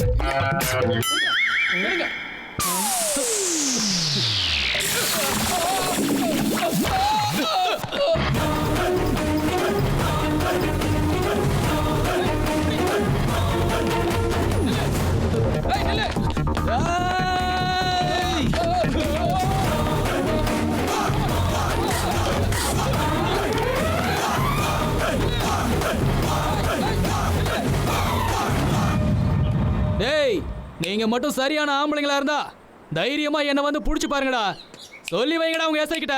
எடுங்க. டேய், நீங்க மட்டும் சரியான ஆம்பளைங்களா இருந்தா தைரியமா என்ன வந்து புடிச்சு பாருங்கடா. சொல்லி வைங்கடா உங்க ஏசை கிட்ட.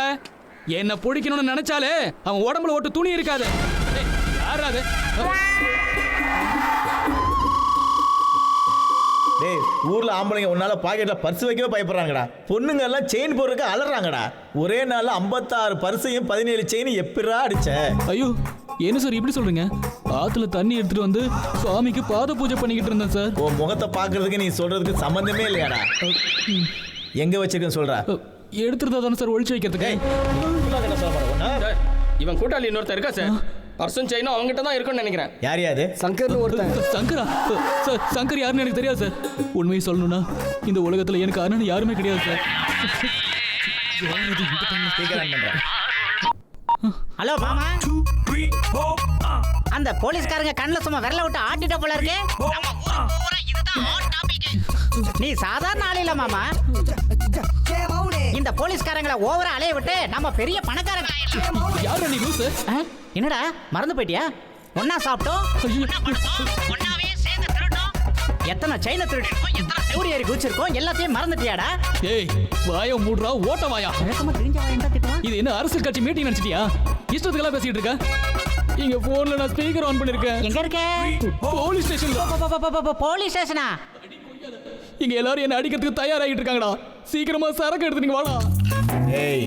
என்ன பிடிக்கணும்னு நினைச்சாலே அவன் உடம்புல ஒட்டு துணி இருக்காது. யாரா அது? டேய், ஊர்ல ஆம்பளைங்க உன்னால பாக்கெட்ல பர்ஸ் வைக்கவே பயப்படுறாங்கடா. பொண்ணுங்க எல்லாம் செயின் போடுறதுக்கு அலறாங்கடா. ஒரே நாள்ல 56 பர்ஸையும் 17 செயின் எப்படிடா அடிச்ச? ஐயோ, என்ன சார் இப்படி சொல்றீங்க? ஆத்துல தண்ணி எடுத்துட்டு வந்து சுவாமிக்கு பாத பூஜை பண்ணிக்கிட்டு இருந்தேன் சார். உன் முகத்தை பாக்குறதுக்கு நீ சொல்றதுக்கு சம்பந்தமே இல்லையாடா. எங்க வச்சிருக்கேன்னு சொல்ற? எடுத்துட்டு தானே சார் ஒழிச்சு வைக்கிறதுக்கு. இவன் கூட்டாளி இன்னொருத்தர் இருக்கா சார். பர்சன் செயினும் அவங்ககிட்ட தான் இருக்குன்னு நினைக்கிறேன். யார் யாரு? சங்கர்னு ஒருத்தன். சங்கரா? சார், சங்கர் யாருன்னு எனக்கு தெரியாது சார். உண்மையை சொல்லணும்னா இந்த உலகத்துல எனக்கு அண்ணன் யாருமே கிடையாது சார். ஹலோ மாமா, அந்த போலீஸ்காரங்க கண்ணில் சும்மா விரல விட்டு ஆட்டிட்ட போல இருக்கு. நீ சாதாரண ஆள் இல்ல மாமா. இந்த போலீஸ்காரங்களை ஓவரா அலைய விட்டு நம்ம பெரிய பணக்காரங்க. யாரு நீ லூசு? என்னடா மறந்து போயிட்டியா? ஒன்னா சாப்பிட்டோம், ஒன்னாவே சேர்ந்து திருட்டோம், எத்தனை செயினை திருடிருக்கோம், எத்தனை செவுரி ஏறி குதிச்சிருக்கோம், எல்லாத்தையும் மறந்துட்டியாடா? ஏய், வாய மூடுறா, ஓட்ட வாயா. வழக்கமா கிழிஞ்ச வாயண்டா திட்டுவான். இது என்ன அரசியல் கட்சி மீட்டிங் நினைச்சிட்டியா? இஷ்டத்துக்கெல்லாம் பேசிட்டு இருக்க. இங்க போன்ல நான் ஸ்பீக்கர் ஆன் பண்ணிருக்கேன். எங்க இருக்க? போலீஸ் ஸ்டேஷன்ல. போலீஸ் ஸ்டேஷனா? இங்க எல்லாரும் என்ன அடிக்கிறதுக்கு தயாராகிட்டு இருக்காங்கடா. சீக்கிரமா சரக்கு எடுத்து நீங்க வாடா. ஏய்,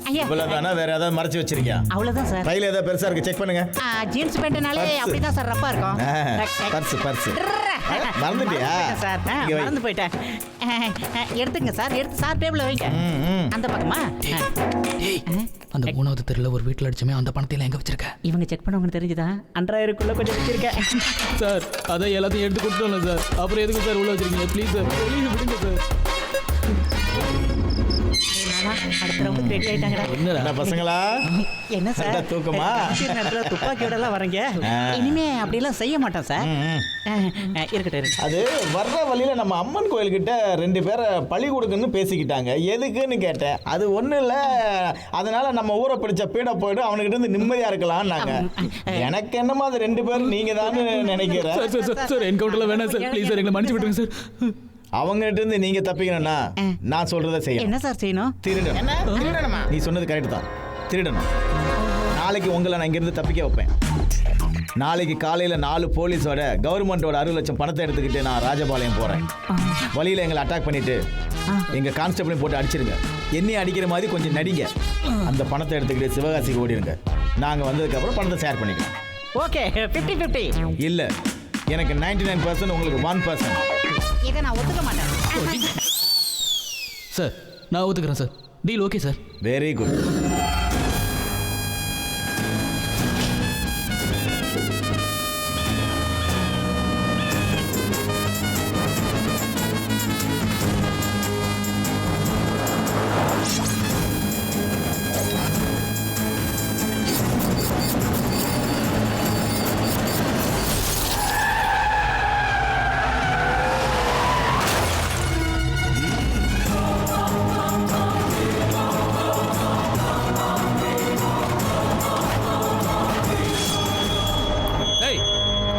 ஐயா, இவ்வளவுதானா? வேற ஏதாவது மறைச்சு வச்சிருக்கியா? அவ்வளவுதான் சார். கையில ஏதாவது பெருசா இருக்கு, செக் பண்ணுங்க. ஜீன்ஸ் பேண்ட்னாலே அப்படிதான் சார் ரப்பா இருக்கும். பர்ஸ் மறந்துட்டியா? சார் மறந்து போயிட்டேன். எடுத்துங்க சார், எடுத்து சார் டேபிள்ல வைங்க. அந்த பக்கமா? அந்த 3வது தெருல ஒரு வீட்டுல அடிச்சமே அந்த பணத்தை எங்க வச்சிருக்க? இவங்க செக் பண்ணவங்க தெரிஞ்சுதா? அன்றாயிருக்குள்ள கொஞ்சம் வச்சிருக்கேன் சார். அதை எல்லாத்தையும் எடுத்து கொடுத்துடல சார். அப்புறம் எதுக்கு சார் உள்ள வச்சிருக்கீங்க? ப்ளீஸ் சார், வெளியே விடுங்க சார். அடுத்த ரவுண்ட் ரெடி ஆயிட்டாங்கடா. என்ன பசங்களா? என்ன சார் தூக்கமா? துப்பாக்கியோட எல்லாம் வரீங்க? இனிமே அப்படிலாம் செய்ய மாட்டோம் சார். இருக்கட்டும். அது வர்ற வழியில நம்ம அம்மன் கோயில்கிட்ட 2 பேரை பழி கொடுக்குன்னு பேசிக்கிட்டாங்க. எதுக்குன்னு கேட்டேன். அது ஒண்ணு இல்ல, அதனால நம்ம ஊரை பிடிச்ச பீட போயிட்டு அவனுக்கிட்ட இருந்து நிம்மதியா இருக்கலாம்னாங்க. எனக்கு என்னமா அது 2 பேர் நீங்க தான் நினைக்கிறேன். சார் என்கவுண்டர்ல வேணாம் சார். ப்ளீஸ் சார், எங்களை மன்னிச்சு விட்டுருங்க சார். அவங்ககிட்ட இருந்து நீங்க தப்பிக்கணும்னா நான் சொல்றதை செய்யணும். என்ன சார் செய்யணும்? திருடணும். நீ சொன்னது கரெக்ட் தான், திருடணும். நாளைக்கு உங்களை நான் இங்கிருந்து தப்பிக்க வைப்பேன். நாளைக்கு காலையில 4 போலீஸோட கவர்மெண்டோட 60 லட்சம் பணத்தை எடுத்துக்கிட்டு நான் ராஜபாளையம் போறேன். வழியில எங்களை அட்டாக் பண்ணிட்டு எங்க கான்ஸ்டபிளையும் போட்டு அடிச்சிருங்க. என்னையும் அடிக்கிற மாதிரி கொஞ்சம் நடிங்க. அந்த பணத்தை எடுத்துக்கிட்டு சிவகாசிக்கு ஓடிடுங்க. நாங்க வந்ததுக்கு அப்புறம் பணத்தை ஷேர் பண்ணிக்கலாம். ஓகே, 50-50. இல்ல, எனக்கு 99%, உங்களுக்கு 1%. இதை நான் ஒத்துக்க மாட்டேன் சார். நான் ஒத்துக்கிறேன் sir. Deal okay sir. Very good.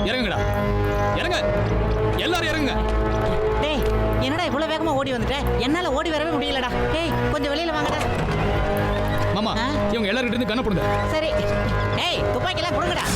இறங்குங்கடா, இறங்க, எல்லாரும் இறங்குங்க. டேய், என்னடா இவ்வளவு வேகமா ஓடி வந்துட்ட? என்னால ஓடி வரவே முடியலடா. டேய், கொஞ்சம் வெளியில வாங்கடா. மாமா, இவங்க எல்லாரும் இருந்து கண்ண போடுங்க. சரி. டேய், துப்பாக்கி எல்லாம் கொடுங்கடா.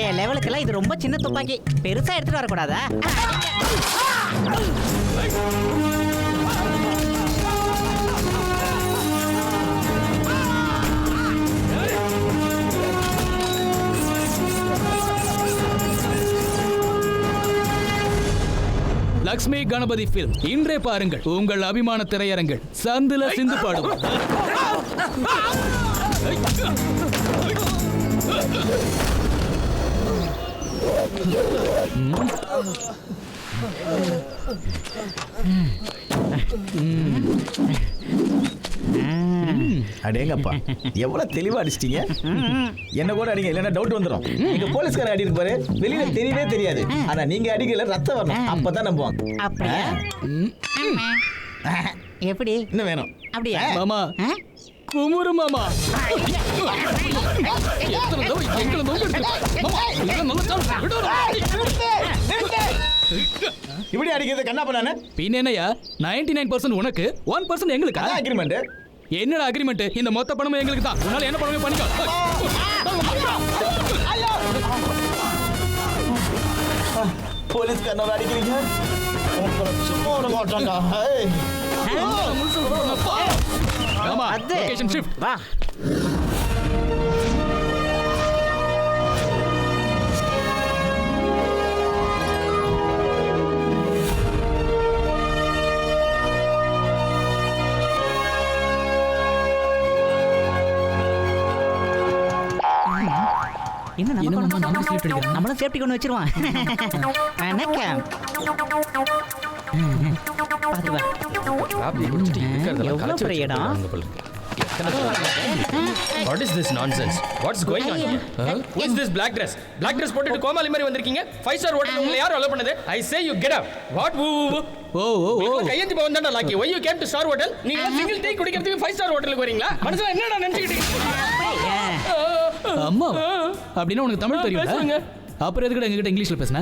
ஏன் லெவலுக்கெல்லாம் இது ரொம்ப சின்ன துப்பாக்கி. பெருசா எடுத்துட்டு வரக்கூடாதா? லக்ஷ்மி கணபதி ஃபில்ம் இன்றே பாருங்கள் உங்கள் அபிமான திரையரங்கில் சந்துல சிந்து பாடும். அடேங்கப்பா எவ்வளவு தெளிவா அடிச்சிட்டீங்க. என்ன கூட அடிங்க, இல்லைன்னா டவுட் வந்துடும். நீங்க போலீஸ்கார அடி இருப்பாரு, வெளியில தெரியவே தெரியாது. ஆனா நீங்க அடிக்கல, ரத்தம் வரணும், அப்பதான் நம்புவாங்க. அப்படியா? எப்படி இன்னும் வேணும் அப்படியா? மாமா குமுறு மாமா. எத்தனை தடவை எங்களை நோக்கிருக்க? மாமா, இதெல்லாம் நல்ல chance. விடுறா. இப்படி அடிக்கிறது கண்ணா பண்ணானே. பின்ன என்னையா 99% உனக்கு 1% எங்களுக்கு. அதான் அக்ரிமெண்ட். என்னடா அக்ரிமெண்ட்? இந்த மொத்த பணமும் எங்களுக்கு தான். உன்னால என்ன பணமே பண்ணிக்கோ. போலீஸ்காரனோட அடிக்கிறீங்க. சும்மா விட மாட்டான்டா. ஆமா, அது லொகேஷன் ஷிஃப்ட். வா. என்ன நம்மளும் சேஃப்டி கொண்டு வச்சிருவான். வணக்கம். பாத்து வா. எவ்வளவு பெரிய இடம். What is this nonsense? What's going on here? Who is this black dress? Black dress போட்டுட்டு கோமாளி மாதிரி வந்திருக்கீங்க. 5-star hotel உங்களை யார் அலோ பண்ணது? I say you get up. What? ஓ ஓ ஓ கையெழுத்து போக வந்தாண்டா லாக்கி. Why you came to star hotel? நீங்க சிங்கிள் டீ குடிக்கிறதுக்கு 5-star ஹோட்டலுக்கு வரீங்களா? மனசுல என்னடா நினைச்சிட்டீங்க? அம்மா அப்படின்னா உனக்கு தமிழ் பேசுங்க. தெரியும். அப்புறம் எதுக்கு எங்ககிட்ட இங்கிலீஷ்ல பேசுன?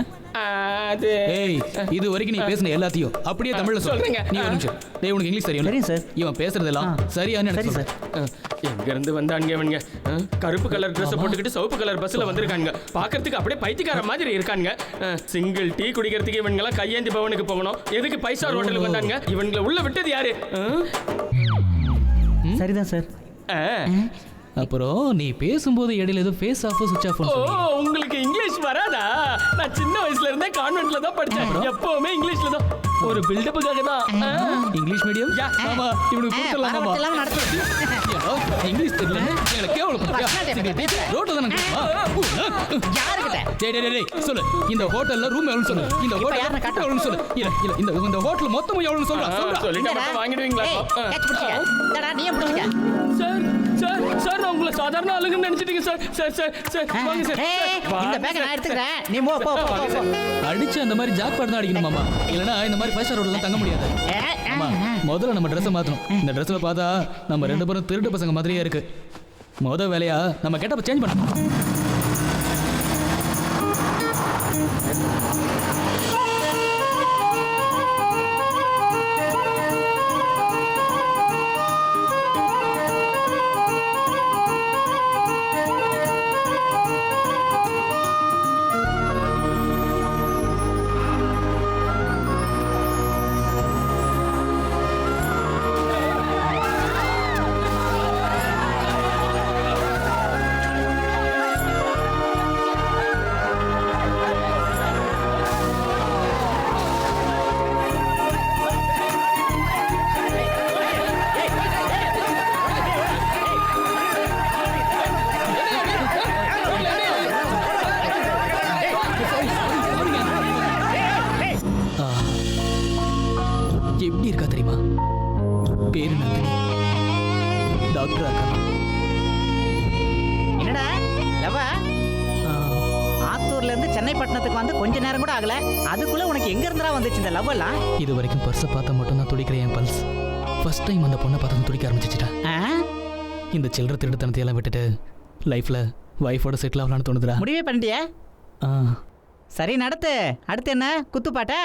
அது ஏய், இது வரைக்கும் நீ பேசுன எல்லாத்தையும் அப்படியே தமிழ்ல சொல்றீங்க. நீ ஒரு நிமிஷம். டேய், உனக்கு இங்கிலீஷ் தெரியும்? தெரியும் சார். இவன் பேசுறதெல்லாம் சரியான்னு எனக்கு சரி சொல்லு. எங்க இருந்து வந்தாங்க இவனுங்க? கருப்பு கலர் Dress போட்டுக்கிட்டு சிவப்பு கலர் பஸ்ல வந்திருக்காங்க. பார்க்கிறதுக்கு அப்படியே பைத்தியக்கார மாதிரி இருக்காங்க. சிங்கிள் டீ குடிக்கிறதுக்கு இவங்க எல்லாம் கையேந்தி பவனுக்கு போகணும். எதுக்கு 5-star ஹோட்டலுக்கு வந்தாங்க? இவங்களை உள்ள விட்டது யாரு? சரிதான் சார். அப்புறம் நீ பேசும்போது இடையில ஏதோ ஃபேஸ் ஆஃப் சுவிட்ச் ஆஃப் ஓ, உங்களுக்கு இங்கிலீஷ் வராதா? நான் சின்ன வயசுல இருந்தே கான்வென்ட்ல தான் படிச்சேன். எப்பவுமே இங்கிலீஷ்ல தான். ஒரு பில்டப்புக்காக தான். English medium. ஆமா, இவனுக்கு கொடுத்துடலாமா? பரவத்தெல்லாம் நடத்துறது. இங்கிலீஷ் தெரியல எங்களை கேவலப்படுத்தியா? ரோட்ல தானே நிக்கிறோமா? யாருக்கிட்ட? டேய் டேய் டேய் சொல்லு. இந்த ஹோட்டல்ல ரூம் எவ்வளவுன்னு சொல்லு. இந்த ஹோட்டல்ல யாரை கட்ட எவ்வளவுன்னு சொல்லு. இல்ல இல்ல இந்த ஹோட்டல் மொத்தமும் எவ்வளவுன்னு சொல்றா. சொல்றா. சொல்லிட்டு மட்டும் வாங்கிடுவீங்களா? ஏய், கேட்ச் பிடிச்சிக்க. இந்தடா, நீயே பிடிச்சிக்க. சார் சார் சார், நான் உங்களை சாதாரண ஆளுங்கன்னு நினைச்சிட்டீங்க சார். சார் சார் சார் வாங்க சார். ஏய், இந்த பேக்கை நான் எடுத்துக்கிறேன். நீ போ போ போ போ. அடிச்சு அந்த மாதிரி ஜாக் பாட் தான் அடிக்கணுமாமா. இல்லனா இந்த மாதிரி 5-star ஹோட்டல்ல தங்க முடியாது. ஆமா, முதல்ல நம்ம ட்ரெஸ்ஸை மாத்தணும். இந்த ட்ரெஸ்ல பார்த்தா நம்ம ரெண்டு பேரும் திருட்டு பசங்க மாதிரியே இருக்கு. முத வேலையா நம்ம கெட்டப்ப சேஞ்ச் பண்ணணும். எப்படி இருக்கா தெரியுமா? பேரு நந்தினி, டாக்டர் அக்கா. என்னடா லவா, ஆத்தூர்ல இருந்து சென்னை பட்டணத்துக்கு வந்து கொஞ்ச நேரம் கூட ஆகல. அதுக்குள்ள உனக்கு எங்க இருந்துடா வந்துச்சு இந்த லவ் எல்லாம்? இது வரைக்கும் பர்ஸை பார்த்தா மட்டும் தான் துடிக்கிற என் பல்ஸ் ஃபர்ஸ்ட் டைம் அந்த பொண்ணை பார்த்து துடிக்க ஆரம்பிச்சிட்டா. இந்த சில்லற திருட்டுத்தனத்தை எல்லாம் விட்டுட்டு லைஃப்ல வைஃபோட செட்டில் ஆகலான்னு தோணுதுடா. முடிவே பண்ணிட்டியா? ஆ, சரி நடத்து. அடுத்து என்ன குத்துப்பாட்டா?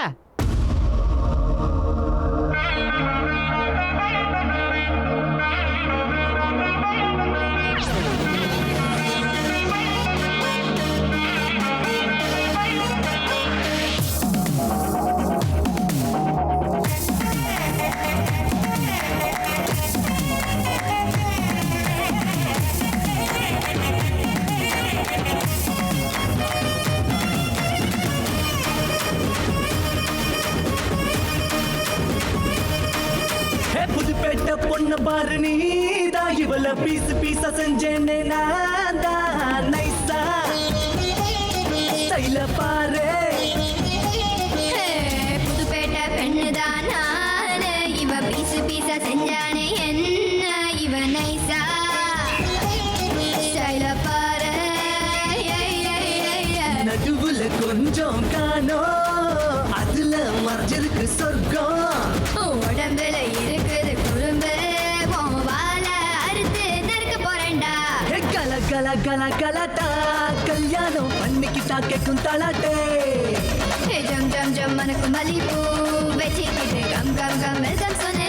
பீஸ் பீஸா செஞ்சேனே நான் தான் நைஸா ஸ்டைல பாரு புதுப்பேட்டை பெண்ணுதான் நானு இவ பீசு பீசா செஞ்சானே என்ன இவ நைசா ஸ்டைல பாரு நடுவுல கொஞ்சம் காணோம் அதுல மறைஞ்சிருக்கு சொர்க்கம் உடம்புல இருக்குது குறும்பு வாழ அறுத்து நறுக்க போறேன்டா கல கல கல கலட்டா கல்யாணம் பண்ணிக்கிட்டா கேக்கும் தலாட்டே ஜம் ஜம் ஜம் மனக்கு மல்லிப்பூ வச்சுக்கிட்டு கம் கம் கம் வெல்கம் சொன்னேன்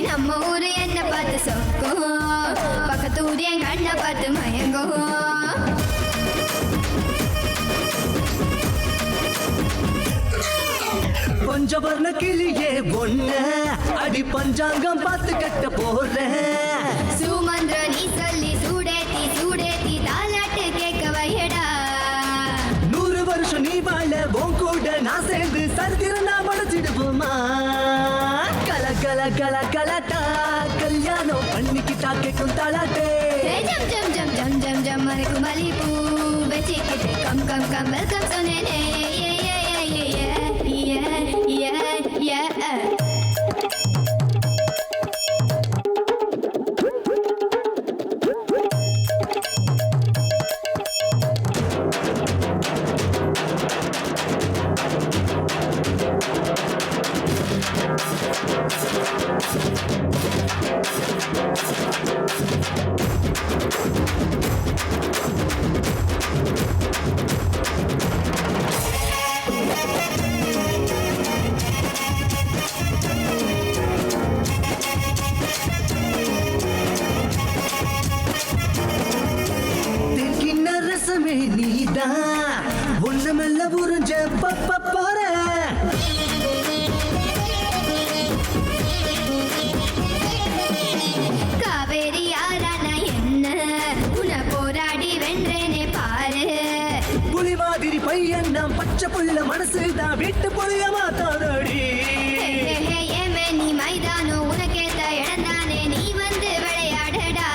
நம்ம ஊரு என்ன பார்த்து சொக்கும் பக்கத்து ஊரு என் கண்ணை பார்த்து மயங்கும் கொஞ்சம் வர்ண கிளியே ஒண்ண அடி பஞ்சாங்கம் பார்த்து கட்ட போறேன் சுமந்திர நீ சொல்லி சூடேத்தி சூடேத்தி தாலாட்டு கேட்க வையடா 100 வருஷம் நீ வாழ உன் கூட நான் சேர்ந்து சரித்திரம் நான் படைச்சிடுவோமா கல கல கல கலட்டா கல்யாணம் பண்ணிக்கிட்டா கேக்கும் தலாட்டே ஜம் ஜம் ஜம் ஜம் ஜம் ஜம் மனக்கு மல்லிப்பூ வச்சுக்கிட்டு கம் கம் கம் வெல்கம் சொன்னேனே தெற்கின்ன ரசமே நீதான் ஒண்ணுமெல்ல உறிஞ்ச பப்ப போற காவேரி யாரான என்ன உன போராடி வென்றேனே பாரு புலி மாதிரி பையன் நான் பச்சை புள்ள மனசுதான் வீட்டு புளிய மாத்தாதடி ஏமே நீ மைதானம் உனக்கேத்த இடம்தானே நீ வந்து விளையாடடா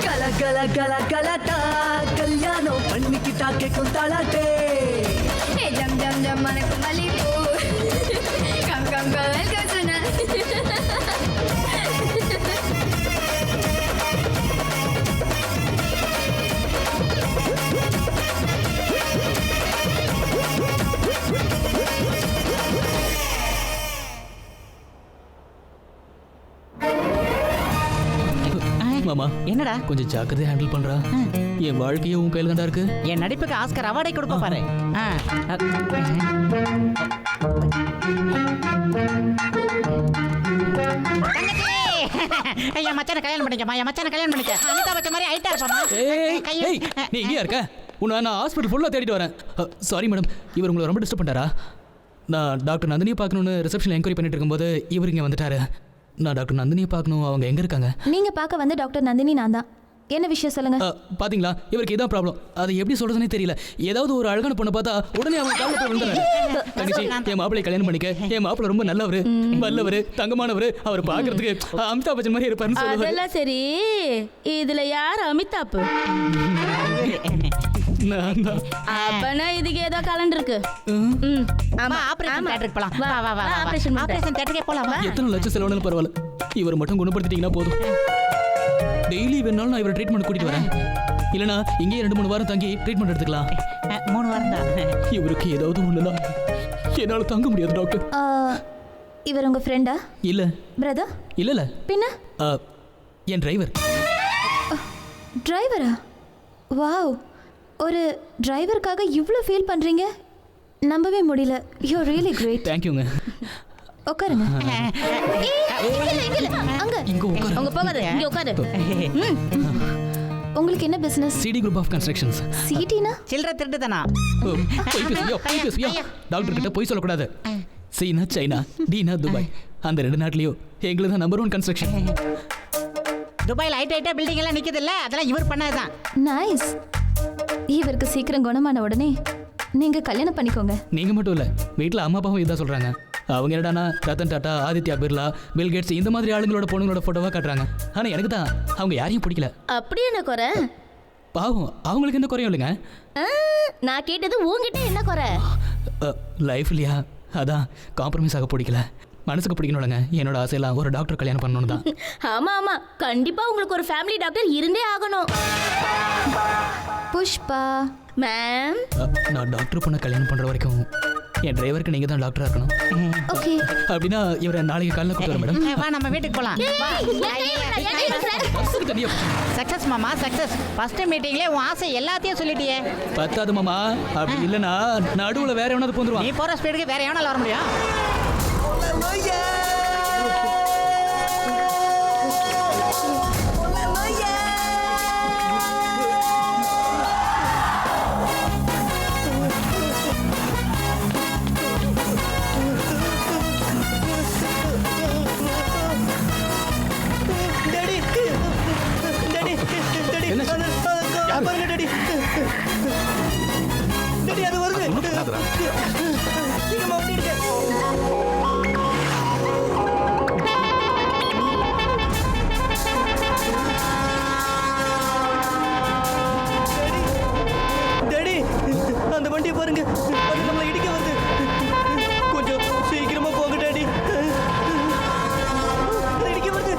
கல கல கல கலட்டா கல்யாணம் பண்ணிக்கிட்டா கேக்கும் தலாட்டே ஜம் ஜம் ஜம் மனக்கு மல்லிப்பூ கம் கம் கம் வெல்கம் சொன்ன மாமா என்னடா கொஞ்சம் ஜாக்கிரதையா ஹேண்டில் பண்றா என் வாழ்க்கையே உன் கையில தான்டா இருக்கு என் நடிப்புக்கு ஆஸ்கர் அவார்டை கொடுப்ப பாரு என் மச்சான கல்யாணம் பண்ணிக்கமா என் மச்சான கல்யாணம் பண்ணிக்க அமிதாப் பச்சன் மாதிரி ஹைட்டா இருப்பாமா ஏய் நீ இங்கேயா இருக்க உன்னை நான் ஹாஸ்பிட்டல் ஃபுல்லாக தேடிட்டு வரேன் சாரி மேடம் இவர் உங்களை ரொம்ப டிஸ்டர்ப் பண்ணிட்டாரா நான் டாக்டர் நந்தினியை பார்க்கணுன்னு ரிசப்ஷனில் என்கொயரி பண்ணிட்டு இருக்கும்போது இவர் இங்கே வந்துட்டாரு நான் டாக்டர் நந்தினியை பார்க்கணும் அவங்க எங்கே இருக்காங்க நீங்க பார்க்க வந்து டாக்டர் நந்தினி நான் தான் என்ன விஷயம் சொல்லுங்க பாத்தீங்களா இவருக்கு இதான் ப்ராப்ளம் அது எப்படி சொல்றதுனே தெரியல ஏதாவது ஒரு அழகான பொண்ணை பார்த்தா உடனே அவங்க காலத்தை விழுந்துறாரு தங்கச்சி என் மாப்பிள்ளை கல்யாணம் பண்ணிக்க என் மாப்பிள்ளை ரொம்ப நல்லவர் வல்லவர் தங்கமானவர் அவர் பார்க்கறதுக்கு அமிதாப் பச்சன் மாதிரி இருப்பாருன்னு சொல்லுவாரு அதெல்லாம் சரி இதுல யார் அமிதாப் நான் தான் அப்பனா இதுக்கு ஏதோ கலண்ட் இருக்கு ஆமா ஆபரேஷன் தியேட்டருக்கு போலாம் வா, வா வா வா ஆபரேஷன் ஆபரேஷன் தியேட்டருக்கே போலாம் வா எத்தனை லட்சம் செலவுனாலும் பரவாயில்ல இவர் மட்டும் குணப்படுத்திட்டீங்கன்னா போதும் டெய்லி வேணாலும் நான் இவரை ட்ரீட்மெண்ட் கூட்டிட்டு வரேன் இல்லனா இங்கேயே 2-3 வாரம் தங்கி ட்ரீட்மெண்ட் எடுத்துக்கலாம் 3 வாரம் தான் இவருக்கு ஏதாவது ஒண்ணுனா என்னால தாங்க முடியாது டாக்டர் இவர் உங்க ஃப்ரெண்டா இல்ல பிரதர் இல்ல பின்ன என் டிரைவர் டிரைவரா வாவ் ஒரு டிரைவருக்காக இவ்வளோ ஃபீல் பண்றீங்க நம்பவே முடியல. You really great. தேங்க்யூங்க. உட்காருங்க. அங்க இங்க உட்காரு. அவங்க போகாத, இங்க உட்காரு. உங்களுக்கு என்ன business? CD group of constructions. சிடினா? சில்லற திருட்டு தானா? டாக்டர் கிட்ட போய் சொல்லக்கூடாது. சீனா சைனா, டீனா துபாய், அந்த 2 நாட்டிலையும் எங்களுக்கு தான் நம்பர் 1 கன்ஸ்ட்ரக்ஷன். துபாயில் ஹைட் பில்டிங் எல்லாம் நிக்குது இல்ல, அதெல்லாம் இவர் பண்ணதுதான். நைஸ். இவருக்கு சீக்கிரம் குணமான உடனே நீங்க கல்யாணம் பண்ணிக்கோங்க. நீங்க மட்டும் இல்ல, வீட்டில் அம்மா அப்பாவும் இதான் சொல்றாங்க. அவங்க என்னடானா ரத்தன் டாட்டா, ஆதித்யா பிர்லா, பில் கேட்ஸ் இந்த மாதிரி ஆளுங்களோட பொண்ணுங்களோட போட்டோவா காட்டுறாங்க. ஆனா எனக்கு தான் அவங்க யாரையும் பிடிக்கல. அப்படி என்ன குறை? பாவம், அவங்களுக்கு எந்த குறையும் இல்லைங்க. நான் கேட்டது உன்கிட்ட என்ன குறை? லைஃப் இல்லையா, அதான் காம்ப்ரமைஸ் ஆக பிடிக்கல. மனசுக்கு பிடிக்கணும்லங்க. என்னோட ஆசையெல்லாம் ஒரு டாக்டர் கல்யாணம் பண்ணணும் தான். ஆமா ஆமா, கண்டிப்பா உங்களுக்கு ஒரு ஃபேமிலி டாக்டர் இருந்தே ஆகணும். புஷ்பா மேம், நான் டாக்டர் பொண்ணை கல்யாணம் பண்ற வரைக்கும் என் டிரைவருக்கு நீங்க தான் டாக்டரா இருக்கணும். ஓகே. அப்படின்னா இவரை நாளைக்கு காலைல கூப்பிட்டு வரேன் மேடம். வா நம்ம வீட்டுக்கு போலாம். சக்சஸ் மாமா சக்சஸ். ஃபர்ஸ்ட் மீட்டிங்லயே உன் ஆசை எல்லாத்தையும் சொல்லிட்டியே. பத்தாது மாமா, அப்படி இல்லைன்னா நடுவுல வேற எவனாவது போந்துருவான். நீ போற ஸ்பீடுக்கு வேற எவனால வர முடியும்? அந்த வண்டியை பாருங்க, அது நம்மளை இடிக்க வந்து. கொஞ்சம் சீக்கிரமா போங்க டாடி. இடிக்க வருது.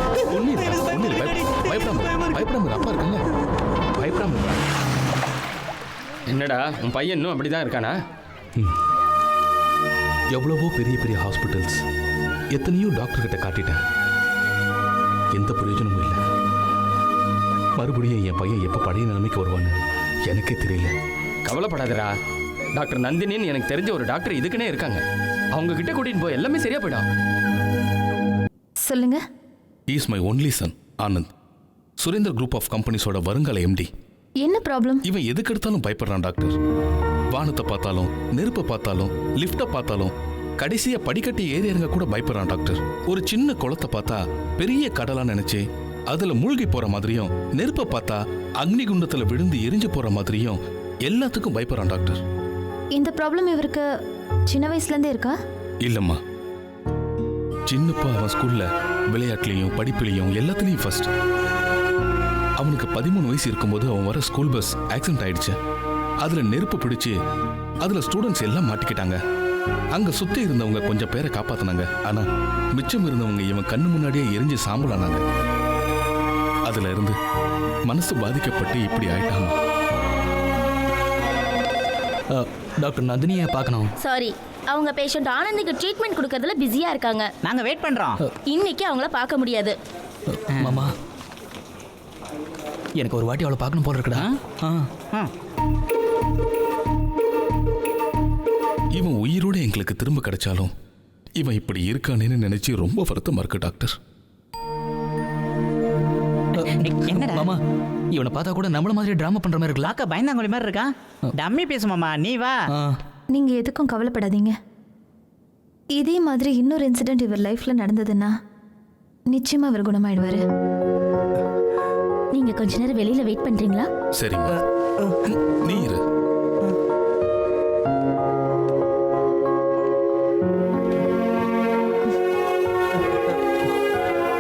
எனக்கு பயமா இருக்கு டாடி. பயப்படாம அப்பா இருக்குல்ல, பயப்படாம. என்னடா உன் பையன் இன்னும் அப்படிதான் இருக்கானா? எவ்வளவோ பெரிய பெரிய ஹாஸ்பிட்டல்ஸ், எத்தனையோ டாக்டர் கிட்ட காட்டிட்டேன், எந்த பிரயோஜனமும் இல்லை. மறுபடியும் என் பையன் எப்போ பழைய நிலைமைக்கு வருவான்னு எனக்கே தெரியல. கவலைப்படாதடா, டாக்டர் நந்தினின்னு எனக்கு தெரிஞ்ச ஒரு டாக்டர் இதுக்குன்னே இருக்காங்க. அவங்க கிட்ட கூட்டிட்டு போய் எல்லாமே சரியா போயிடும். சொல்லுங்க. Is my only son Anand, Surender group of கம்பெனிஸோட வருங்கால எம்டி. என்ன ப்ராப்ளம்? இவன் எதுக்கு எடுத்தாலும் பயப்படுறான் டாக்டர். வானத்தை பார்த்தாலும், நெருப்பை பார்த்தாலும், லிஃப்ட்டை பார்த்தாலும், கடைசியா படிக்கட்டி ஏறி இறங்க கூட பயப்படுறான் டாக்டர். ஒரு சின்ன குளத்தை பார்த்தா பெரிய கடலா நினைச்சு அதுல மூழ்கி போற மாதிரியும், நெருப்பை பார்த்தா அக்னி குண்டத்துல விழுந்து எரிஞ்சு போற மாதிரியும் எல்லாத்துக்கும் பயப்படுறான் டாக்டர். இந்த ப்ராப்ளம் இவருக்கு சின்ன வயசுல இருந்தே இருக்கா? இல்லம்மா, சின்னப்பா அவன் ஸ்கூல்ல விளையாட்டுலையும் படிப்புலையும் எல்லாத்துலேயும் ஃபர்ஸ்ட். அவனுக்கு 13 வயசு இருக்கும்போது அவன் வர ஸ்கூல் பஸ் ஆக்சிடென்ட் ஆயிடுச்சு. அதுல நெருப்பு பிடிச்சு அதுல ஸ்டூடெண்ட்ஸ் எல்லாம் மாட்டிக்கிட்டாங்க. அங்க சுத்தி இருந்தவங்க கொஞ்சம் பேரை காப்பாத்தினாங்க. ஆனா மிச்சம் இருந்தவங்க இவன் கண்ணு முன்னாடியே எரிஞ்சு சாம்பலானாங்க. அதுல இருந்து மனசு பாதிக்கப்பட்டு இப்படி ஆயிட்டாமா. டாக்டர் நந்தினியை பார்க்கணும். சாரி, அவங்க பேஷண்ட் ஆனந்துக்கு ட்ரீட்மெண்ட் கொடுக்கறதுல பிஸியா இருக்காங்க. நாங்க வெயிட் பண்றோம். இன்னைக்கு அவங்கள பார்க்க முடியாது. மாமா, எனக்கு ஒரு வாட்டி அவளை பார்க்கணும் போல இருக்குடா. இவன் உயிரோட எங்களுக்கு திரும்ப கிடைச்சாலும் இவன் இப்படி இருக்கானேன்னு நினைச்சு ரொம்ப வருத்தமா இருக்கு டாக்டர். என்னடா மாமா, இவனை பார்த்தா கூட நம்மள மாதிரி டிராமா பண்ற மாதிரி இருக்குல்ல. பார்க்க பயந்தாங்குழி மாதிரி இருக்கான். டம்மி பேசுமாமா, நீ வா. நீங்க எதுக்கும் கவலைப்படாதீங்க. இதே மாதிரி இன்னொரு இன்சிடென்ட் இவர் லைஃப்ல நடந்ததுன்னா நிச்சயமா அவர் குணமாயிடுவாரு. நீங்க கொஞ்ச நேரம் வெளியில வெயிட் பண்றீங்களா? சரிங்க, நீ இரு.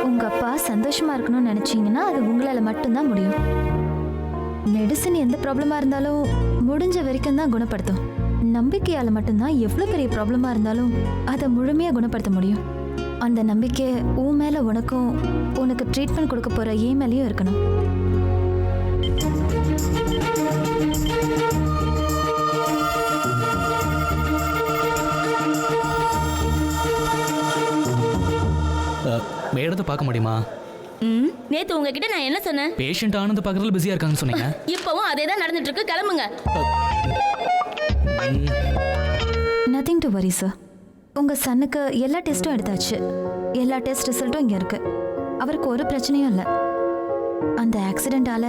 உங்க அப்பா சந்தோஷமா இருக்கணும்னு நினைச்சீங்கன்னா அது உங்களால மட்டும்தான் முடியும். மெடிசன் எந்த ப்ராப்ளமா இருந்தாலும் முடிஞ்ச வரைக்கும் தான் குணப்படுத்தும். நம்பிக்கையால மட்டும்தான் எவ்வளவு பெரிய ப்ராப்ளமா இருந்தாலும் அதை முழுமையா குணப்படுத்த முடியும். அந்த நம்பிக்கை உன் மேல உனக்கும், உனக்கு ட்ரீட்மெண்ட் கொடுக்க போற ஏன் மேலேயும் இருக்கணும். மேடத்தை பார்க்க முடியுமா? நேத்து உங்ககிட்ட நான் என்ன சொன்னேன்? பேஷண்ட் ஆனந்த் பார்க்கறதுல பிஸியா இருக்காங்கன்னு சொன்னீங்க. இப்பவும் அதே தான் நடந்துட்டு இருக்கு. கிளம்புங்க. Nothing to worry sir. உங்கள் சன்னுக்கு எல்லா டெஸ்ட்டும் எடுத்தாச்சு. எல்லா டெஸ்ட் ரிசல்ட்டும் இங்கே இருக்கு. அவருக்கு ஒரு பிரச்சனையும் இல்லை. அந்த ஆக்சிடென்ட்டால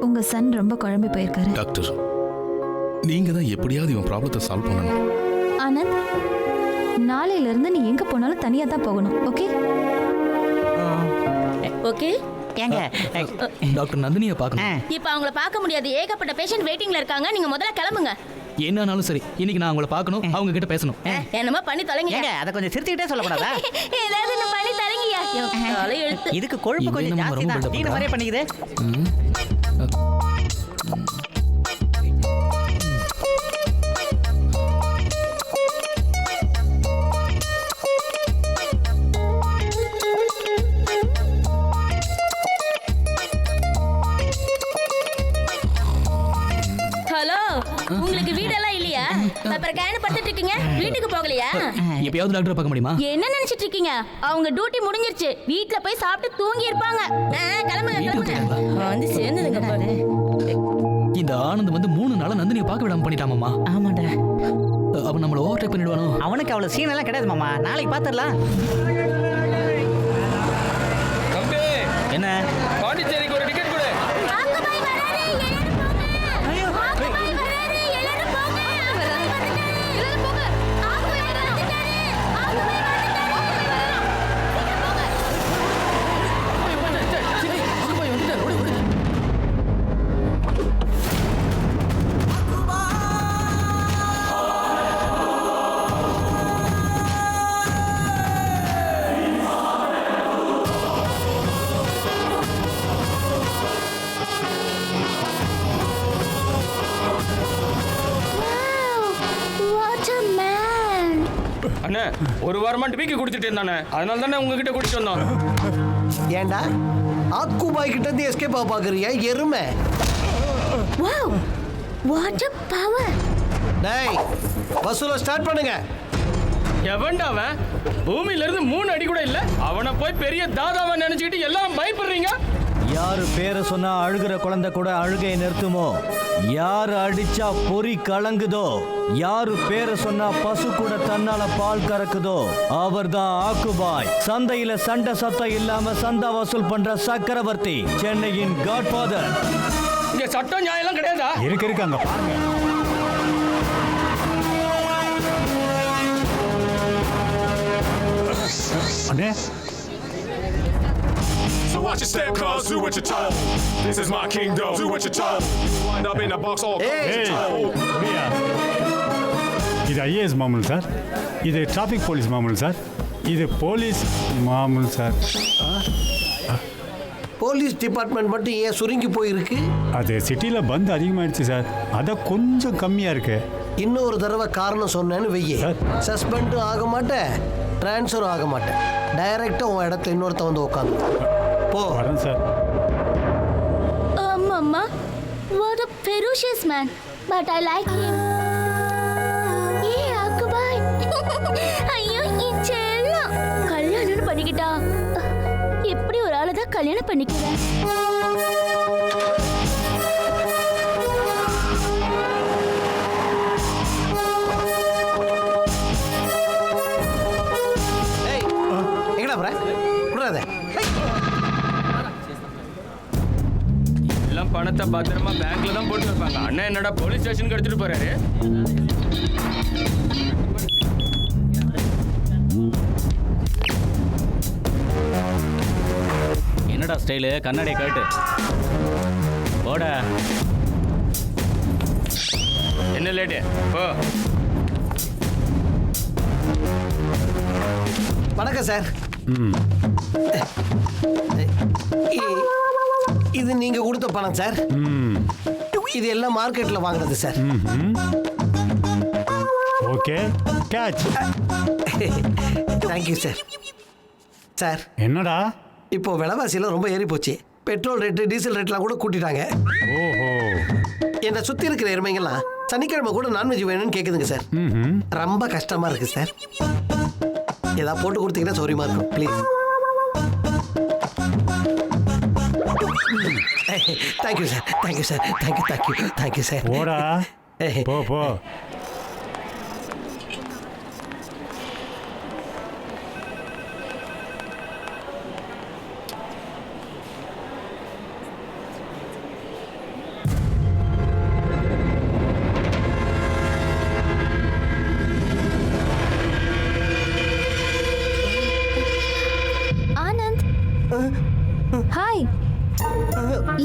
உங்கள் சன் ரொம்ப குழம்பி போயிருக்காரு. டாக்டர், நீங்க தான் எப்படியாவது இவன் ப்ராப்ளத்தை சால்வ் பண்ணணும். ஆனந்த், நாளையிலிருந்து நீ எங்கே போனாலும் தனியாக தான் போகணும். ஓகே? ஓகே. ஏங்க டாக்டர் நந்தினியை பார்க்கணும். இப்போ அவங்கள பார்க்க முடியாது. ஏகப்பட்ட பேஷண்ட் வெயிட்டிங்ல இருக்காங்க. நீங்க முதல்ல கிளம்புங்க. என்னன்னாலும் சரி, இன்னைக்கு நான் அவங்கள பார்க்கணும், அவங்க கிட்ட பேசணும். என்னமா பண்ணி தொலைங்க. ஏங்க அதை கொஞ்சம் சிரிச்சுக்கிட்டே சொல்லக்கூடாதா? ஏதாவது ஒண்ணு பண்ணி தொலைங்கயா. தலை எழுத்து. இதுக்கு கொழுப்பு இது கொஞ்சம் என்னமோ ஜாஸ்தி ரொம்ப தான். build up நீங்க மாதிரியே பண்ணிக்குது. ஹலோ, உங்களுக்கு வீடெல்லாம் இல்லையா? அப்புறம் கேன படுத்துட்டு இருக்கீங்க, வீட்டுக்கு போகலையா? எப்பயாவது டாக்டரை பார்க்க முடியுமா? என்ன நினைச்சிட்டு இருக்கீங்க? அவங்க டியூட்டி முடிஞ்சிருச்சு. வீட்ல போய் சாப்பிட்டு தூங்கி இருப்பாங்க. கிளம்புங்க கிளம்புங்க. வந்து சேர்ந்ததுங்க பாரு. இந்த ஆனந்த் வந்து 3 நாளா நந்தினியை பார்க்க விடாம பண்ணிட்டாமாமா. ஆமாண்டா. அவன் நம்மள ஓவர்டேக் பண்ணிடுவானோ? அவனுக்கு அவ்வளவு சீன் எல்லாம் கிடையாது மாமா. நாளைக்கு பாத்துடலாம். என்ன பாண்டிச்சேரிக்கு ஒரு டிக்கெட் கொடு. அண்ணே, ஒரு வாரமா டிபிக்கு குடிச்சிட்டு இருந்தானே, அதனால தானே உங்ககிட்ட குடிச்சிட்டு வந்தோம். ஏண்டா ஆக்குபாய் கிட்ட இருந்து எஸ்கேப் ஆக பாக்குறியா எருமை? Wow, what a power. டேய், வசூல ஸ்டார்ட் பண்ணுங்க. எவன்டா அவன்? பூமியில இருந்து 3 அடி கூட இல்ல. அவனை போய் பெரிய தாதாவை நினைச்சுக்கிட்டு எல்லாம் பயப்படுறீங்க. யாரு பேரை சொன்னா அழுகிற குழந்தை கூட அழுகையை நிறுத்துமோ, யாரு அடிச்சா பொறி கலங்குதோ, யாரு பேரை சொன்னா பசு கூட தன்னால பால் கறக்குதோ, அவர்தான் ஆக்குபாய். சந்தையில சண்டை சத்தம் இல்லாம சந்தா வசூல் பண்ற சக்கரவர்த்தி, சென்னையின் காட்ஃபாதர். இங்க சட்டம் நியாயம் எல்லாம் கிடையாதா? இருக்கு அங்க பாருங்க. அண்ணே, So watch your step, cuz do what you're told. This is my kingdom, do what you're told. Wind up in the box all இது ஐஏஎஸ் மாமூல் சார், இது டிராஃபிக் போலீஸ் மாமூல் சார், இது போலீஸ் மாமூல் சார். போலீஸ் டிபார்ட்மெண்ட் மட்டும் ஏன் சுருங்கி போயிருக்கு? அது சிட்டியில் பந்து அதிகமாகிடுச்சு சார், அதை கொஞ்சம் கம்மியாக இருக்கு. இன்னொரு தடவை காரணம் சொன்னேன்னு வெய்ய, சஸ்பெண்டும் ஆக மாட்டேன், டிரான்ஸ்ஃபரும் ஆக மாட்டேன். டைரக்டா உன் இடத்துல இன்னொருத்த வந்து உட்காந்து போ. வரேன் sir. Mama, what a ferocious man, but I like him. ஏ ஆக்குபாய், ஐயோ இச்செல்லாம் கல்யாணம் பண்ணிக்கிட்டா. எப்படி ஒரு ஆளை தான் கல்யாணம் பண்ணிக்கிறேன்? ஏய், எங்கடா போற? குடுறாத. எல்லாம் பணத்தை பத்திரமா பேங்க்ல தான் போட்டு வைப்பாங்க. அண்ணன் என்னடா போலீஸ் ஸ்டேஷனுக்கு எடுத்துட்டு போறாரு? என்னடா ஸ்டைலு? கண்ணாடியை காட்டு. போடா. என்ன லேட்டு? போ. வணக்கம் சார். இது நீங்க கொடுத்த பணம் சார். இது எல்லாம் மார்க்கெட்ல வாங்குறது sir. Okay, catch. Thank you sir. Sir, என்னடா இப்போ விலைவாசியெல்லாம் ரொம்ப ஏறி போச்சு. பெட்ரோல் ரேட்டு, டீசல் ரேட்லாம் கூட கூட்டிட்டாங்க. ஓஹோ. என்னை சுற்றி இருக்கிற எருமைங்கெல்லாம் சனிக்கிழமை கூட நான்வெஜ் வேணும்னு கேட்குதுங்க சார். ரொம்ப கஷ்டமா இருக்கு சார். ஏதாவது போட்டு கொடுத்தீங்கன்னா சௌரியமா இருக்கும் please. Thank you sir, thank you sir, thank you sir. போடா, போ போ.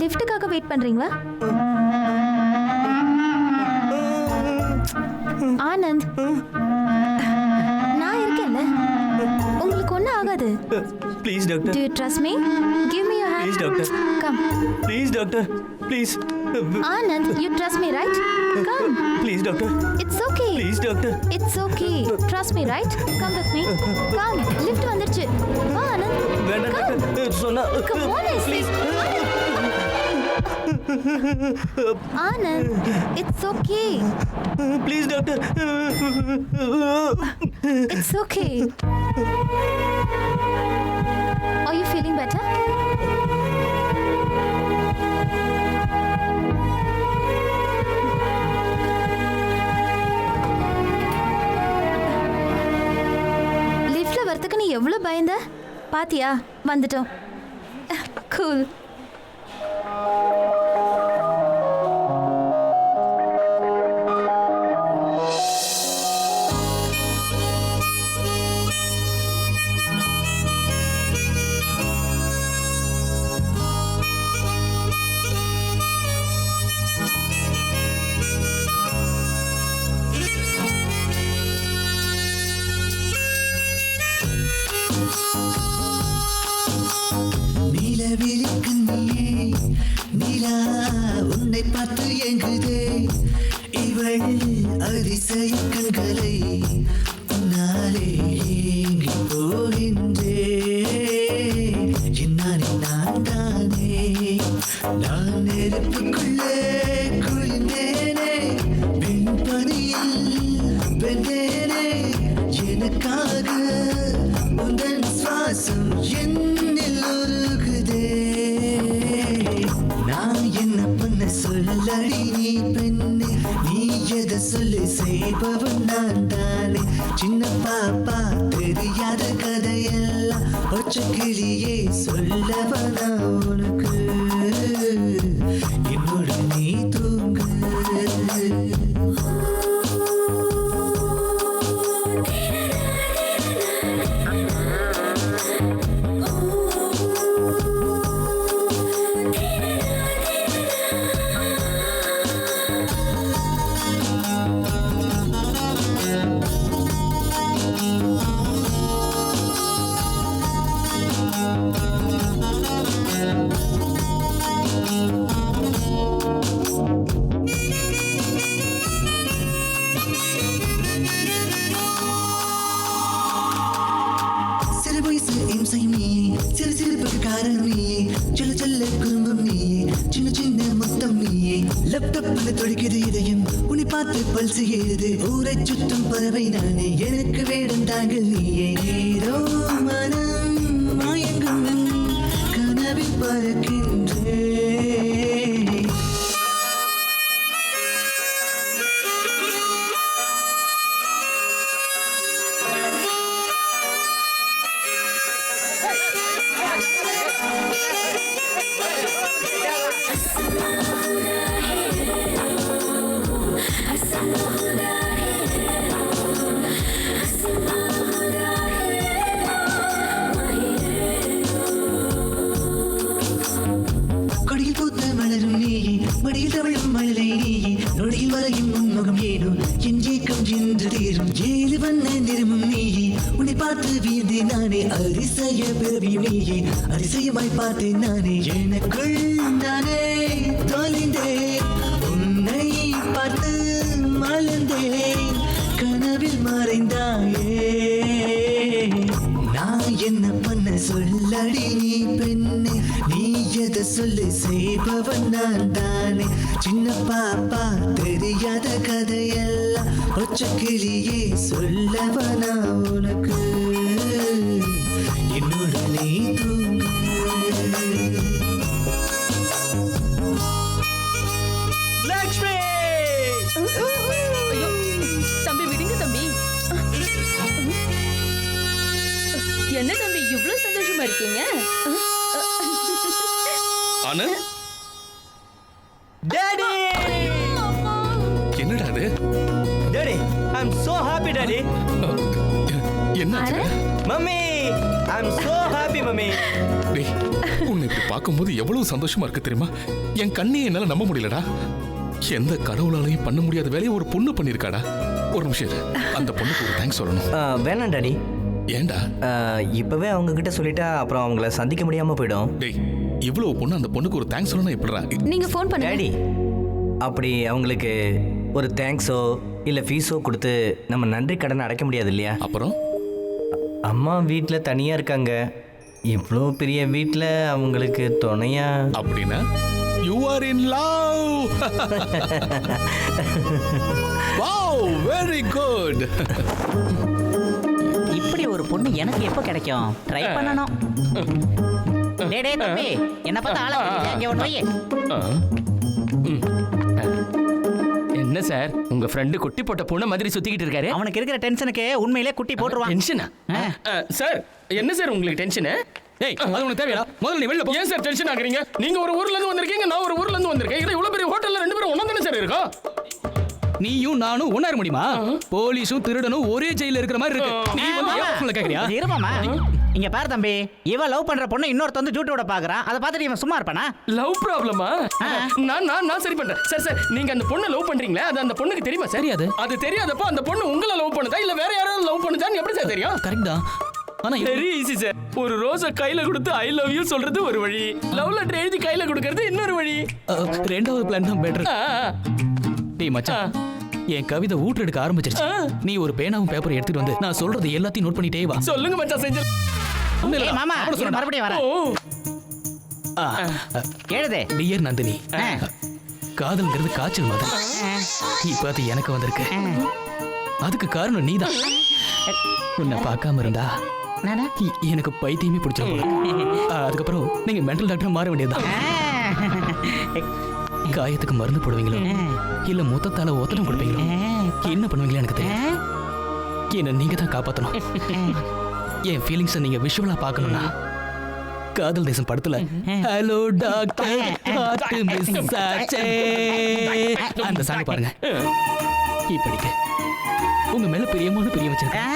லிஃப்ட்டுக்காக வெயிட் பண்றீங்களா? ஆனந்த், நான் இருக்கேன்ல, உங்களுக்கு ஒன்றும் ஆகாது. Please doctor. Do you trust me? Give me your hand. Please, doctor. Come. Please doctor, please. Anand, you trust me, right? Come. Please doctor. It's okay. Please doctor. It's okay. Trust me, right? Come with me. Come. Lift வந்துருச்சு. வா ஆனந்த். வேண்டாம் Come. Doctor. சொன்னா Come on, I say. Anand, it's okay. Please doctor. It's okay. Are you feeling better? லிஃப்ட்ல வரதுக்கு நீ எவ்வளவு பயந்த? பாத்தியா, வந்துட்டோம். கூல். நிலா உன்னை பார்த்து எங்குதே, இவள் அதிசய கண்களை உன்னாலே ஏங்கி போகின்றே. என்னாலே நான் தானே, நான் நெருப்புக்குள்ளே குளிர்ந்தேனே, வெண்பனியில் வெந்தேனே. எனக்காக உந்தன் சுவாசம் என்னில் உருகுதே. நான் என்ன பண்ண சொல்லடி நீ பெண்ணே, நீ எதை சொல்லி செய்பவன் நான் தானே. சின்ன பாப்பா தெரியாத கதையெல்லாம் பச்சை கிளியே சொல்லவனா உனக்கு, என்னோட நீ தூங்கு. பல்சு ஏது ஊரை சுற்றும் பறவை நானே, எனக்கு வேடம் தாங்கள் நீயே. ஏதோ மனம் மயங்கும் கனவில் பறக்கின்றே. மடியில் தவழும் மழலை நீயே, நொடியில் வரையும் உன்முகம் ஏனோ என் ஏக்கம் என்று தீரும். ஏழு வண்ண நிறமும் நீயே, உன்னை பார்த்து வீழ்ந்தேன் நானே. அதிசய பிறவியும் நீயே, அதிசயமாய் பார்த்தேன் நானே. எனக்குள் நானே தொலைந்தேன், உன்னை பார்த்து மலர்ந்தேன், கனவில் மறைந்தாயே. நான் என்ன பண்ண சொல்லடி நீ பெண்ணே, நீ எதை சொல்லி செய்பவன் நான் தானே. சின்ன பாப்பா தெரியாத கதையெல்லாம் பச்சை கிளியே சொல்லவனா உனக்கு, என்னோட நீ தூங்கு. லக்ஷ்மி! தம்பி விடுங்க தம்பி. என்ன தம்பி இவ்வளவு சந்தோஷமா இருக்கீங்க? ஆனந்த், டாடி! என்னடா அது? Daddy, I am so happy daddy. என்னாச்சு? Mummy I am so happy mummy. டேய் உன்னை இப்படி பார்க்கும்போது எவ்வளவு சந்தோஷமா இருக்கு தெரியுமா? என் கண்ணே என்னால நம்ப முடியலடா. எந்த கடவுளாலையும் பண்ண முடியாத வேலையை ஒரு பொண்ணு பண்ணிருக்காடா. ஒரு நிமிஷம் இரு. அந்த பொண்ணுக்கு ஒரு தேங்க்ஸ் சொல்லணும். வேணாம் டாடி. ஏண்டா? இப்பவே அவங்க கிட்ட சொல்லிட்டா அப்புறம் அவங்கள சந்திக்க முடியாம போயிடும். டேய் இவ்வளவு பொண்ணு அந்த பொண்ணுக்கு ஒரு தேங்க்ஸ் சொல்லணும் எப்படிடா? நீங்க ஃபோன் பண்ணுங்க டாடி. அப்படி அவங்களுக்கு ஒரு தேங்க்ஸோ இல்ல ஃபீஸோ கொடுத்து நம்ம நன்றி கடனை அடைக்க முடியாது இல்லையா? அப்புறம் அம்மா வீட்டில் தனியா இருக்காங்க. இவ்வளோ பெரிய வீட்டில் அவங்களுக்கு துணையா அப்படின்னா you are in love. Wow very good. இப்படி ஒரு பொண்ணு எனக்கு எப்போ கிடைக்கும்? ட்ரை பண்ணணும். டேய் தம்பி, என்ன பார்த்தா ஆளா தெரியல. இங்க ஒண்ணு வையே. என்ன சார் உங்க ஃப்ரெண்டு குட்டி போட்ட பூனை மாதிரி சுத்திக்கிட்டு இருக்காரு? அவனுக்கு இருக்கிற டென்ஷனுக்கு உண்மையிலே குட்டி போட்டுருவான். டென்ஷனா? சார் என்ன சார் உங்களுக்கு டென்ஷனு? ஏய் அது உனக்கு தேவையா? முதல்ல நீ வெளில போ. ஏன் சார் டென்ஷன் ஆகுறீங்க? நீங்க ஒரு ஊர்ல இருந்து வந்திருக்கீங்க, நான் ஒரு ஊர்ல இருந்து வந்திருக்கேன். இது இவ்வளவு பெரிய ஹோட்டல்ல ரெண்டு பேரும் ஒண்ணா தானே சார் இருக்கோம்? நீயும் நானும் ஒண்ணா இருக்க முடியுமா? போலீஸும் திருடனும் ஒரே ஜெயில இருக்கிற மாதிரி இருக்கு. நீ வந்து ஏன் கேக்குறியா? இருமாமா. இங்க பாரு தம்பி, இவ லவ் பண்ற பொண்ணு இன்னொருத்த வந்து ஜூட்டு விட பாக்குறான். அதை பார்த்துட்டு இவன் சும்மா இருப்பானா? லவ் ப்ராப்ளமா? நான் சரி பண்றேன். சார் நீங்க அந்த பொண்ணை லவ் பண்றீங்களா? அது அந்த பொண்ணுக்கு தெரியுமா சார்? தெரியாது. அது தெரியாதப்போ அந்த பொண்ணு உங்களை லவ் பண்ணுதா இல்ல வேற யாராவது லவ் பண்ணுதான்னு எப்படி சார் தெரியும்? கரெக்ட் தான். ஆனா வெரி ஈஸி சார். ஒரு ரோஸை கையில கொடுத்து ஐ லவ் யூ சொல்றது ஒரு வழி, லவ் லெட்டர் எழுதி கையில கொடுக்கிறது இன்னொரு வழி. ரெண்டாவது பிளான் தான் பெட்டர். டேய் மச்சான், என் கவிதை ஊற்று எடுக்க ஆரம்பிச்சிருச்சு. நீ ஒரு பேனாவும் பேப்பர் எடுத்துட்டு வந்து நான் சொல்றது எல்லாத்தையும் நோட் பண்ணிட்டே வா. சொல்லுங்க மச்சான் செஞ்சு. ஏய் மாமா, இவன் மறுபடியும் வரேன். எழுதே. டியர் நந்தினி, காதல்ங்கிறது காய்ச்சல் மாதிரி. இப்ப அது எனக்கு வந்திருக்கு. அதுக்கு காரணம் நீதான். உன்னை பார்க்காம இருந்தா எனக்கு பைத்தியமே பிடிச்சிருக்கும். அதுக்கப்புறம் நீங்க மென்டல் டாக்டர் மாற வேண்டியதுதான். காயத்துக்கு மருந்து போடுவீங்களோ இல்ல மொத்தத்தால ஒத்தடம் கொடுப்பீங்களோ என்ன பண்ணுவீங்களோ எனக்கு தெரியும். என்ன நீங்க தான் காப்பாத்தணும். என் ஃபீலிங்ஸை நீங்க விஷுவலா பார்க்கணும்னா காதல் தேசம் படத்துல ஹலோ டாக்டர் ஹார்ட் மிஸ் ஆச்சே அந்த சாங் பாருங்க. இப்படிக்கு உங்க மேல பிரியமான பிரியம் வச்சிருக்கேன்.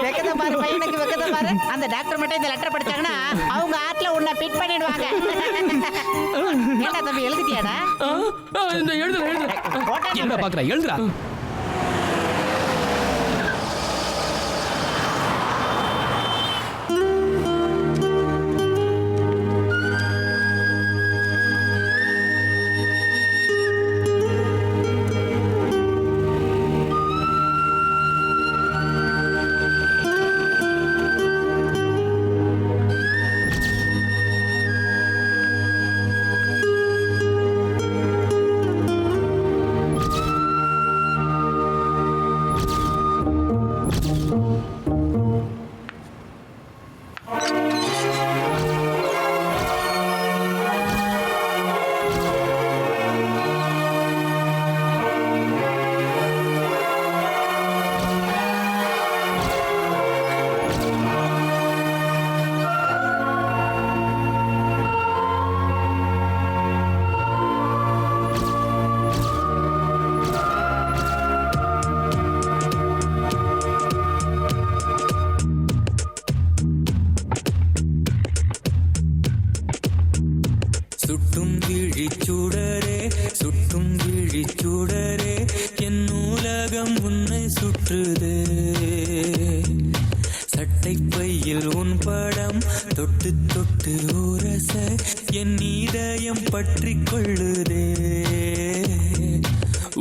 வெக்கத்தை பாரு பையனுக்கு, வெக்கத்தை பாரு. அந்த டாக்டர் மட்டும் இந்த லெட்டர் படிச்சாங்கன்னா அவங்க ஆட்ல உன்னை பிட் பண்ணிடுவாங்க. ஏண்டா தம்பி எழுதிட்டியாடா? இந்த எழுதுறேன். என்ன பாக்குறா? எழுதுறா. சுட்டும் விழிச்சுடரே சுட்டும் விழிச்சுடரே என் நூலகம் உன்னை சுற்றுதே. சட்டை பையில் உன் படம் தொட்டு தொட்டு உரச என் இதயம் பற்றி கொள்ளுதே.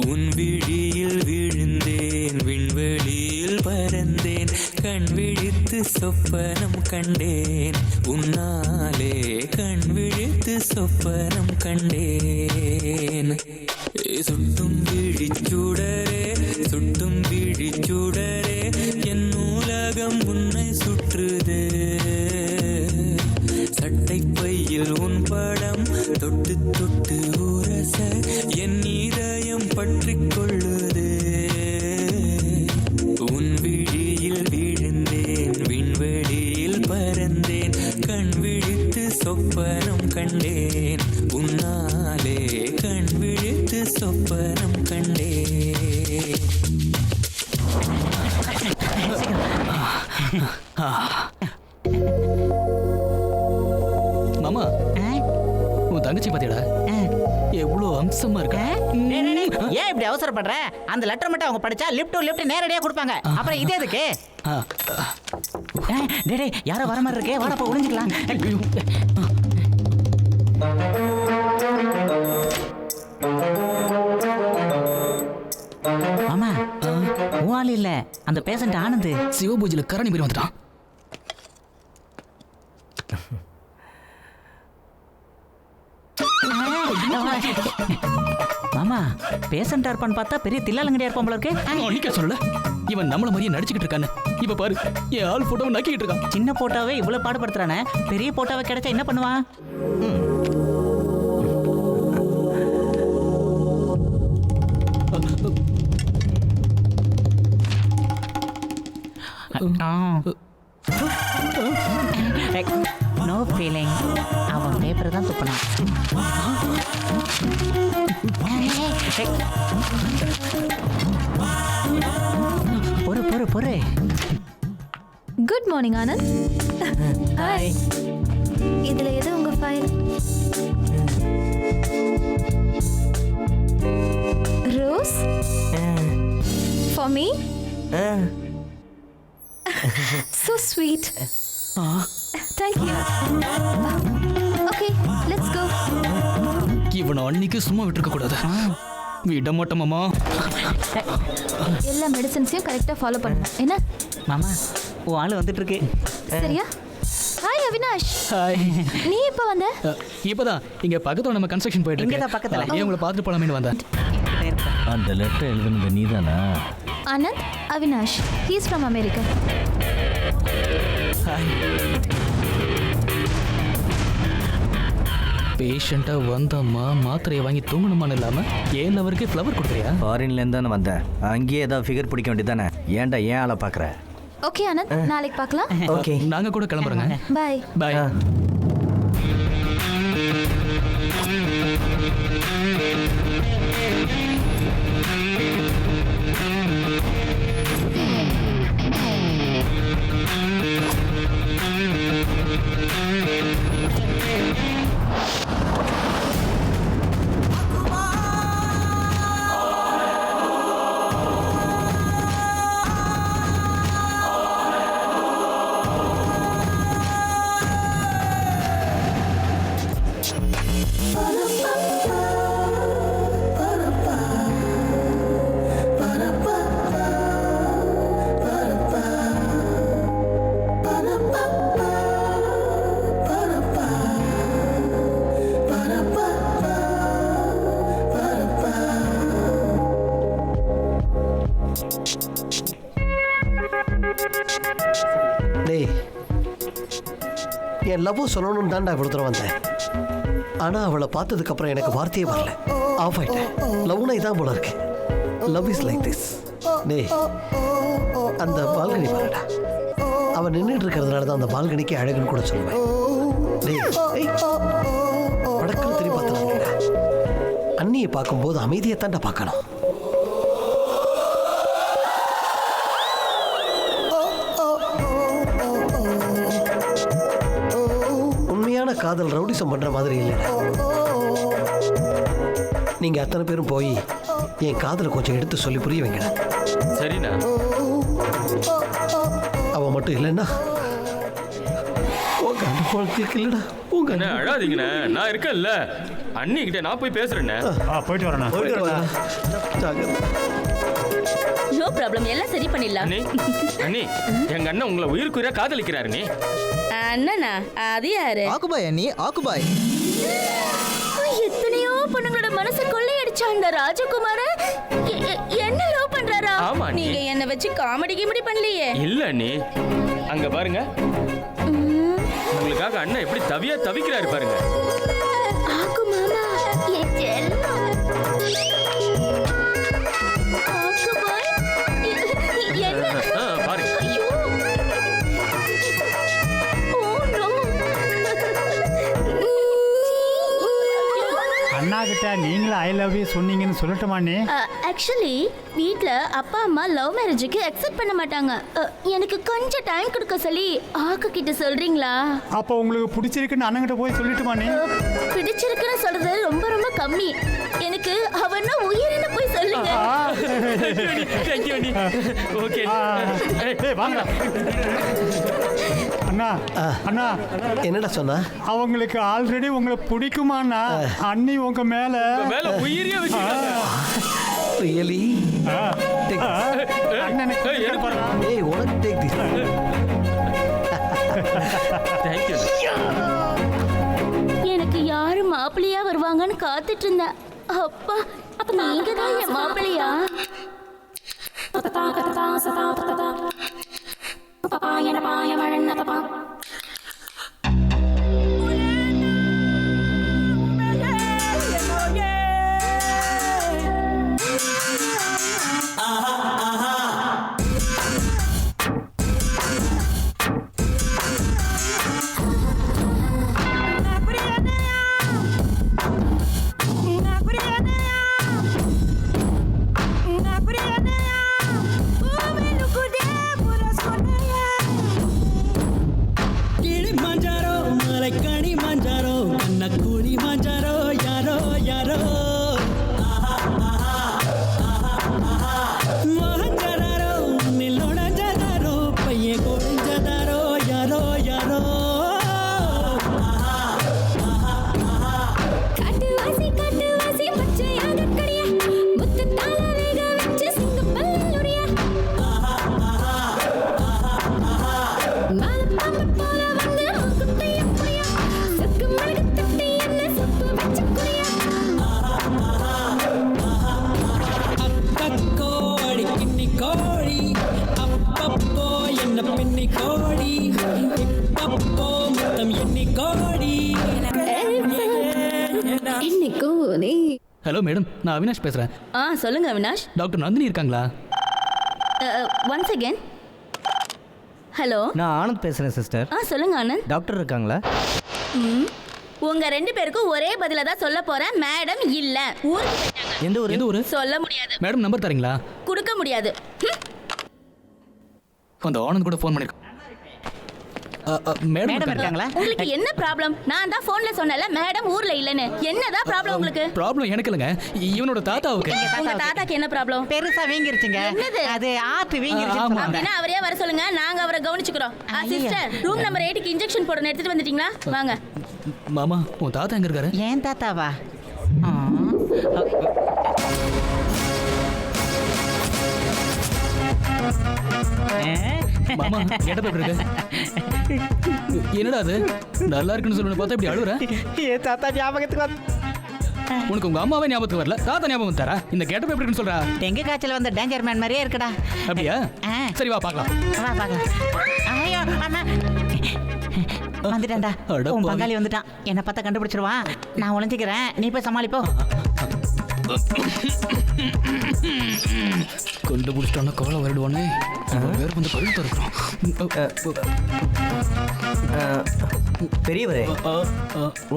உன் விழியில் விழுந்தேன் விண்வெளியில் பறந்தேன் கண் விழித்து சொப்பனம் கண்டேன் உன்னாலே கண் விழித்து சொப்பனம் கண்டேன். சுட்டும் விழிச்சுடரே சுட்டும் விழிச்சுடரே என் நூலகம் உன்னை சுற்றுதே. சட்டை பையில் உன் படம் தொட்டு தொட்டு உரச என் இதயம் பற்றி கொள்ளுதே. உன் விழியில் விழுந்தேன் விண்வெளியில் பறந்தேன் கண் விழித்து சொப்பனம் கண்டேன் உன்னாலே கண் விழித்து சொப்பனம் கண்டேன். மாமா உன் தங்கச்சி பாத்தியாடா எவ்வளவு அம்சமா இருக்க. ஏன் இப்படி அவசரப்படுற? அந்த லெட்டர் மட்டும் அவங்க படிச்சா லிஃப்ட் டு லிஃப்ட் நேரடியா கொடுப்பாங்க. அப்புறம் இதே எதுக்கு? டேய் யாரோ வர மாதிரி இருக்கே, வாடா போய் ஒளிஞ்சிக்கலாம். மாமா உன் இல்ல, அந்த பேஷண்ட் ஆனந்த் சிவபூஜையில கரணி பேர் வந்துட்டான். மாமா பேஷண்டா இருப்பான்னு பார்த்தா பெரிய தில்லாலங்கடியா இருப்பான் போல இருக்கு. அன்னைக்கே சொல்லல இவன் நம்மள மாதிரியே நடிச்சுக்கிட்டு இருக்கான்னு. இப்ப பாரு என் ஆள் போட்டோவை நக்கிட்டு இருக்கான். சின்ன போட்டோவே இவ்வளவு பாடுபடுத்துறானே, பெரிய போட்டோவை கிடைச்சா என்ன பண்ணுவான்? No feeling. அவன் பேப்பரை தான் துப்பினான். பொறு. Good morning Anand. ஹாய். இதுல எது உங்க file? Rose for me. So sweet. Thank you. Okay, let's go. இவனை அன்னைக்கு சும்மா விட்டுருக்க கூடாது. விட மாட்டோம் மாமா. எல்லா மெடிசன்ஸையும் கரெக்டா ஃபாலோ பண்ணு. என்ன மாமா உன் ஆளு வந்துட்டு இருக்கு. சரியா? ஹாய் அவினாஷ். ஹாய். நீ எப்போ வந்த? இப்பதான் இங்க பக்கத்துல நம்ம கன்ஸ்ட்ரக்ஷன் போயிட்டு இருக்கு. இங்கதான் பக்கத்துல. ஏன் உங்களை பார்த்துட்டு போலாமேன்னு வந்தேன். அந்த லெட்டர் எழுதுனது நீதானா? Anand Avinash. He is from America. பேஷண்டா வந்தம்மா மாத்திரையை வாங்கி தூங்கணுமான்னு இல்லாம 7 ஹவருக்கு ஃப்ளவர் கொடுக்குறியா? ஃபாரின்ல இருந்து தானே வந்தேன், அங்கேயே ஏதாவது ஃபிகர் பிடிக்க வேண்டியதானே. ஏன்டா ஏன் ஆளை பாக்குற? ஓகே ஆனந்த், நாளைக்கு பார்க்கலாம். ஓகே நாங்க கூட கிளம்புறோங்க. பை. பை. என் லவ் சொல்லணும்னு தான்டா இவ்வளோ தூரம் வந்தேன். ஆனால் அவளை பார்த்ததுக்கு அப்புறம் எனக்கு வார்த்தையே வரல. ஆஃப் ஆயிட்டேன். லவ்னா இதான் போல இருக்கு. Love is like this. டே அந்த பால்கனி பாருடா, அவன் நின்றுட்டு இருக்கிறதுனால தான் அந்த பால்கனிக்கு அழகுன்னு கூட சொல்லுவேன். டேய் வடக்குன்னு திரும்பி பார்த்துடாதீங்கடா. அண்ணியை பார்க்கும்போது அமைதியை தாண்டா பார்க்கணும். காதல் ரவுடிசம் பண்ற மாதிரி இல்லை. நீங்க அத்தனை பேரும் போய் என் காதலை கொஞ்சம் எடுத்து சொல்லி புரிய வைங்க. சரிண்ணா. அவ மட்டும் இல்லைன்னா உங்க அனுபவத்துக்கு இல்லடா. உங்க அழாதீங்கண்ணே, நான் இருக்கேன்ல. அண்ணி கிட்ட நான் போய் பேசுறேண்ணே. போயிட்டு வரேன். நோ ப்ராப்ளம், எல்லாம் சரி பண்ணிடலாம். அண்ணி எங்க அண்ணன் உங்களை உயிருக்குயிரா காதலிக்கிறாரு. நீ அண்ணனா? அது யாரு? ஆக்குபாய் அண்ணி, ஆக்குபாய். எத்தனையோ பொண்ணுங்களோட மனசை கொள்ளையடிச்ச அந்த ராஜகுமார என்ன லவ் பண்றாரா? நீங்க என்ன வச்சு காமெடி கிமெடி பண்ணலையே? இல்ல அண்ணி, அங்க பாருங்க, உங்களுக்காக அண்ணன் எப்படி தவிக்கிறாரு பாருங்க. ஆக்கு மாமா, என் செல்லம். ஆக்குபாய் என்ன பாருங்க. அண்ணா கிட்ட நீங்களும் ஐ லவ் யூ சொன்னீங்கன்னு சொல்லட்டுமாண்ணே? ஆக்சுவலி வீட்ல அப்பா அம்மா லவ் மேரேஜுக்கு அக்செப்ட் பண்ண மாட்டாங்க. எனக்கு கொஞ்சம் டைம் கொடுக்க சொல்லி ஆக்கு கிட்ட சொல்றீங்களா? அப்போ உங்களுக்கு பிடிச்சிருக்குன்னு அண்ணங்கிட்ட போய் சொல்லட்டுமாண்ணே? பிடிச்சிருக்குன்னு சொல்றது ரொம்ப ரொம்ப கம்மி. எனக்கு அவனா உயிரின்னு போய் சொல்லுங்க. ஓகே வாங்க அண்ணா. அண்ணா என்னடா சொன்னா? அவங்களுக்கு ஆல்ரெடி உங்களை பிடிக்குமாண்ணா? அண்ணி உங்க மேல உயிரியா வச்சிருக்காங்க. ரியலி? அண்ணனுக்கு ஏய் உனக்கு டேக் திஸ். Thank you. எனக்கு யாரு மாப்பிள்ளையா வருவாங்கன்னு காத்துட்டு இருந்தேன். அப்பா அப்ப நீங்க தான் என் மாப்பிள்ளையா? ஹலோ மேடம், நான் அவினாஷ் பேசுறேன். சொல்லுங்க அவினாஷ். டாக்டர் நந்தினி இருக்காங்களா? Once again. ஹலோ, நான் ஆனந்த் பேசுறேன் சிஸ்டர். சொல்லுங்க ஆனந்த். டாக்டர் இருக்காங்களா? உங்க ரெண்டு பேருக்கும் ஒரே பதில தான் சொல்ல போறேன். மேடம் இல்ல, ஊருக்கு போயிட்டாங்க. எந்த ஊர்? எந்த ஊர்? சொல்ல முடியாது. மேடம் நம்பர் தரீங்களா? கொடுக்க முடியாது. அந்த ஆனந்த் கூட ஃபோன் பண்ணிருக்கேன். மேடம் இருக்காங்களா? உங்களுக்கு என்ன ப்ராப்ளம்? நான் தான் போன்ல சொன்னல மேடம் ஊர்ல இல்லன்னு. என்னதான் ப்ராப்ளம் உங்களுக்கு? ப்ராப்ளம் எனக்கு இல்லங்க, இவனோட தாத்தாவுக்கு. உங்க தாத்தாக்கு என்ன ப்ராப்ளம்? பெருசா வீங்கிருச்சுங்க. என்னது? அது ஆத்து வீங்கிருச்சு. அப்படினா அவரே வர சொல்லுங்க, நாங்க அவரை கவனிச்சுக்கிறோம். சிஸ்டர், ரூம் நம்பர் 8க்கு இன்ஜெக்ஷன் போடணும், எடுத்துட்டு வந்துட்டீங்களா? வாங்க. மாமா, உன் தாத்தா எங்க இருக்காரு? ஏன் தாத்தாவா? மாமா, கேட்ட பேப்பர் இருக்கு. என்னடா அது? நல்லா இருக்குன்னு சொல்லணும் பார்த்தா இப்படி அழுகுற? ஏ தாத்தா ஞாபகத்துக்கு வந்து. உனக்கு உங்க அம்மாவே ஞாபகத்துக்கு வரல, தாத்தா ஞாபகம் தரா? இந்த கேட்ட பேப்பர் இருக்குன்னு சொல்றா? டெங்கு காய்ச்சல் வந்த டேஞ்சர் மேன் மாதிரியே இருக்குடா. அப்படியா? சரி வா பார்க்கலாம். வா பார்க்கலாம். ஐயோ அம்மா, வந்துட்டான்டா. உன் பங்காளி வந்துட்டான். என்ன பார்த்தா கண்டுபிடிச்சிருவான். நான் ஒளிஞ்சிக்கிறேன், நீ போய் சமாளிப்போ. கண்டுபிடிச்சிட்டான காலை வருடுவானே. வேறு வந்து கழுத்து இருக்கிறோம். பெரியவரே,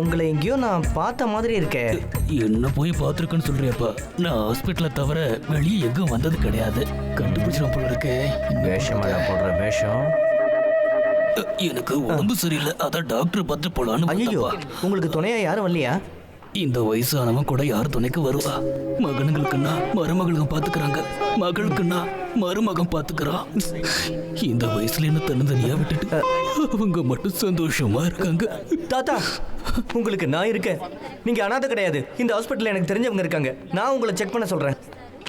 உங்களை எங்கேயோ நான் பார்த்த மாதிரி இருக்கேன். என்ன போய் பார்த்துருக்கேன்னு சொல்றியப்பா? நான் ஹாஸ்பிட்டலை தவிர வெளியே எங்கும் வந்தது கிடையாது. கண்டுபிடிச்சிடும் போல இருக்கு. வேஷம் போடுற வேஷம். எனக்கு உடம்பு சரியில்லை, அதான் டாக்டர் பார்த்து போலான்னு. ஐயோ, உங்களுக்கு துணையா யாரும் வரலையா? இந்த வயசானவன் கூட யார் துணைக்கு வருவா? மகனுங்களுக்குன்னா மருமகளும் பாத்துக்கிறாங்க, மகளுக்குன்னா மருமகன் பாத்துக்கிறான். இந்த வயசுல என்ன தன்னந்தனியா விட்டுட்டு அவங்க மட்டும் சந்தோஷமா இருக்காங்க. தாத்தா, உங்களுக்கு நான் இருக்கேன். நீங்க அனாதை கிடையாது. இந்த ஹாஸ்பிட்டல்ல எனக்கு தெரிஞ்சவங்க இருக்காங்க. நான் உங்களை செக் பண்ண சொல்றேன்.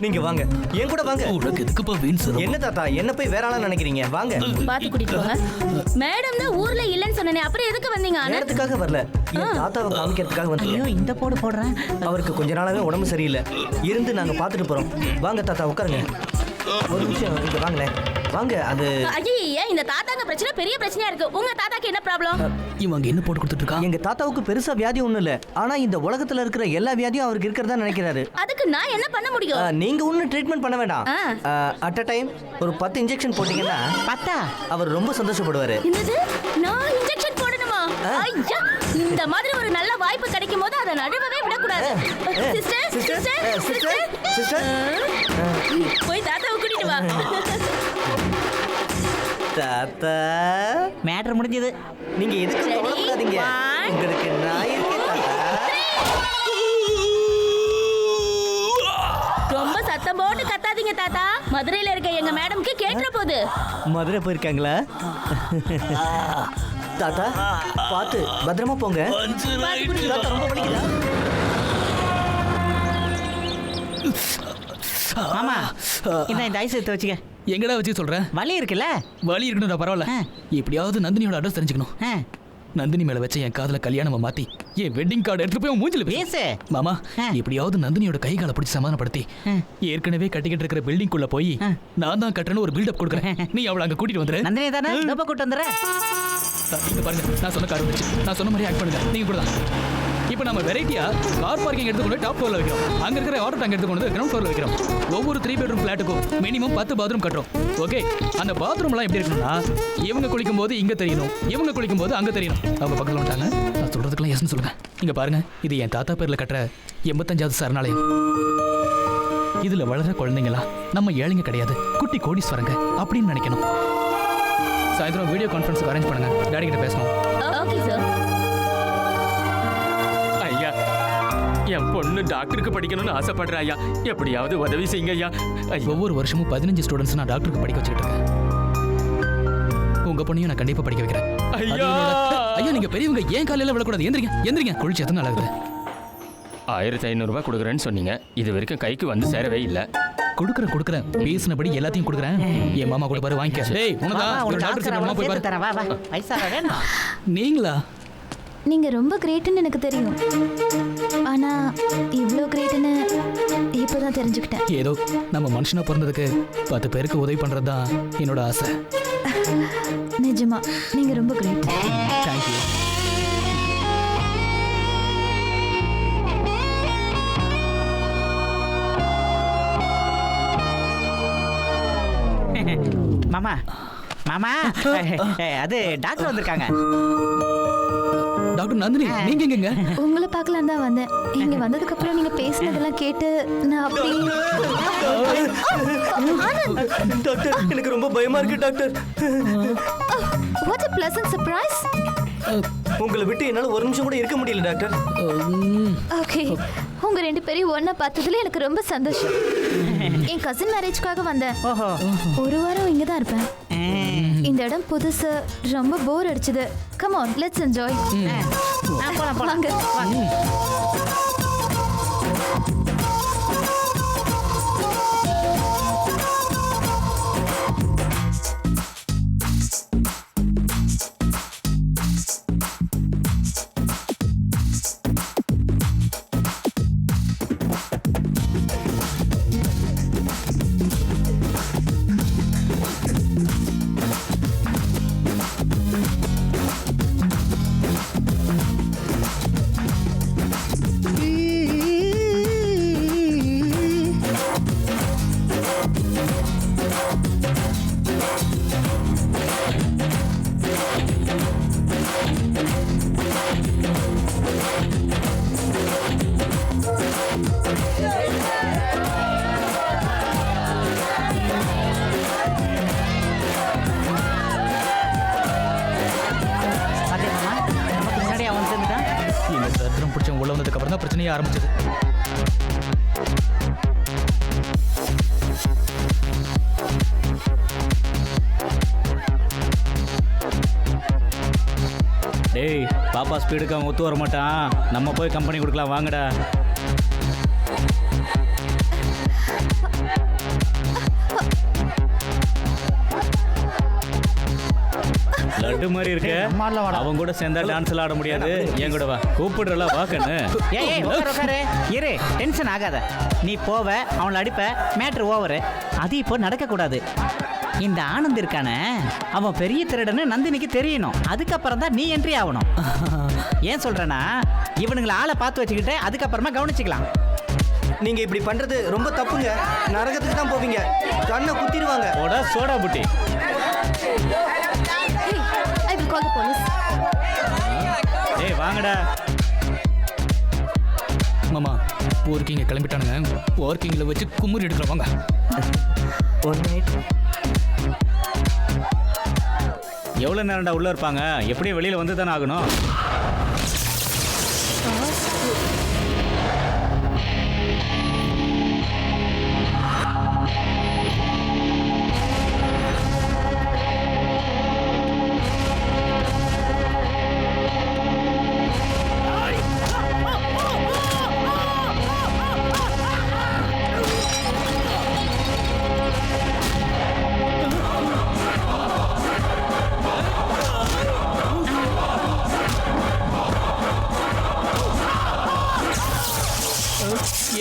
நீங்க வாங்க, என் கூட வாங்க. உனக்கு எதுக்குப்பா வீண் சார்? என்ன தாத்தா, என்ன போய் வேற ஆளா நினைக்கிறீங்க? வாங்க. பாத்து கூட்டிட்டு போங்க. மேடம் தான் ஊர்ல இல்லன்னு சொன்னனே, அப்புறம் எதுக்கு வந்தீங்க? நேரத்துக்காக வரல, என் தாத்தாவை காமிக்கிறதுக்காக வந்தேன். ஐயோ, இந்த போடு போடுறேன். அவருக்கு கொஞ்ச நாளாவே உடம்பு சரியில்லை. இருந்து நாங்க பாத்துட்டு போறோம். வாங்க தாத்தா, உட்காருங்க. ஒரு நிமிஷம் இங்க வாங்களேன். வாங்க. அது ஐயா, இந்த தாத்தாங்க பிரச்சனை பெரிய பிரச்சனையா இருக்கு. உங்க தாத்தாக்கு என்ன ப்ராப்ளம்? இவங்க என்ன போட்டு கொடுத்துட்டு இருக்காங்க? எங்க தாத்தாவுக்கு பெருசா வியாதி ஒண்ணும் இல்ல. ஆனா இந்த உலகத்துல இருக்கிற எல்லா வியாதியும் அவருக்கு இருக்கிறதா நினைக்கிறாரு. அதுக்கு நான் என்ன பண்ண முடியும்? நீங்க ஒன்னும் ட்ரீட்மெண்ட் பண்ண வேண்டாம். அட் அ டைம் ஒரு 10 இன்ஜெக்ஷன் போட்டீங்கன்னா அவர் ரொம்ப சந்தோஷப்படுவாரு. என்னது? நான் இன்ஜெக்ஷன் போடணுமா? ஐயா, இந்த மாதிரி ஒரு நல்ல வாய்ப்பு கிடைக்கும் போது அதை நழுவவே விடக்கூடாது. போய் தாத்தாவை கூட்டிட்டு வா. தாத்தா மேட்ரு முடிஞ்சது. நீங்க எதுக்கு கவலைப்படாதீங்க, உங்களுக்கு நான் இருக்கேன் தாத்தா. ரொம்ப சத்தம் போட்டு கத்தாதீங்க தாத்தா. மதுரையில இருக்க எங்க மேடம்க்கு கேட்ற போகுது. மதுரை போயிருக்காங்களா? தாத்தா பார்த்து பத்திரமா போங்க. தாத்தா ரொம்ப வலிக்குதா? மாமா இந்த ஐஸ் எடுத்து வச்சுக்க. எங்கடா வச்சு சொல்றேன்? வலி இருக்குல்ல? வலி இருக்கணும்டா, பரவாயில்ல. எப்படியாவது நந்தினியோட அட்ரஸ் தெரிஞ்சுக்கணும். நந்தினி மேல வச்ச என் காதல கல்யாணமா மாத்தி என் வெட்டிங் கார்டு எடுத்து போய் மூஞ்சில பேசு. மாமா எப்படியாவது நந்தினியோட கை காலை பிடிச்சி சமாதானப்படுத்தி ஏற்கனவே கட்டிக்கிட்டு இருக்கிற பில்டிங் குள்ள போய் நான் தான் கட்டணும் ஒரு பில்டப் கொடுக்குறேன். நீ அவளை அங்க கூட்டிட்டு வந்துரு. நந்தினி தானே டப்பா கூட்டு வந்துற. இங்க பாருங்க, நான் சொன்ன கார் வச்சு நான் சொன்ன மாதிரி ஆக்ட் பண்ணுங்க. நீங்க கூட தான். இப்போ நம்ம வெரைட்டியா கார் பார்க்கிங் எடுத்து கொண்டு டாப் ஃப்ளோர்ல வைக்கிறோம். அங்க இருக்கிற வாட்டர் டேங்க் எடுத்து கொண்டு கிரவுண்ட் ஃப்ளோர்ல வைக்கிறோம். ஒவ்வொரு 3 பெட்ரூம் ஃபிளாட்டுக்கும் மினிமம் 10 பாத்ரூம் கட்டுறோம். ஓகே, அந்த பாத்ரூம் எல்லாம் எப்படி இருக்கணும்னா இவங்க குளிக்கும் போது இங்க தெரியணும், இவங்க குளிக்கும் போது அங்க தெரியணும். அவங்க பக்கத்துல வந்துட்டாங்க, நான் சொல்றதுக்கெல்லாம் எஸ்ன்னு சொல்லுங்க. இங்க பாருங்க, இது என் தாத்தா பேர்ல கட்டுற 85வது சரணாலயம். இதுல வளர குழந்தைங்களா நம்ம ஏழைங்க கிடையாது, குட்டி கோடீஸ்வரங்க அப்படின்னு நினைக்கணும். சாயந்தரம் வீடியோ கான்ஃபரன்ஸ் அரேஞ்ச் பண்ணுங்க, டாடி கிட்ட பேசணும். Okay sir. ஐயா, என் பொண்ணு டாக்டருக்கு படிக்கணும்னு ஆசைப்படுற ஐயா, எப்படியாவது உதவி செய்யுங்க ஐயா. ஒவ்வொரு வருஷமும் 15 ஸ்டூடெண்ட்ஸ் நான் டாக்டருக்கு படிக்க வச்சுக்கிட்டு இருக்கேன். உங்க பொண்ணையும் நான் கண்டிப்பா படிக்க வைக்கிறேன். ஐயா ஐயா, நீங்க பெரியவங்க ஏன் காலையில விழக்கூடாது? எந்திரிங்க எந்திரிங்க. குளிச்சு எத்தனை நாள் ஆகுது? 1500 ரூபாய் கொடுக்குறேன்னு சொன்னீங்க, இது வரைக்கும் கைக்கு வந்து சேரவே இல்லை. கொடுக்குறேன் பேசினபடி எல்லாத்தையும் கொடுக்குறேன். என் மாமா கூட பாரு, வாங்கிக்க. டேய் உனதான் போய் பாரு. பைசா வேணும். நீங்களா? நீங்க ரொம்ப கிரேட்னு எனக்கு தெரியும், ஆனா இவ்ளோ கிரேட்னு இப்பதான் தெரிஞ்சுக்கிட்டேன். ஏதோ நம்ம மனுஷனா பிறந்ததுக்கு 10 பேருக்கு உதவி பண்றதுதான் என்னோட ஆசை. நிஜமா நீங்க ரொம்ப கிரேட். தேங்க்யூ. மாமா மாமா அது டாக்டர் வந்திருக்காங்க. டாக்டர் நந்தினி, நீங்க எங்கங்க? உங்களை பார்க்கலாம் தான் வந்தேன். இங்க வந்ததுக்கு அப்புறம் நீங்க பேசினதெல்லாம் கேட்டு நான் அப்படி. டாக்டர், எனக்கு ரொம்ப பயமா இருக்கு doctor. What a pleasant surprise. உங்களை விட்டு என்னால ஒரு நிமிஷம் கூட இருக்க முடியல டாக்டர். ஓகே, உங்க 2 பேரையும் ஒண்ணா பார்த்ததுல எனக்கு ரொம்ப சந்தோஷம். என் கசின் மேரேஜ்க்காக வந்தேன். ஒரு வாரம் இங்க தான் இருப்பேன். இந்த இடம் புதுசு, ரொம்ப போர் அடிச்சது. Come on, let's enjoy. போலாம் போலாம். உள்ள வந்ததுக்கு அப்புறம் தான் பிரச்சனையே ஆரம்பிச்சது. டேய், பாப்பா ஸ்பீடுக்கு அவன் ஒத்து வர மாட்டான். நம்ம போய் கம்பெனி கொடுக்கலாம், வாங்கடா. லட்டு மாதிரி இருக்க. அவன் கூட சேர்ந்தா டான்ஸ் ஆட முடியாது. என் கூட வா. கூப்பிடுறல வா கண்ணு. ஏய் உட்காரு இரு, டென்ஷன் ஆகாத. நீ போவ, அவனை அடிப்ப, மேட்ரு ஓவரு. அது இப்போ நடக்கக்கூடாது. இந்த ஆனந்த் இருக்கானே, அவன் பெரிய திருடன்னு நந்தினிக்கு தெரியணும். அதுக்கப்புறம் தான் நீ என்ட்ரி ஆகணும். ஏன் சொல்றேன்னா, இவனுங்களை ஆளை பார்த்து வச்சுக்கிட்டு அதுக்கப்புறமா கவனிச்சுக்கலாம். நீங்க இப்படி பண்றது ரொம்ப தப்புங்க. நரகத்துக்கு தான் போவீங்க. கண்ணை குத்திடுவாங்க. போடா soda Buti. I will call the police. ஏய் வாங்கடா. மாமா, ஒர்க்கிங்க கிளம்பிட்டானுங்க. ஒர்க்கிங்கில் வச்சு குமுறி எடுத்துருவாங்க. எவ்வளோ நேரம்டா உள்ளே இருப்பாங்க? எப்படியும் வெளியில் வந்து தானே ஆகணும்.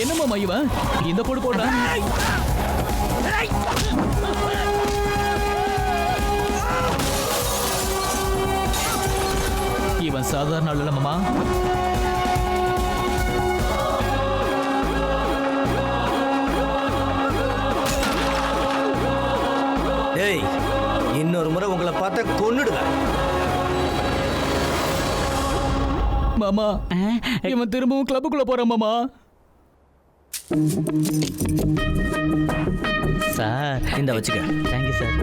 என்னம்மா இவன் இந்த போடு போடுறான்? இவன் சாதாரண ஆள் இல்லம்மா. டேய், இன்னொரு முறை உங்களை பார்த்தா கொன்னுடுவேன். மாமா, இவன் திரும்பவும் கிளப்புக்குள்ள போறான் மாமா. சார் இந்த வச்சுக்க. Thank you sir.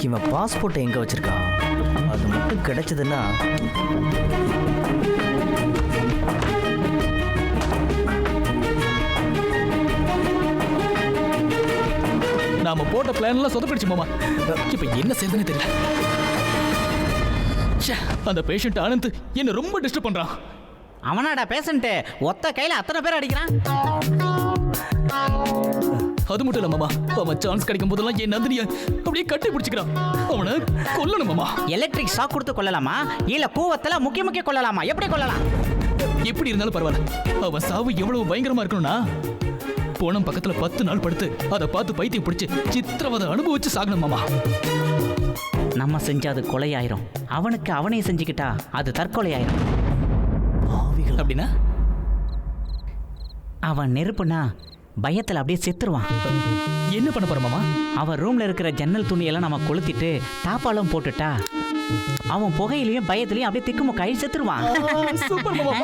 இவன் பாஸ்போர்ட்டை எங்க வச்சிருக்கான்? அது மட்டும் கிடைச்சதுன்னா நாம போட்ட பிளான்லாம் சொதப்பிடுச்சு மாமா. இப்ப என்ன செய்யுதுன்னு தெரியல. அந்த பேஷண்ட் ஆனந்த் என்ன ரொம்ப டிஸ்டர்ப் பண்றான். அவனாடா பேஷண்ட்டு? ஒத்த கையில் அத்தனை பேர் அடிக்கிறான். அது மட்டும் இல்ல மாமா, அவன் சான்ஸ் கிடைக்கும் போதெல்லாம் என் நந்தினியை அப்படியே கட்டி பிடிச்சிக்கிறான். அவனை கொல்லணும் மாமா. எலக்ட்ரிக் ஷாக் கொடுத்து கொள்ளலாமா இல்ல கூவத்துல முக்கிய கொள்ளலாமா? எப்படி கொள்ளலாம்? எப்படி இருந்தாலும் பரவாயில்ல. அவன் சாவு எவ்வளவு பயங்கரமா இருக்கணும்னா, போனம் பக்கத்துல 10 நாள் படுத்து அதை பார்த்து பைத்தியம் பிடிச்சு சித்திரவதை அனுபவிச்சு சாகணும் மாமா. நம்ம செஞ்சா அது கொலையாயிரும். அவனுக்கு அவனே செஞ்சுக்கிட்டா அது தற்கொலையாயிரும். அப்படின்னா அவன் நெருப்புனா பயத்தில் அப்படியே செத்துருவான். என்ன பண்ண போற மாமா? அவன் ரூம்ல இருக்கிற ஜன்னல் துணியெல்லாம் நம்ம கொளுத்திட்டு தாப்பாலம் போட்டுட்டா அவன் புகையிலையும் பயத்திலையும் அப்படியே திக்குமுக்காய் செத்துருவான். சூப்பர் மாமா.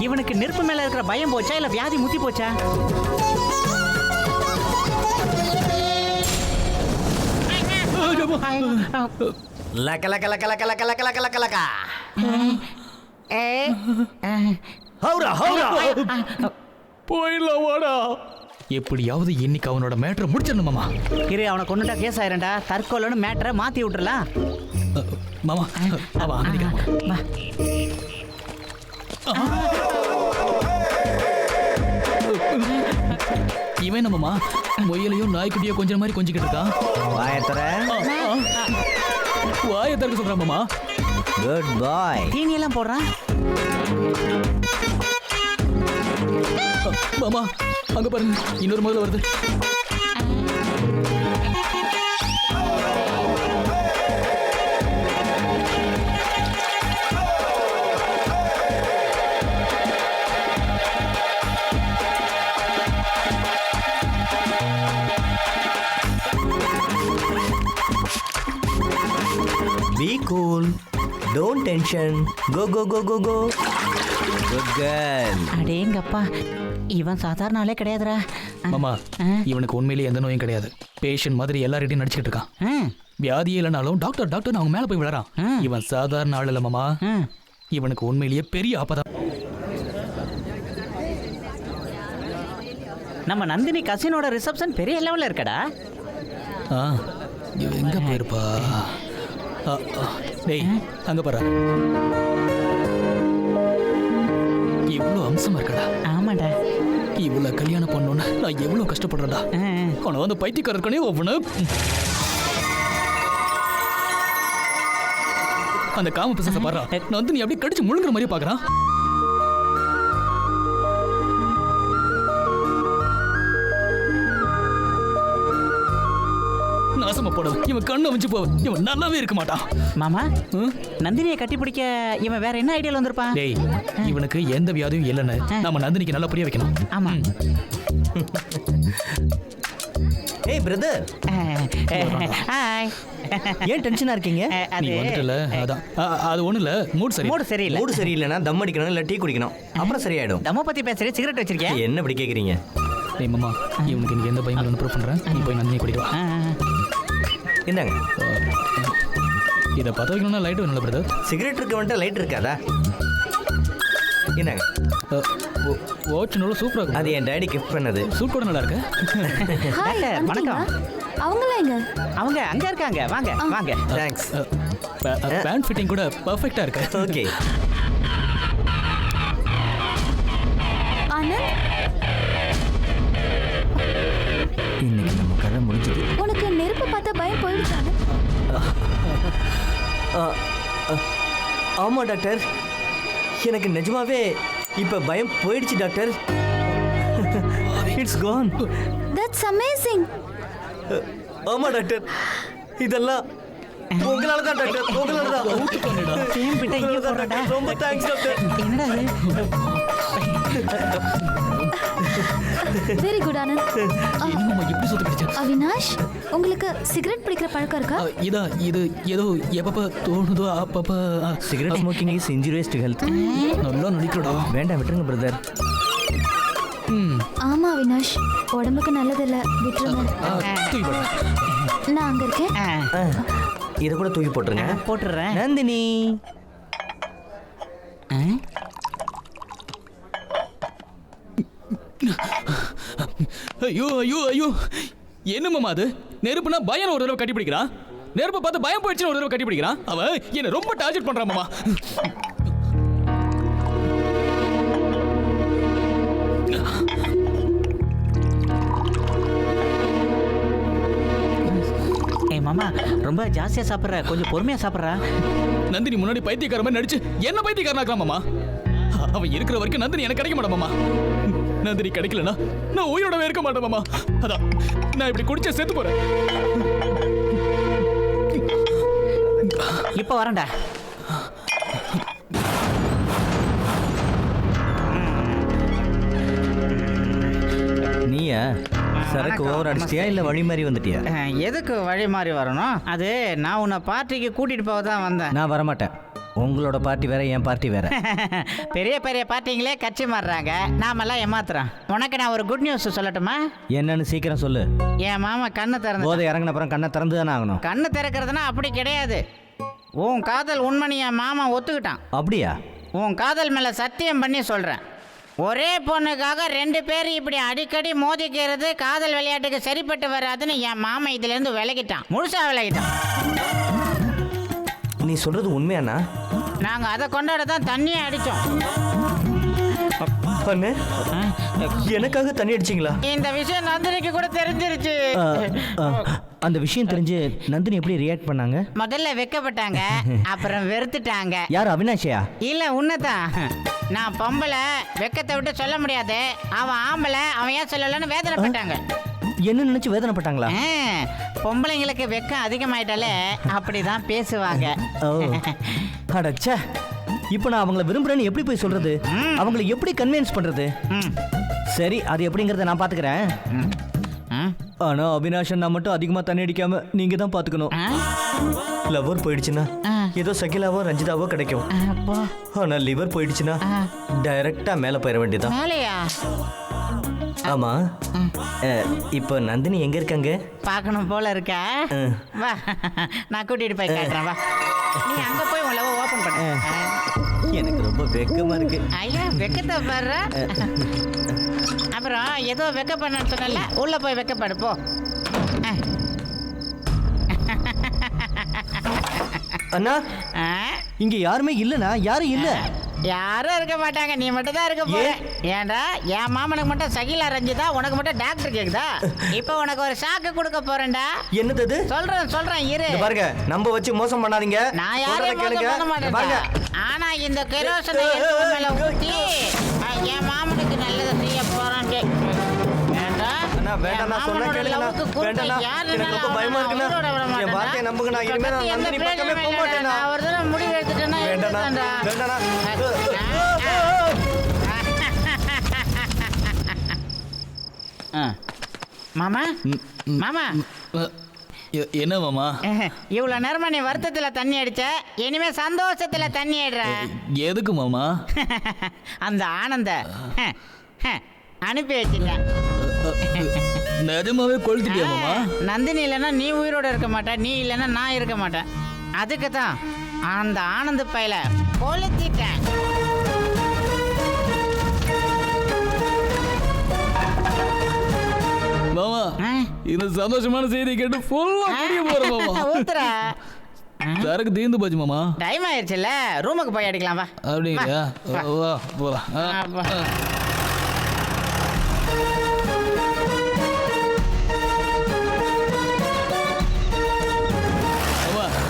இவனுக்கு நெருப்பு மேல இருக்கிற பயம் போச்சா இல்ல வியாதி முத்தி போச்சா? லக்க லக்க லக்க லக்க லக்க லக்க லக்க லக்க லக்க. ஹவுரா ஹவுரா. போயிடலாம் வாடா. எப்படியாவது இன்னைக்கு அவனோட மேட்டரை முடிச்சிடணும் மாமா. இரு, அவனை கொண்டுட்டா கேஸ் ஆயிரண்டா. தற்கொலைன்னு மேட்டரை மாத்தி விட்டுறலாம். மாமா அவன் அங்க நிக்கிறான். வா. இவன் நம்மமா மொயிலையும் நாய்க்குட்டியோ கொஞ்சம் மாதிரி கொஞ்சிக்கிட்டு இருக்கான். வாயை திறக்க சொல்றான் மாமா. குட் பாய். தீனி எல்லாம் போடுறான். மாமா அங்க பாருங்க, இன்னொரு முதல்ல வருது. Be cool. Don't tension. Go go go go go. Good girl. அடேங்கப்பா, இவன் சாதாரண ஆளே கிடையாதுடா. மாமா இவனுக்கு உண்மையிலேயே எந்த நோயும் கிடையாது. பேஷண்ட் மாதிரி எல்லார்கிட்டையும் நடிச்சுக்கிட்டு இருக்கான். வியாதியே இல்லைனாலும் டாக்டர் டாக்டர் அவங்க மேல போய் விழறான். இவன் சாதாரண ஆள் இல்ல மாமா. இவனுக்கு உண்மையிலேயே பெரிய ஆபத்தா. நம்ம நந்தினி கசினோட ரிசப்ஷன் பெரிய லெவல்ல இருக்கடா. இவன் எங்க போயிருப்பா? டேய் அங்க பாரு, இவ்வளவு அம்சமா இருக்கடா. ஆமாடா. இவ்வளவு கல்யாணம் பண்ணோன்னு நான் எவ்வளவு கஷ்டப்படுறேன்டா. அவனை வந்து பைத்தியக்கார இருக்கனே ஒவ்வொன்னு. அந்த காம பிசாச பாரு, நான் வந்து நீ அப்படியே கடிச்சு முழுங்குற மாதிரி பாக்குறான். நாசமா போடுவேன். இவன் கண்ணை வச்சு போவ. இவன் நல்லாவே இருக்க மாட்டான். மாமா நந்தினியை கட்டி பிடிக்க இவன் வேற என்ன ஐடியால வந்திருப்பான்? டேய், இவனுக்கு எந்த வியாதியும் இல்லைன்னு நம்ம நந்தினிக்கு நல்லா புரிய வைக்கணும். ஆமா. ஏய் பிரதர், ஹாய். ஏன் டென்ஷனா இருக்கீங்க? நீ வந்துட்டல, அதான். அது ஒண்ணு இல்ல, மூட் சரியில்லை. மூடு சரியில்லைன்னா தம் அடிக்கணும் இல்ல டீ குடிக்கணும், அப்புறம் சரியாயிடும். தம்ம பத்தி பேசுறேன், சிகரெட் வச்சிருக்கேன். என்ன இப்படி கேக்குறீங்க? டேய் மாமா, இவனுக்கு நீ எந்த பயம் இல்லைன்னு ப்ரூவ் பண்றேன். நீ போய் நந்தினியை கூட்டிட்டு வா. இந்தாங்க. இதை பற்ற வைக்கணும்னா லைட் வேணும்ல பிரதர்? சிகரெட் இருக்க வந்துட்டு லைட் இருக்காதா? இந்தாங்க. வாட்ச் நல்லா சூப்பரா இருக்கு. அது என் டாடி கிஃப்ட் பண்ணது. சூட் கூட நல்லா இருக்கு. டாக்டர் வணக்கம். அவங்களா எங்க? அவங்க அங்க இருக்காங்க. வாங்க வாங்க. தேங்க்ஸ். பேண்ட் ஃபிட்டிங் கூட பெர்ஃபெக்ட்டா இருக்கு. ஓகே. ஆனந்த், இன்னைக்கு நம்ம கதை முடிஞ்சது. உனக்கு நெருப்பு பார்த்தா பயம் போயிடுச்சு ஆனந்த்? ஆமா டாக்டர், எனக்கு நிஜமாவே இப்ப பயம் போயிடுச்சு doctor. It's gone. That's amazing. ஆமா டாக்டர், இதெல்லாம் உங்களால தான் டாக்டர், உங்களால தான். சேம் பிட்ட இங்க போறடா. ரொம்ப தேங்க்ஸ் டாக்டர். என்னடா இது? Very good Anand. என்னம்மா இப்படி சுத்தி பிடிச்ச? அவினாஷ், உங்களுக்கு சிகரெட் பிடிக்கிற பழக்கம் இருக்கா? இது ஏதோ எப்பப்ப தோணுதோ அப்பப்ப. Cigarette smoking is injurious to health. நல்லா நடிக்கிறடா. வேண்டாம், விட்டுருங்க பிரதர். ஆமா அவினாஷ், உடம்புக்கு நல்லதில்ல, விட்டுருங்க. நான் அங்க இருக்கேன். இதை கூட தூக்கி போட்டுருங்க. போட்டுறேன். நந்தினி, ஐயோ ஐயோ ஐயோ, என்ன மாமா அது? நெருப்புனா பயம் ஒரு தடவை கட்டி பிடிக்கிறான். நெருப்பை பார்த்து பயம் போயிடுச்சுன்னு ஒரு தடவை கட்டி பிடிக்கிறான். அவன் என்ன ரொம்ப டார்ச்சர் பண்றான் மாமா. ஏய் மாமா, ரொம்ப ஜாஸ்தியா சாப்பிடுற, கொஞ்சம் பொறுமையா சாப்பிடுறா. நந்தினி முன்னாடி பைத்தியக்கார மாதிரி நடிச்சு என்ன பைத்தியக்காரனாக்கலாம் மாமா. அவன் இருக்கிற வரைக்கும் நந்தினி எனக்கு கிடைக்க மாட்டா மாமா. நந்தினி கிடைக்கலனா நான் உயிரோடவே இருக்க மாட்டேன் மாமா. அதான் நான் இப்படி குடிச்ச செத்து போறேன். இப்ப வரேன்டா. நீயா சரக்கு ஓவர் அடிச்சிட்டியா இல்ல வழி மாதிரி வந்துட்டியா? எதுக்கு வழி மாறி வரணும்? அது நான் உன்னை பார்ட்டிக்கு கூட்டிட்டு போக தான் வந்தேன். நான் வரமாட்டேன். உங்களோட பார்ட்டி வேற, என் பார்ட்டி வேற. பெரிய பெரிய பார்ட்டிங்களே கட்சி மாறுறாங்க, நாமெல்லாம் ஏமாத்துறோம். உனக்கு நான் ஒரு குட் நியூஸ் சொல்லட்டுமா? என்னன்னு சீக்கிரம் சொல்லு. என் மாமா கண்ணை திறந்து. போதை இறங்கின அப்புறம் கண்ணை திறந்து தானே ஆகணும். கண்ணு திறக்கிறதுனா அப்படி கிடையாது. உன் காதல் உண்மைன்னு என் மாமா ஒத்துக்கிட்டான். அப்படியா? உன் காதல் மேல சத்தியம் பண்ணி சொல்றேன். ஒரே பொண்ணுக்காக 2 பேர் இப்படி அடிக்கடி மோதிக்கிறது காதல் விளையாட்டுக்கு சரிப்பட்டு வராதுன்னு என் மாமா இதுல இருந்து விலகிட்டான், முழுசா விலகிட்டான். நீ சொல்றது உண்மையாண்ணா? நாங்க அதை கொண்டாட தான் தண்ணியே அடிச்சோம். அண்ணே, எனக்காக தண்ணி அடிச்சிங்களா? இந்த விஷயம் நந்தினிக்கு கூட தெரிஞ்சிருச்சு. அந்த விஷயம் தெரிஞ்சு நந்தினி எப்படி ரியாக்ட் பண்ணாங்க? முதல்ல வெக்கப்பட்டாங்க, அப்புறம் வெறுத்துட்டாங்க. யார், அவினாஷியா? இல்ல உன்னதான். நான் பொம்பளை, வெக்கத்தை விட்டு சொல்ல முடியாது. அவன் ஆம்பளை, அவன் ஏன் சொல்லலன்னு வேதனைப்பட்டாங்க. என்ன நினைச்சு வேதனைப்பட்டாங்களா? பொம்பளைங்களுக்கு வெக்கம் அதிகமாயிட்டாலே அப்படிதான் பேசுவாங்க. அடச்சே, இப்போ நான் அவங்கள விரும்புறேன்னு எப்படி போய் சொல்றது? அவங்கள எப்படி கன்வின்ஸ் பண்றது? சரி, அது எப்படிங்கறத நான் பாத்துக்கிறேன். ஆனா அவினாஷன் நான் மட்டும் அதிகமா தண்ணி அடிக்காம நீங்க தான் பாத்துக்கணும். லவர் போயிடுச்சுன்னா ஏதோ சகிலாவோ ரஞ்சிதாவோ கிடைக்கும். ஆனா லிவர் போயிடுச்சுன்னா டைரக்டா மேல போயிட வேண்டியதான். ஆமா, இப்போ நந்தினி எங்க இருக்காங்க? பார்க்கணும் போல இருக்கா? வா, நான் கூட்டிட்டு போய் காட்டுறேன். வா, நீ அங்க போய் உன் லவ் ஓபன் பண்ணு. எனக்கு ரொம்ப வெக்கமா இருக்கு. ஐயா, வெக்கத்தை பாரு. அப்புறம் ஏதோ வெக்க பண்ண சொன்னல, உள்ள போய் வெக்கப்படு போ. அண்ணா, இங்க யாருமே இல்லனா? யாரும் இல்ல. யாரும் இருக்க மாட்டாங்க, நீ மட்டும் தான் இருக்க போற. ஏன்டா, என் மாமனுக்கு மட்டும் சகிலா ரஞ்சிதா, உனக்கு மட்டும் டாக்டர் கேக்குதா? இப்போ உனக்கு ஒரு சாக்கு கொடுக்க போறேன்டா. என்னது அது? சொல்றேன் இரு. பாருங்க, நம்ப வச்சு மோசம் பண்ணாதீங்க. நான் யாரையும் மோசம் பண்ண மாட்டேன். ஆனா இந்த கெரோசனை எடுத்து மேல ஊத்தி என் மாமனுக்கு நல்லதை செய்ய போறான். ஏன்டா, வேண்டாண்ணா சொன்னா கேளுங்கண்ணா வேண்டாண்ணா எனக்கு ரொம்ப பயமா இருக்குண்ணா என் வார்த்தையை நம்புங்கண்ணா இனிமே நான் நந்தினி பக்கமே போக மாட்டேண்ணா முடிவு எடுத்துட்டேன்னா வேண்டாண்ணா வேண்டாண்ணா மாமா மாமா என்ன மாமா? இவ்வளோ நேரமா நீ வருத்தத்தில் தண்ணி அடிச்ச, இனிமே சந்தோஷத்துல தண்ணி ஆயிடுற. எதுக்கு மாமா? அந்த ஆனந்த அனுப்பி வச்சுட்டேன். நிஜமாவே கொளுத்திட்டியா மாமா? நந்தினி இல்லைன்னா நீ உயிரோட இருக்க மாட்டேன், நீ இல்லைன்னா நான் இருக்க மாட்டேன். அதுக்கு தான் அந்த ஆனந்த பையில கொளுத்திட்டேன். மாமா இந்த சந்தோஷமான செய்தி கேட்டு ஃபுல்லா குடிய போறோம் மாமா. ஊத்துறா சரக்கு தீர்ந்து போச்சு மாமா. டைம் ஆயிடுச்சுல்ல, ரூமுக்கு போய் அடிக்கலாம் வா. அப்படியா? வா போலாம்.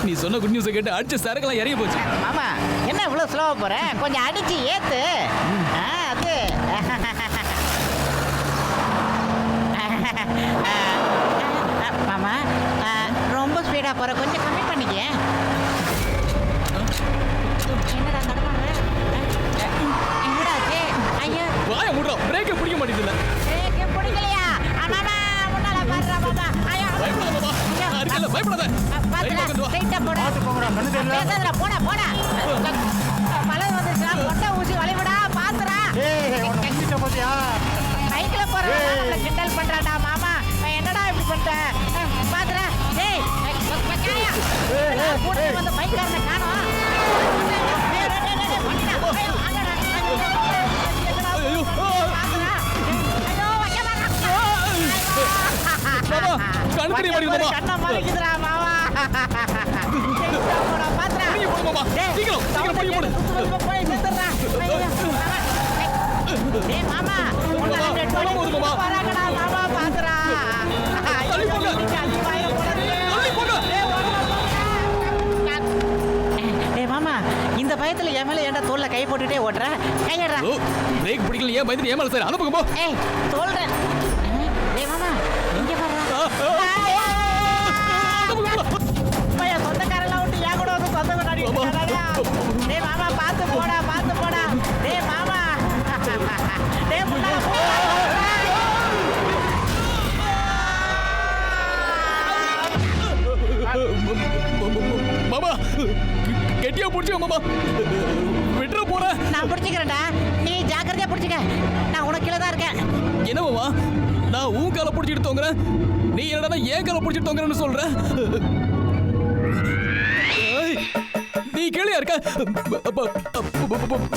நீ சொன்ன குட் நியூஸை கேட்டு அடிச்ச சரக்குலாம் இறங்கி போச்சு. மாமா என்ன இவ்வளோ ஸ்லோவாக போற? கொஞ்சம் அடிச்சு ஏத்து. அது மாமா ரொம்ப ஸ்பீடாக போற, கொஞ்சம் கம்மி பண்ணிக்க. என்னடா நடப்பாங்க? என்னடாச்சு? ஐயோ வாய மூடுறோம், பிரேக்கை பிடிக்க மாட்டேங்குதுல்ல. பிரேக்கை பிடிக்கலையா? மாமா முன்னால பாருடா மாமா. ஐயோ பயப்படாத மாமா, நான் இருக்கேன்ல, பயப்படாத. ஸ்ட்ரைட்டா போடா. பேசாதடா, போடா போடா. மழை வந்துச்சுனா கொட்டை ஊசி வலிவிடா, பாத்துடா. பைக்ல போறவங்க நம்மள கிண்டல் பண்றாடா மாமா. என்னடா இப்படி பண்ற? பாத்துடா. டேய் பக்காயா கூட வந்து பைக்காரனை காணோம். கண்படி மாடி மாமா. கண்ண மறைக்குதுடா மாமா. போடா பாத்துடா. நீ போடு மாமா. சீக்கிரம் சீக்கிரம் போய் போடு. போய் செத்துறா. டேய் மாமா, உன்னால நெட் போடு மாமா. வராங்கடா மாமா, பாத்துடா. தள்ளி போங்க. தள்ளி போங்க. டேய் மாமா, இந்த பயத்துல என் மேல ஏன்டா தோல்ல கை போட்டுட்டே ஓடுற? கையடா. பிரேக் பிடிக்கல, ஏன் பயந்து ஏமால சார்? அனுப்புங்க போ. ஏய் சொல்றேன். டேய் மாமா, இங்க பாரு. பையா சொந்தக்காரலாம் விட்டு ஏன் கூட வந்து சொந்த கொண்டாடி இருக்காடா. டேய் மாமா பாத்து போடா, பாத்து போடா. டேய் மாமா. டேய் முன்னால போ. மாமா கெட்டியா புடிச்சோ மாமா. விட்ற போற. நான் புடிச்சுக்கிறேன்டா, நீ ஜாக்கிரதையா புடிச்சுக்க. நான் உனக்கு கீழ தான் இருக்கேன். என்ன மாமா, நான் உன் காலை பிடிச்சிட்டு தொங்குறேன், நீ என்னடா ஏன் காலை பிடிச்சிட்டு தொங்குறேன்னு சொல்ற? நீ கீழே இருக்க,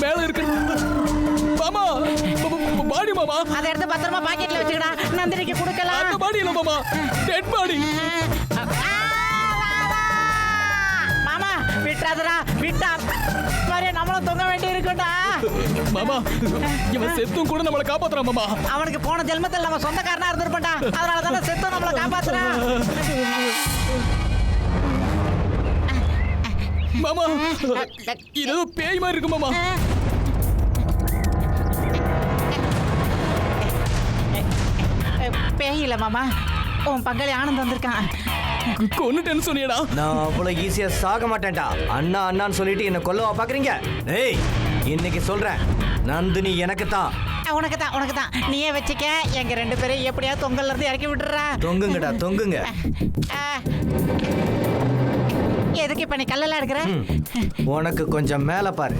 மேல இருக்கு மாமா. பாடி மாமா, அதை எடுத்து பத்திரமா பாக்கெட்ல வச்சுக்கடா, நந்தினிக்கு கொடுக்கலாம். அந்த பாடி இல்ல மாமா, டெட் பாடி. மாமா விட்டாதடா, விட்டா மாதிரி நம்மளும் தொங்க வேண்டி இருக்குடா. மாமா இவன் செத்தும் கூட நம்மளை காப்பாத்துறான் மாமா. அவனுக்கு போன ஜென்மத்தில் நம்ம சொந்தக்காரனா இருந்திருப்பா, அதனால தானே செத்தும் நம்மளை காப்பாத்துறான். மாமா இது ஏதோ பேய் மாதிரி இருக்கு மாமா. பேய் இல்ல மாமா, உன் பங்காளி ஆனந்த் வந்திருக்கான். கொன்னுட்டேன்னு சொன்னியடா. நான் அவ்வளவு ஈஸியா சாக மாட்டேன்டா. அண்ணா அண்ணான்னு சொல்லிட்டு என்ன கொல்லவா பாக்குறீங்க? ஏய் இன்னைக்கு சொல்றேன், நந்தினி எனக்கு தான். உனக்கு தான், உனக்கு தான். நீயே வச்சுக்க. எங்க ரெண்டு பேரும் எப்படியாவது தொங்கல்ல இருந்து இறக்கி விட்டுறா. தொங்குங்கடா தொங்குங்க. எதுக்கு இப்ப நீ கல்லெல்லாம் எடுக்கிற? உனக்கு கொஞ்சம் மேல பாரு.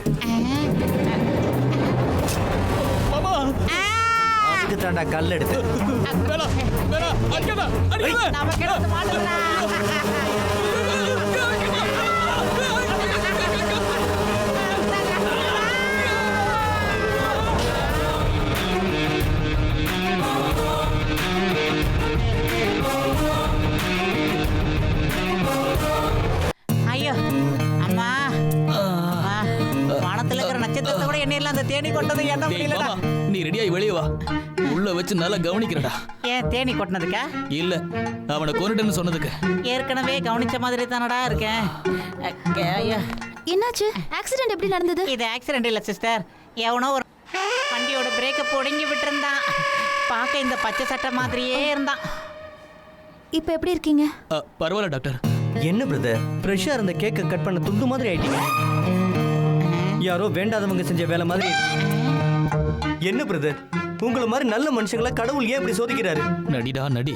மாமா அதுக்கு தாண்டா கல் எடுத்து. வேணா வேணா அடிக்கடா அடிக்கடா. நமக்கு எடுத்து மாட்டுறா. ஐயோ அம்மா, வானத்துல இருக்கிற நட்சத்திரத்தை கூட எண்ணெயில அந்த தேனி கொண்டது என்ன முடியலடா. நீ ரெடியாகி வெளியே வா, உள்ள வச்சு நல்லா கவனிக்கிறடா. ஏன் தேனி கொட்டினதுக்கா? இல்ல அவனை கொன்னுட்டேன்னு சொன்னதுக்கு. ஏற்கனவே கவனிச்ச மாதிரி தானடா இருக்கேன். ஐயா என்னாச்சு? ஆக்சிடென்ட் எப்படி நடந்தது? இது ஆக்சிடென்ட் இல்ல சிஸ்டர், எவனோ ஒரு வண்டியோட பிரேக்கை பொடுங்கி விட்டுருந்தான். பார்க்க இந்த பச்சை சட்டை மாதிரியே இருந்தான். இப்போ எப்படி இருக்கீங்க? பரவாயில்ல டாக்டர். என்ன பிரதர், ஃப்ரெஷ்ஷா இருந்த கேக்கை கட் பண்ண துண்டு மாதிரி ஆயிட்டீங்க. யாரோ வேண்டாதவங்க செஞ்ச வேலை மாதிரி. என்ன பிரதர், உங்களை மாதிரி நல்ல மனுஷங்களை கடவுள் ஏன் இப்படி சோதிக்கிறாரு? நடிடா நடி.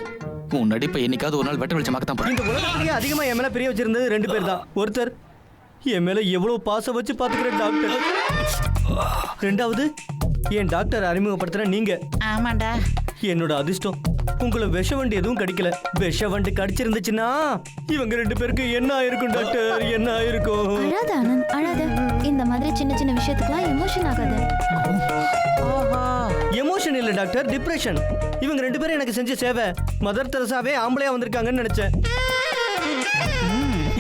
உன் நடிப்பை என்னைக்காவது ஒரு நாள் வெட்ட வெளிச்சமாக்கத்தான் போறேன். இந்த உலகத்திலேயே அதிகமா என் மேல பிரிய வச்சிருந்தது 2 பேர் தான். ஒருத்தர் என் மேல எவ்வளவு பாசம் வச்சு பாத்துக்கிற டாக்டர். 2வது என் டாக்டர் அறிமுகப்படுத்துற நீங்க. ஆமாண்டா. என்னோட அதிர்ஷ்டம் உங்களை விஷ வண்டி எதுவும் கடிக்கல. விஷ வண்டி கடிச்சிருந்துச்சுன்னா இவங்க 2 பேருக்கு என்ன ஆயிருக்கும் டாக்டர், என்ன ஆயிருக்கும்? அழாத ஆனந்த், அழாத. இந்த மாதிரி சின்ன சின்ன விஷயத்துக்குலாம் எமோஷன் ஆகாத. எமோஷன் இல்ல டாக்டர், டிப்ரெஷன். இவங்க 2 பேரும் எனக்கு செஞ்ச சேவை. மதர் தெரசாவே ஆம்பளையா வந்திருக்காங்கன்னு நினைச்சேன்.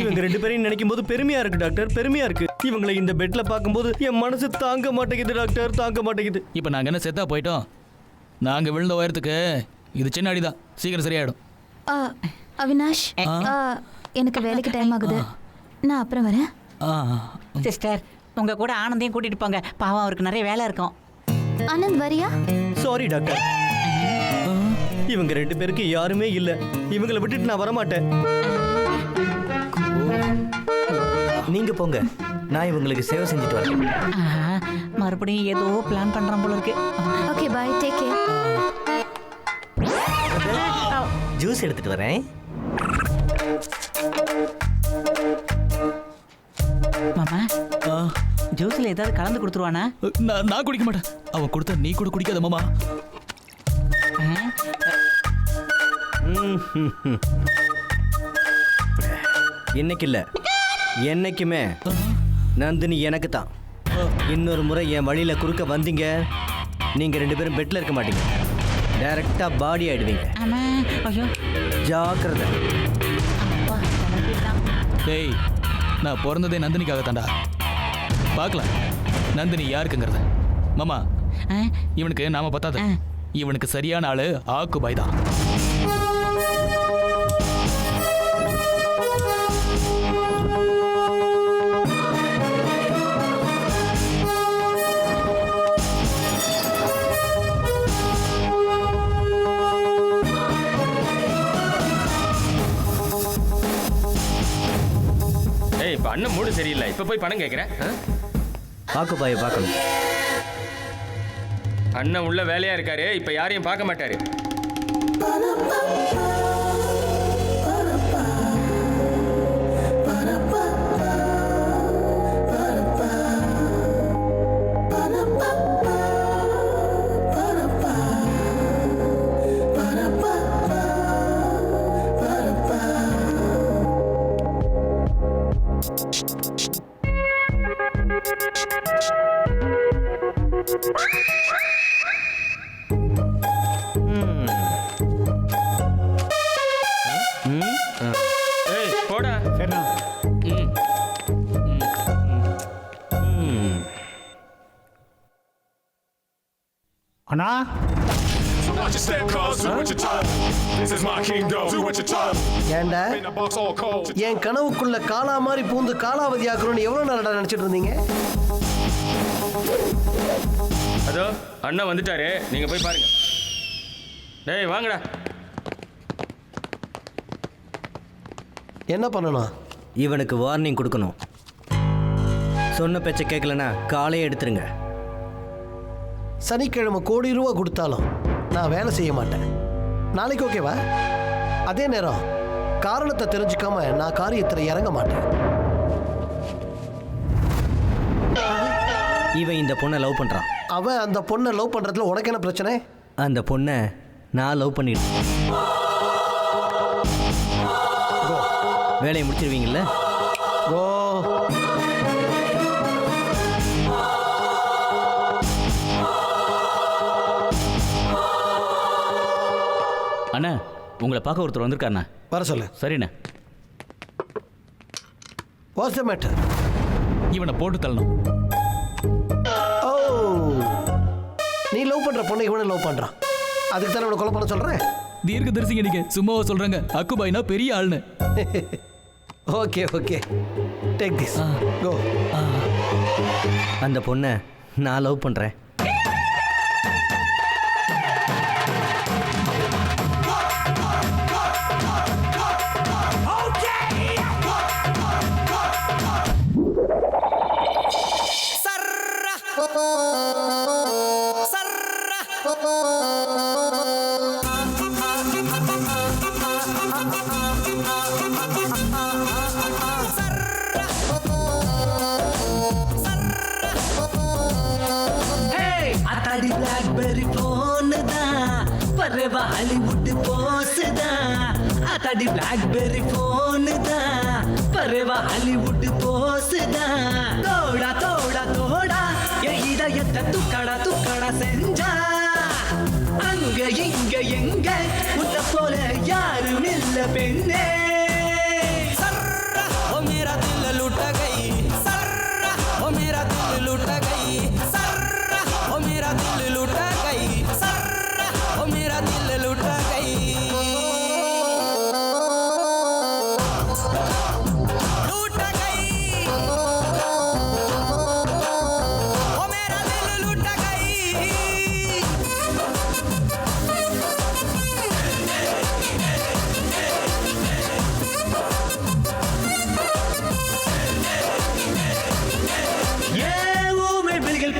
இவங்க 2 பேரையும் நினைக்கும் போது பெருமையா இருக்கு டாக்டர், பெருமையா இருக்கு. இவங்களை இந்த பெட்ல பார்க்கும்போது என் மனசு தாங்க மாட்டேங்குது டாக்டர், தாங்க மாட்டேங்குது. இப்போ நாங்க என்ன செத்தா போயிட்டோம்? நாங்க விழுந்த உயரத்துக்கு இது சின்ன அடிதான், சீக்கிரம் சரியாயிடும். அவினாஷ், எனக்கு வேலைக்கு டைம் ஆகுது, நான் அப்புறம் வரேன். சிஸ்டர், உங்க கூட ஆனந்தையும் கூட்டிட்டு போங்க, பாவம் அவருக்கு நிறைய வேலை இருக்கும். ஆனந்த் வரியா? சாரி டாக்டர், இவங்க 2 பேருக்கு யாருமே இல்ல. இவங்களை விட்டுட்டு நான் வரமாட்டேன். நீங்க போங்க, நான் இவங்களுக்கு சேவை செஞ்சுட்டு வரேன். மறுபடியும் ஏதோ பிளான் பண்றான் போல இருக்கு. Okay bye, take care. Juice எடுத்துட்டு வரேன். மாமா, ஜூஸ்ல ஏதாவது கலந்து கொடுத்துருவானா? நான் குடிக்க மாட்டேன். அவன் கொடுத்தா நீ கூட குடிக்காத மாமா. இன்னைக்கு இல்ல, என்னைக்குமே நந்தினி எனக்கு தான். இன்னொரு முறை என் வழியில குறுக்க வந்தீங்க, நீங்க 2 பேரும் பெட்ல இருக்க மாட்டீங்க, டைரக்டா பாடி ஆயிடுவீங்க. ஜாக்கிரதை. டேய், நான் பிறந்ததே நந்தினிக்காக தாண்டா. பார்க்கலாம் நந்தினி யாருக்குங்கிறத. மாமா, இவனுக்கு நாம பத்தாது. இவனுக்கு சரியான ஆளு ஆக்குபாய் தான். இப்ப அண்ணன் மூடு சரியில்லை, இப்ப போய் பணம் கேட்கிறேன். ஆக்குபாயை பார்க்கணும். அண்ணன் உள்ள வேலையா இருக்காரு, இப்ப யாரையும் பார்க்க மாட்டாரு. போடா. அண்ணா, So watch your step, cuz, do what you're told. This is my kingdom, do what you're told. ஏண்டா, In the box all cold. என் கனவுக்குள்ள காலா மாதிரி பூந்து காலாவதி ஆக்கணும்னு எவ்வளவு நேரடா நினைச்சிட்டு இருந்தீங்க? அதோ அண்ணன் வந்துட்டாரு, நீங்க போய் பாருங்க. டேய் வாங்கடா. என்ன பண்ணணும்? இவனுக்கு வார்னிங் கொடுக்கணும். சொன்ன பேச்சை கேட்கலனா காலையே எடுத்துருங்க. சனிக்கிழமை ₹1,00,00,000 கொடுத்தாலும் நான் வேலை செய்ய மாட்டேன். நாளைக்கு ஓகேவா? அதே நேரம் காரணத்தை தெரிஞ்சுக்காம நான் காரியத்தில் இறங்க மாட்டேன். இவன் இந்த பொண்ணை லவ் பண்றான். அவன் அந்த பொண்ணை லவ் பண்றதுல உனக்கு என்ன பிரச்சனை? அந்த பொண்ணை நான் லவ் பண்ணிட்டேன். வேலையை முடிச்சிருவீங்கல்ல? ஓ, அண்ணா, உங்களை பார்க்க ஒருத்தர் வந்திருக்காருண்ணா. வர சொல்லு. சரிண்ணே. What's the matter? இவனை போட்டு தள்ளணும். ஓ, நீ லவ் பண்ற பொண்ணை இவனை லவ் பண்றான், அதுக்கு தானே கொலை பண்ண சொல்றேன். தீர்க்க தரிசிங்க நீங்க, சும்மாவா சொல்றாங்க? அக்குபாய்னா பெரிய ஆள்னு. ஓகே ஓகே, டேக் திஸ், கோ. அந்த பொண்ணை நான் லவ் பண்றேன். பிளாக்பெரி போன் தான் பரவா ஹாலிவுட் போஸ் தான் அதாடி பிளாக்பெரி போன் தான் பரவா ஹாலிவுட் போஸ் தான் தோடா தோடா தோடா என் இதயத்தை துக்கடா துக்கடா செஞ்சா அங்க இங்க எங்க உன்னை போல யாரும் இல்ல பெண்ணே ओ मेरा दिल लुट गई सर्रा ओ मेरा दिल लुट गई सर्रा ओ मेरा दिल लुट गई सर्रा ओ मेरा दिल लुट गई लुट गई ओ मेरा दिल लुट गई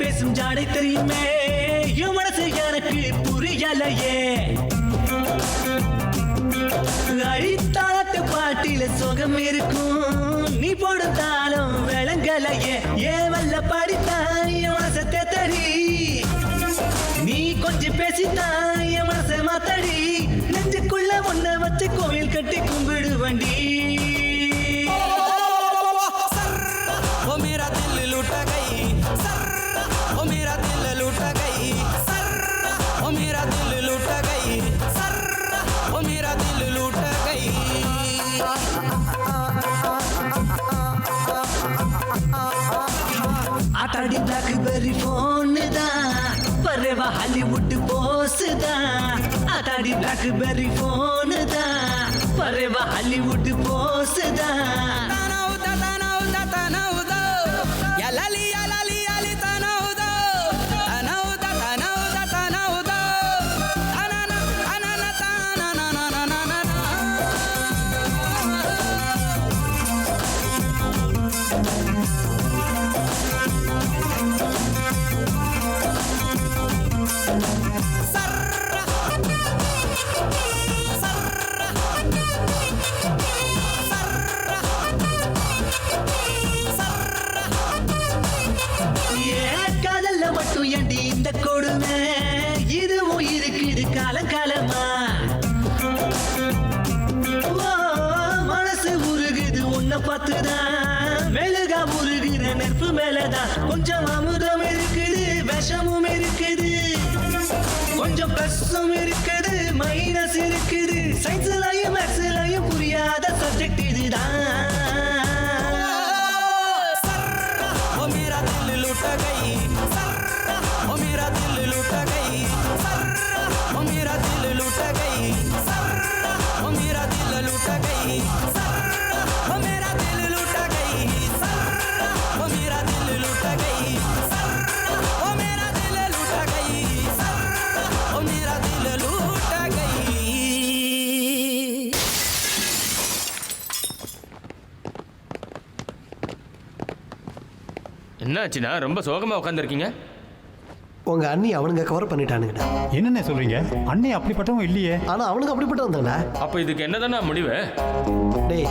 பேசும் ஜாடை தெரியுமே என் மனசு எனக்கு புரியலையே அழித்தாளத்து பாட்டில சுகம் இருக்கும் நீ போடுத்தாலும் விளங்கலையே ஏன் வல்ல படித்தான் என் மனசை தேத்தடி நீ கொஞ்சம் பேசித்தான் என் மனசை மாத்தடி நெஞ்சுக்குள்ள ஒன்ன வச்சு கோயில் கட்டி கும்பிடு வண்டி ओ मेरा दिल लुट गई सर्रा ओ मेरा दिल लुट गई सर्रा ओ मेरा दिल लुट गई सर्रा ओ मेरा दिल लुट गई आताड़ी ब्लैकबेरी फोन தான் பரவா ஹாலிவுட் போஸ் தான் आताड़ी ब्लैकबेरी फोन தான் பரவா ஹாலிவுட் போஸ் தான் மட்டும் ஏண்டி இந்த கொடுமை இதுவும் இருக்குது காலங்காலமா மனசு உருகுது உன்னை பார்த்துதான் மெழுகா உருகிற நெருப்பு மேலதான் கொஞ்சம் அமுதம் இருக்குது விஷமும் இருக்குது கொஞ்சம் பிளஸும் இருக்குது மைனஸ் இருக்குது சயின்ஸ்லயும் மேக்ஸ்லயும் புரியாத சப்ஜெக்ட் இதுதான் ओ मेरा दिल लुट गई सर्रा ओ मेरा दिल लुट गई सर्रा ओ मेरा दिल लुट गई सर्रा ओ मेरा दिल लुट गई सर्रा ओ मेरा दिल लुट गई सर्रा ओ मेरा दिल लुट गई सर्रा ओ मेरा दिल लुट गई सर्रा ओ मेरा दिल लुट गई என்னாச்சுண்ணா ரொம்ப சோகமா உட்காந்துருக்கீங்க உங்க அண்ணி அவனுங்க கவர் பண்ணிட்டானுங்கடா. என்னென்ன சொல்றீங்க? அண்ணி அப்படிப்பட்டவங்க இல்லையே. ஆனா அவனுக்கு அப்படிப்பட்டவன் தானே. அப்ப இதுக்கு என்னதானே முடிவு? டேய்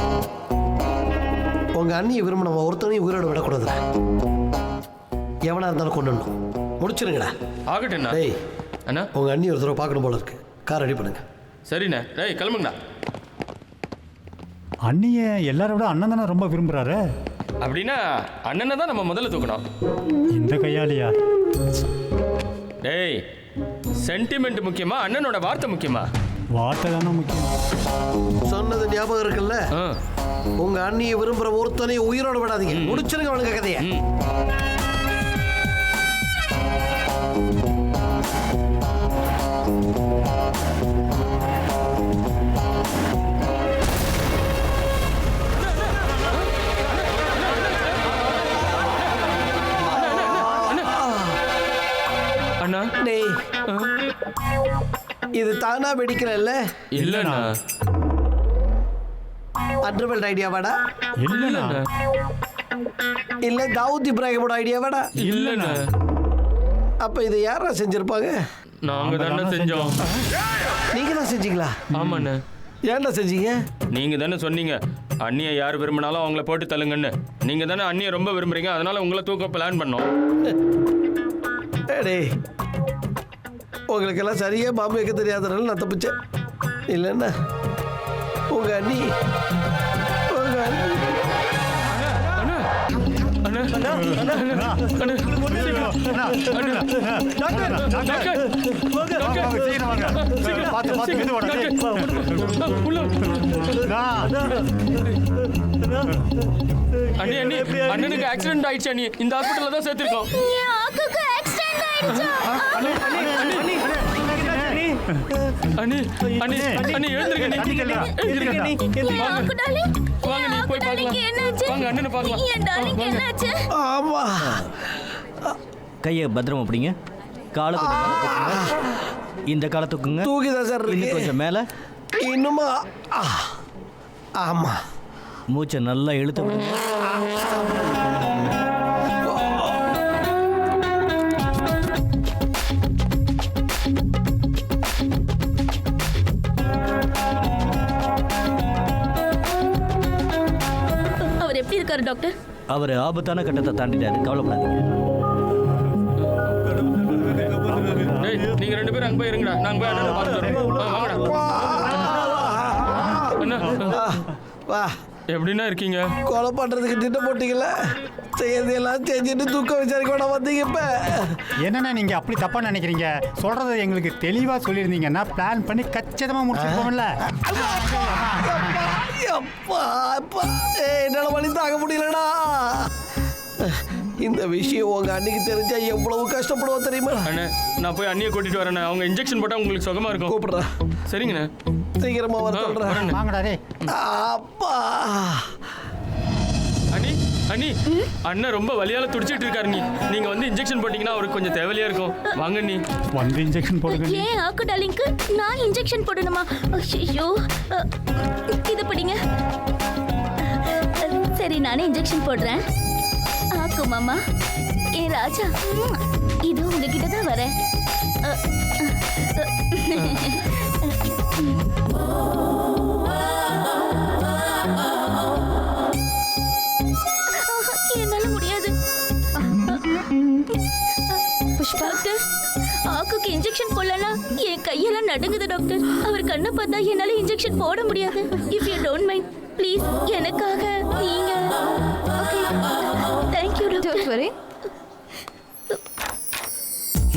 உங்க அண்ணியை விரும்பின ஒருத்தனையும் உயிரோட விடக்கூடாதுடா. எவனா இருந்தாலும் கொண்டுடணும். முடிச்சிருங்கடா. ஆகட்டும்ண்ணா. டேய் அண்ணா உங்க அண்ணி ஒரு தடவை பார்க்கணும் போல இருக்கு. கார் ரெடி பண்ணுங்க. சரிண்ணே. டேய் கிளம்புங்கண்ணா. அண்ணியை எல்லாரை விட அண்ணன் தானே ரொம்ப விரும்புறாரு. அப்படின்னா அண்ணனை தான் நம்ம முதல்ல தூக்கணும். இந்த கையாலியா? டேய் சென்டிமெண்ட் முக்கியமா அண்ணனோட வார்த்தை முக்கியமா? வார்த்தை தானே முக்கியம். சொன்னது ஞாபகம் இருக்குல்ல? உங்க அண்ணியை விரும்புற ஒருத்தனையும் உயிரோட விடாதீங்க. முடிச்சிருங்க அவனுங்க கதையை. அண்ணா டேய் இது தானா வெடிக்கிறல்ல? இல்லண்ணா. அட்ரவல் ஐடியாவாடா? இல்லண்ணா. இல்ல தாவூத் இப்ராஹிமோட ஐடியாவாடா? இல்லண்ணா. அப்ப இதை யாரா செஞ்சிருப்பாங்க? நாங்க தானே செஞ்சோம். நீங்க தான் செஞ்சீங்களா? ஆமாண்ணே. ஏன்டா செஞ்சீங்க? நீங்க தானே சொன்னீங்க அண்ணியை யார் விரும்பினாலும் அவங்கள போட்டு தள்ளுங்கன்னு. நீங்க தானே அண்ணியை ரொம்ப விரும்புறீங்க, அதனால உங்களை தூக்க பிளான் பண்ணோம். டேய் உங்களுக்கெல்லாம் சரியாக பாம்பு வைக்க தெரியாதனால நான் தப்பிச்சேன். இல்லைன்னா உங்கள் அண்ணி அண்ணனுக்கு ஆக்சிடென்ட் ஆயிடுச்சு அண்ணி. இந்த ஹாஸ்பிட்டல்ல தான் சேர்த்திருக்கோம். அண்ணி அண்ணி அண்ணி எழுந்திருங்க. வாங்க நீ போய் பார்க்கலாம். வாங்க அண்ணனை பார்க்கலாம். ஆமா, கையை பத்திரமா பிடிங்க. காலை இந்த காலை தூக்குங்க. தூக்கிதான் சார் இன்னும் கொஞ்சம் மேலே. இன்னுமா? ஆமா. மூச்சை நல்லா இழுத்து விடுங்க. அவர் எப்படி இருக்காரு டாக்டர்? அவர் ஆபத்தான கட்டத்தை தாண்டிட்டாரு, கவலைப்படாதீங்க. நீங்க 2 பேரும் அங்க போய் இருங்கடா. நாங்க போய் அண்ணனை பார்த்துறோம். வா. எப்படின்னா இருக்கீங்க? கொலை பண்றதுக்கு திட்டம் போட்டீங்கல்ல, செய்யறதெல்லாம் செஞ்சுட்டு தூக்கம் விசாரிக்க வேணா வந்தீங்க. இப்ப என்னண்ணா நீங்க அப்படி தப்பா நினைக்கிறீங்க? சொல்றதை எங்களுக்கு தெளிவா சொல்லியிருந்தீங்கன்னா பிளான் பண்ணி கச்சிதமா முடிச்சிருப்போம்ல. என்னால வழி தாங்க முடியலடா. இந்த விஷயம் உங்க அன்னைக்கு தெரிஞ்சா எவ்வளவு கஷ்டப்படுவோம் தெரியுமா? அண்ணே நான் போய் அண்ணியை கூட்டிட்டு வரேன். அவங்க இன்ஜெக்ஷன் போட்டா உங்களுக்கு சுகமா இருக்கும். கூப்பிடுறேன். சரிங்கண்ணே, சீக்கிரமா வர சொல்றேன். வாங்கடா டேய். அப்பா அண்ணி அண்ணி அண்ணன் ரொம்ப வலியால துடிச்சிட்டு இருக்காரு. நீங்க வந்து இன்ஜெக்ஷன் போட்டீங்கன்னா அவருக்கு கொஞ்சம் தேவையா இருக்கும். வாங்க நீ வந்து இன்ஜெக்ஷன் போடுங்க. ஏன் ஆக்கு டார்லிங்க்கு நான் இன்ஜெக்ஷன் போடணுமா? ஐயோ, இது பிடிங்க. சரி நானே இன்ஜெக்ஷன் போடுறேன். ஆக்கு மாமா, ஏ ராஜா, இது உங்ககிட்ட தான் வரேன். என்னால முடியாது. டாக்டர், ஆக்குக்கு இன்ஜெக்ஷன் போடலனா என் கையெல்லாம் நடுங்குது டாக்டர். அவர் கண்ணை பார்த்தா என்னால இன்ஜெக்ஷன் போட முடியாது. If you don't mind please எனக்காக நீங்க. Okay, thank you doctor.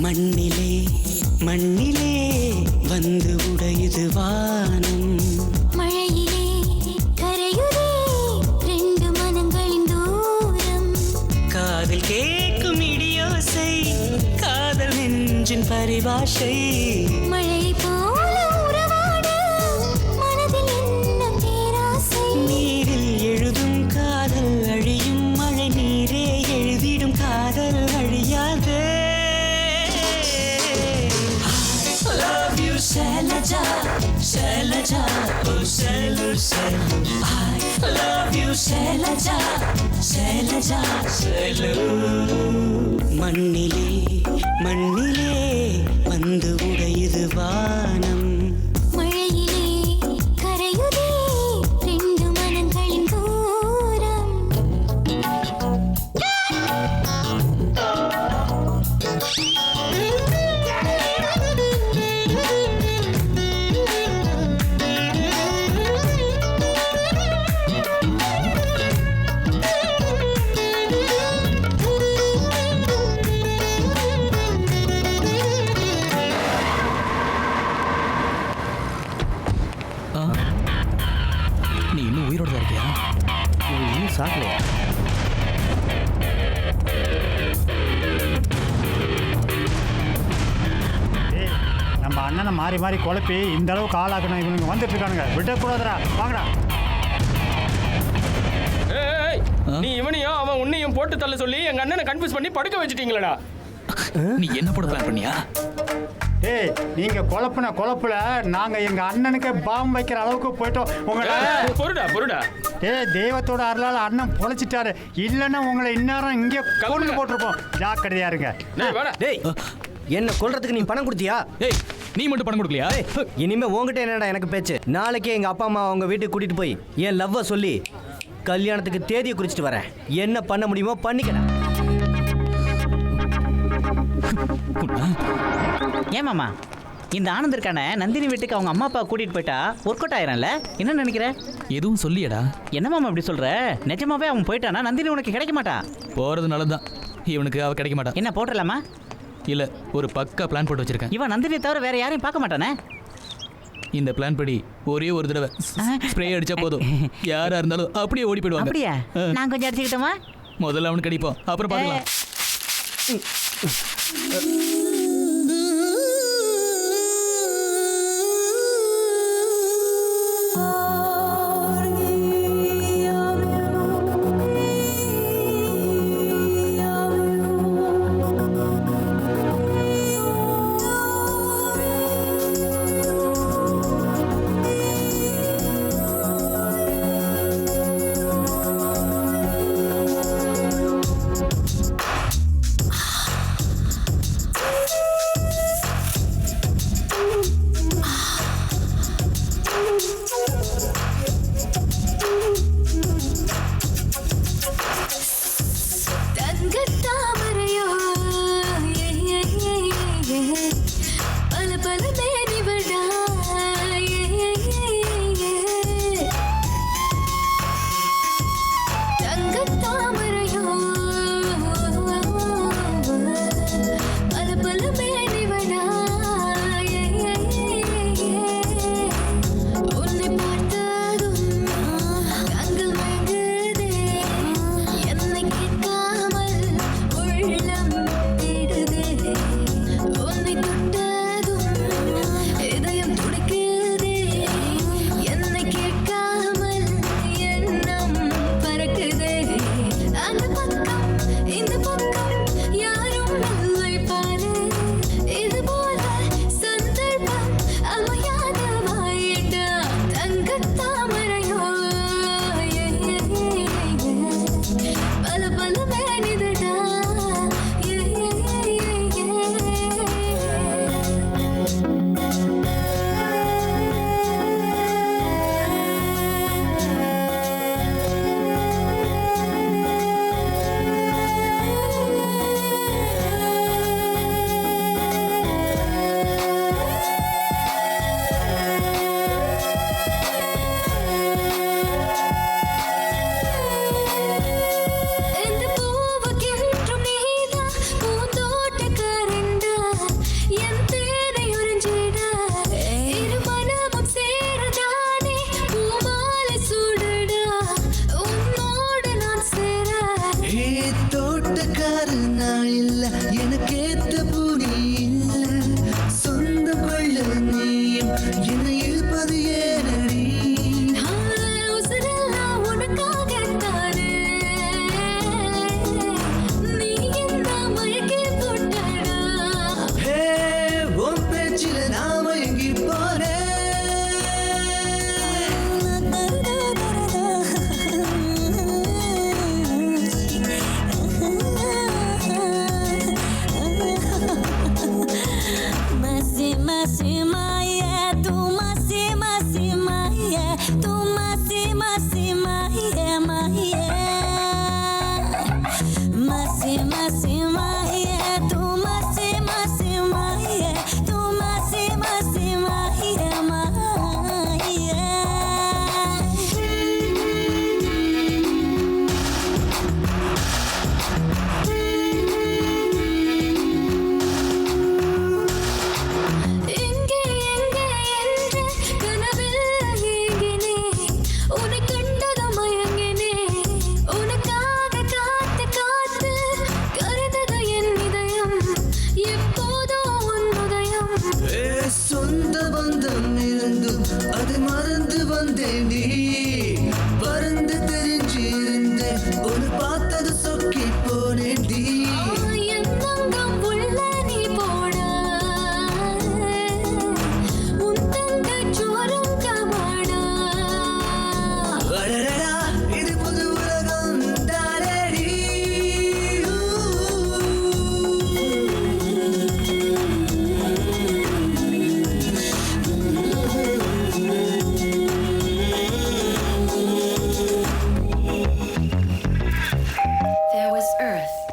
மண்ணிலே மண்ணிலே வந்து உடையுது வானம், மழையிலே கரையுதே 2 மனங்களின் தூரம், காதில் கேட்கும் இடியோசை காதல் நெஞ்சின் பரிபாஷை, மழை போல உறவாட மனதில் என்ன பேராசை, நீரில் எழுதும் காதல் அழியும், மழை நீரே எழுதிடும் காதல் அழியாதே. Shalaja, Shalaja, oh Shalu, Shalu. I love you, Shalaja, Shalaja, Shalu. மண்ணிலே மண்ணிலே வந்து உடையுது வானம், மழையிலே கரையுதே 2 மனங்களின் தூரம். நீ இன்னும் உயிரோட தான் இருக்கியா? இன்னும் சாக்கலையா? நம்ம அண்ணனை மாறி மாறி குழப்பி இந்த அளவுக்கு ஆளாக்கணும். இவனுங்க வந்துட்டு இருக்கானுங்க, விடக்கூடாதுடா. வாங்கடா. நீ இவனையும் அவன் உன்னையும் போட்டு தள்ள சொல்லி எங்க அண்ணனை கன்ஃபியூஸ் பண்ணி படுக்க வச்சிட்டீங்களடா. நீ என்ன போட பிளான் பண்ணியா? ஏய், நீங்க குழப்புல நாங்க எங்க அண்ணனுக்கு பாம்பு வைக்கிற அளவுக்கு போயிட்டோம். பொருடா ஏய், தெய்வத்தோட அருளால அண்ணன் பொழைச்சிட்டாரு. இல்லைன்னா உங்களை இந்நேரம் இங்கே கொண்டு போட்டிருப்போம். ஜாக்கிரதையா இருங்க. டேய், என்ன கொல்றதுக்கு நீ பணம் கொடுத்தியா? ஏய், நீ மட்டும் பணம் கொடுக்கலையா? இனிமே உங்ககிட்ட என்னடா எனக்கு பேச்சு? நாளைக்கே எங்க அப்பா அம்மா அவங்க வீட்டுக்கு கூட்டிட்டு போய் என் லவ்வை சொல்லி கல்யாணத்துக்கு தேதியை குறிச்சிட்டு வரேன். என்ன பண்ண முடியுமோ பண்ணிக்கிறேன். ஏன் மாமா இந்த ஆனந்த் இருக்கான நந்தினி வீட்டுக்கு அவங்க அம்மா அப்பா கூட்டிட்டு போயிட்டா ஒர்க் அவுட் ஆயிரம்ல, என்ன நினைக்கிற? எதுவும் சொல்லியடா. என்ன மாமா இப்படி சொல்ற? நிஜமாவே அவன் போயிட்டானா நந்தினி உனக்கு கிடைக்க மாட்டா? போறதுனால தான் இவனுக்கு அவ கிடைக்க மாட்டா. என்ன போட்டுடலாமா? இல்ல, ஒரு பக்கா பிளான் போட்டு வச்சிருக்கேன். இவன் நந்தினியை தவிர வேற யாரையும் பார்க்க மாட்டானே. இந்த பிளான் படி ஒரே ஒரு தடவை ஸ்ப்ரே அடிச்சா போதும், யாரா இருந்தாலும் அப்படியே ஓடி போயிடுவாங்க. அப்படியா? நான் கொஞ்சம் அடிச்சுக்கிட்டோமா? முதல்ல அவனுக்கு அடிப்போம், அப்புறம் பார்க்கலாம்.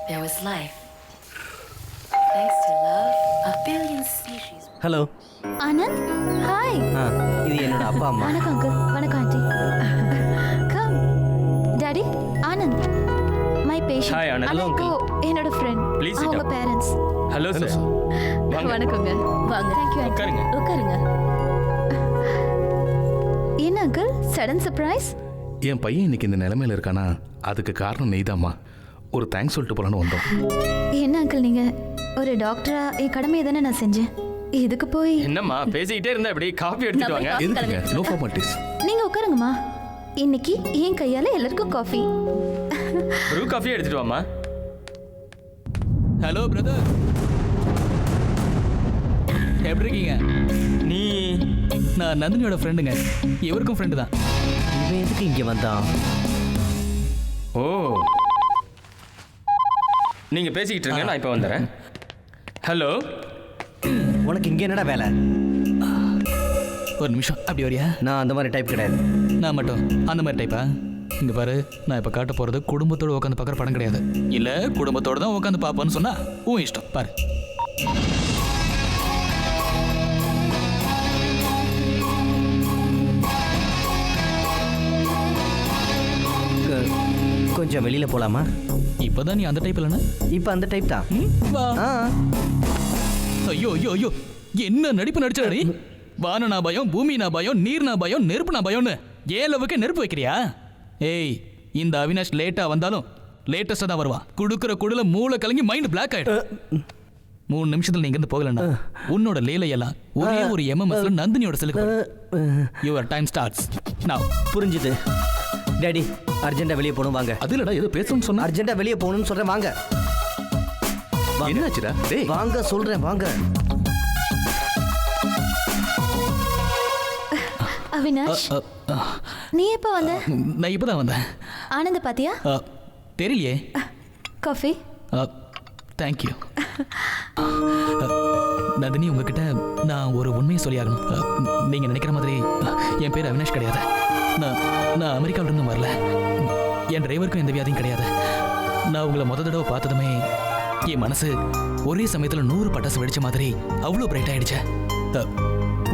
There was life. Thanks to love, a billion species hello Anand hi. இது என்னோட அப்பா அம்மா. வணக்கம் அங்கிள். வணக்கம் aunty. Come daddy. Anand my patient. Hi, Anand. Hello, uncle. என்னோட ஃப்ரெண்ட். Please sit அவங்க down. பேரண்ட்ஸ். Hello sir. வணக்கங்க. வாங்க. Thank you. உட்காருங்க. உட்காருங்க. என்ன அங்கிள் சடன் சர்ப்ரைஸ்? என் பையன் இன்னைக்கு இந்த நிலைமையில இருக்கானா அதுக்கு காரணம் நீதாம்மா. ஒரு தேங்க்ஸ் சொல்லிட்டு போலான்னு வந்தோம். என்ன அங்கிள் நீங்க ஒரு டாக்டரா என் கடமையை தானே நான் செஞ்சேன். இதுக்கு போய் என்னம்மா பேசிக்கிட்டே இருந்தா இப்படி காபி எடுத்துட்டு வாங்க. எதுக்குங்க? No formalities. நீங்க உட்காருங்கம்மா. இன்னைக்கு என் கையால எல்லாருக்கும் காஃபி. ப்ரூ காஃபி எடுத்துட்டு வாமா. ஹலோ பிரதர், எப்படி இருக்கீங்க? நீ? நான் நந்தினியோட ஃப்ரெண்டுங்க. இவருக்கும் ஃப்ரெண்டு தான். இவன் எதுக்கு இங்கே வந்தான்? ஓ, நீங்க பேசிக்கிட்டு இருங்க, நான் இப்போ வந்துடுறேன். ஹலோ, உனக்கு இங்கே என்னடா வேலை? ஒரு நிமிஷம் அப்படி வரியா? நான் அந்த மாதிரி டைப் கிடையாது. நான் மட்டும் அந்த மாதிரி டைப்பா? இங்க பாரு, நான் இப்போ காட்ட போறது குடும்பத்தோட உட்காந்து பார்க்குற படம் கிடையாது. இல்ல குடும்பத்தோட தான் உட்காந்து பார்ப்போன்னு சொன்னா உன் இஷ்டம். பாரு. கொஞ்சம் வெளியில போலாமா? இப்போதான் நீ அந்த டைப் இல்லைன்னா? இப்போ அந்த டைப் தான். வா. ஐயோ ஐயோ ஐயோ, என்ன நடிப்பு நடிச்சா நீ? வானனா பயம், பூமினா பயம், நீர்னா பயம், நெருப்புனா பயம்னு ஏன் லவ்வுக்கு நெருப்பு வைக்கிறியா? ஏய், இந்த அவினாஷ் லேட்டா வந்தாலும் லேட்டஸ்டா தான் வருவான். குடுக்குற குடுல மூளை கலங்கி மைண்ட் பிளாக் ஆயிடும். 3 நிமிஷத்துல நீங்க இருந்து போகலன்னா உன்னோட லேலையெல்லாம் ஒரே ஒரு MMSல நந்தினியோட செலுக்கு. Your time starts now. புரிஞ்சுது டாடி. அர்ஜென்ட்டா வெளியே போகணும், வாங்க. அது இல்லடா, ஏதோ பேசணும்னு சொன்னா. அர்ஜென்ட்டா வெளியே போகணும்னு சொல்றேன், வாங்க. என்னாச்சுடா? டேய் வாங்க சொல்றேன், வாங்க. அவினாஷ், நீ எப்போ வந்த? நான் இப்பதான் வந்தேன். ஆனந்த பாத்தியா? தெரியலையே. காஃபி. தேங்க்யூ. நந்தினி, உங்ககிட்ட நான் ஒரு உண்மையை சொல்லியாகணும். நீங்க நினைக்கிற மாதிரி என் பேர் அவினாஷ் கிடையாது. நான் அமெரிக்காவிலிருந்து வரல. என் டிரைவருக்கும் எந்த வியாதியும் கிடையாது. நான் உங்களை முத தடவை பார்த்ததுமே என் மனசு ஒரே சமயத்தில் 100 பட்டாசு வெடிச்ச மாதிரி அவ்வளோ பிரைட் ஆயிடுச்சு.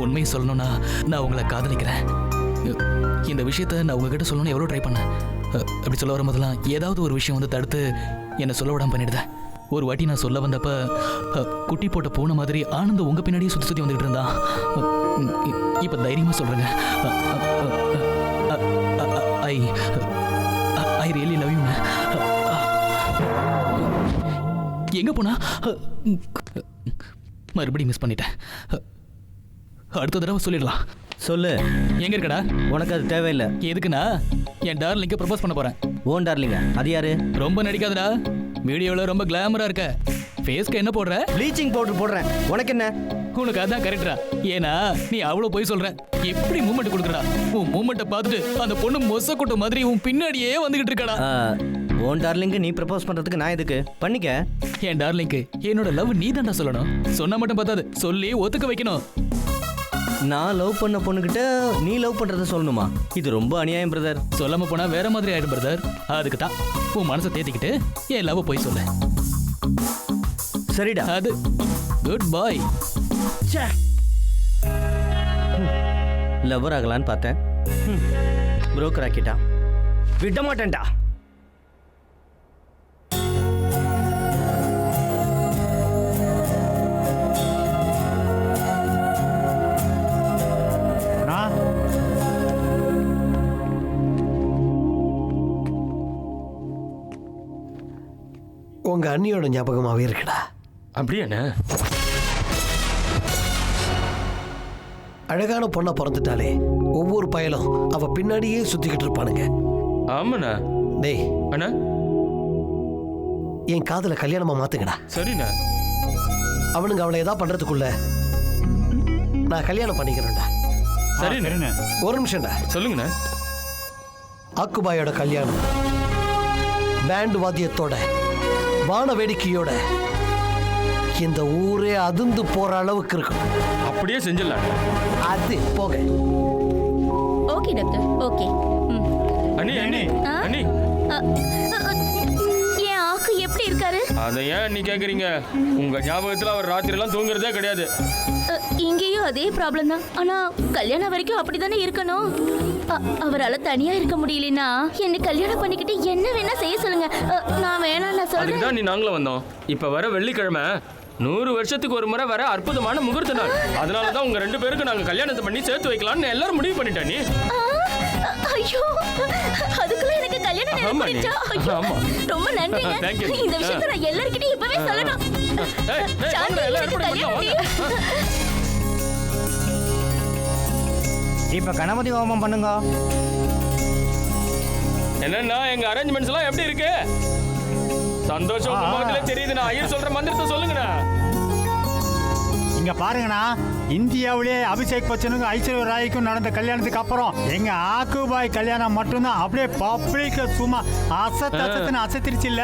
உண்மையை சொல்லணும்னா நான் உங்களை காதலிக்கிறேன். இந்த விஷயத்த நான் உங்ககிட்ட சொல்லணும்னு எவ்வளோ ட்ரை பண்ணேன். அப்படி சொல்ல வரும்போதெல்லாம் ஏதாவது ஒரு விஷயம் வந்து தடுத்து என்னை சொல்ல விடாம பண்ணிடுதேன். ஒரு வாட்டி நான் சொல்ல வந்தப்ப குட்டி போட்ட பூனை மாதிரி ஆனந்த் உங்க பின்னாடியே சுற்றி சுற்றி வந்துகிட்டு இருந்தான். இப்போ தைரியமா சொல்றேங்க, ஐ ரியலி லவ் யூ. எங்க போனா? மறுபடியும் மிஸ் பண்ணிட்டேன். அடுத்த தடவை சொல்லிடலாம். சொல்லு. எங்க இருக்கடா? உனக்கு அது தேவையில்லை. எதுக்குண்ணா? என் டார்லிங்க்கு ப்ரப்போஸ் பண்ண போறேன். ஓன் டார்லிங்க? அது யாரு? ரொம்ப நடிக்காதடா. வீடியோவில் ரொம்ப கிளாமரா இருக்க. ஃபேஸ்க்கு என்ன போடுற? ப்ளீச்சிங் பவுடர் போடுறேன். உனக்கு என்ன? உனக்கு அதான் கரெக்டா? ஏன்னா நீ அவ்வளோ போய் சொல்ற. எப்படி மூமெண்ட் கொடுக்குறா? உன் மூமெண்ட்டை பார்த்துட்டு அந்த பொண்ணு மொச கூட்ட மாதிரி உன் பின்னாடியே வந்துகிட்டு இருக்கடா. ஓன் டார்லிங்க்கு நீ ப்ரப்போஸ் பண்றதுக்கு நான் எதுக்கு? பண்ணிக்க. என் டார்லிங்க்கு என்னோட லவ் நீ தான்டா சொல்லணும். சொன்னா மட்டும் பார்த்தாது, சொல்லி ஒத்துக்க வைக்கணும். நான் லவ் பண்ண பொண்ணுகிட்ட நீ லவ் பண்றத சொல்லணுமா? இது ரொம்ப அநியாயம் பிரதர். சொல்லாம போனா வேற மாதிரி ஆயிடும் பிரதர். அதுக்கு தான் உன் மனசை தேத்திக்கிட்டு என் லவ் போய் சொல்ல. சரிடா. அது குட் பாய். லவர் ஆகலான்னு பார்த்தேன், புரோக்கர் ஆக்கிட்டா. விட மாட்டேன்டா. உங்க அண்ணியோட ஞாபகமாவே இருக்குடா. அப்படியாண்ணா? அழகான பொண்ணா பிறந்துட்டாலே ஒவ்வொரு பயலும் அவ பின்னாடியே சுத்திக்கிட்டு இருப்பானுங்க. ஆமாண்ணா. டேய் அண்ணா, என் காதல கல்யாணமா மாத்துங்கடா. சரிண்ணா. அவனுங்க அவளை ஏதாவது பண்றதுக்குள்ள நான் கல்யாணம் பண்ணிக்கிறேன்டா. சரிண்ணா. ஒரு நிமிஷம்டா. சொல்லுங்கண்ணா. ஆக்குபாயோட கல்யாணம் பேண்ட் வாத்தியத்தோட வான வேடிக்கையோட இந்த ஊரே அதிர்ந்து போற அளவுக்கு இருக்கும். அப்படியே செஞ்சிடலாம். அது போக. Okay doctor, okay. அண்ணி அண்ணி அண்ணி, என் ஆக்கு எப்படி இருக்காரு? அதை ஏன் நீ கேக்குறீங்க? உங்க ஞாபகத்துல அவர் ராத்திரி எல்லாம் தூங்குறதே கிடையாது. இங்கேயும் அதே ப்ராப்ளம் தான். ஆனா கல்யாணம் வரைக்கும் அப்படிதானே இருக்கணும். அவரால தனியா இருக்க முடியலனா என்ன கல்யாணம் பண்ணிக்கிட்டு என்ன வேணா செய்ய சொல்லுங்க. நான் வேணாம் நான் சொல்றேன். அதுக்கு தான் நீ நாங்களும் வந்தோம். இப்ப வர வெள்ளிக்கிழமை 100 வருஷத்துக்கு ஒரு முறை வர அற்புதமான முகூர்த்த நாள். அதனால தான் உங்க 2 பேருக்கு நாங்க கல்யாணத்தை பண்ணி சேர்த்து வைக்கலாம்னு எல்லாரும் முடிவு பண்ணிட்டா நீ. ஐயோ அதுக்குள்ள எனக்கு கல்யாணம் நடந்துச்சா? ஆமா. ரொம்ப நன்றிங்க. இந்த விஷயத்தை நான் எல்லார்கிட்டயும் இப்பவே சொல்லணும். சாந்தி எனக்கு கல்யாணம். இப்ப கணபதி ஹோமம் பண்ணுங்க. என்னன்னா எங்க அரேஞ்ச்மெண்ட்ஸ் எல்லாம் எப்படி இருக்கு? சந்தோஷம் உங்க முகத்துல தெரியுதுண்ணா. ஐயர் சொல்ற மந்திரத்தை சொல்லுங்கண்ணா. இங்க பாருங்கண்ணா, இந்தியாவிலே அபிஷேக் பச்சனுக்கும் ஐஸ்வர்யா ராய்க்கும் நடந்த கல்யாணத்துக்கு அப்புறம் எங்க ஆக்குபாய் கல்யாணம் மட்டும்தான் அப்படியே பப்ளிக் சும்மா அசத்துன்னு அசத்திருச்சு இல்ல.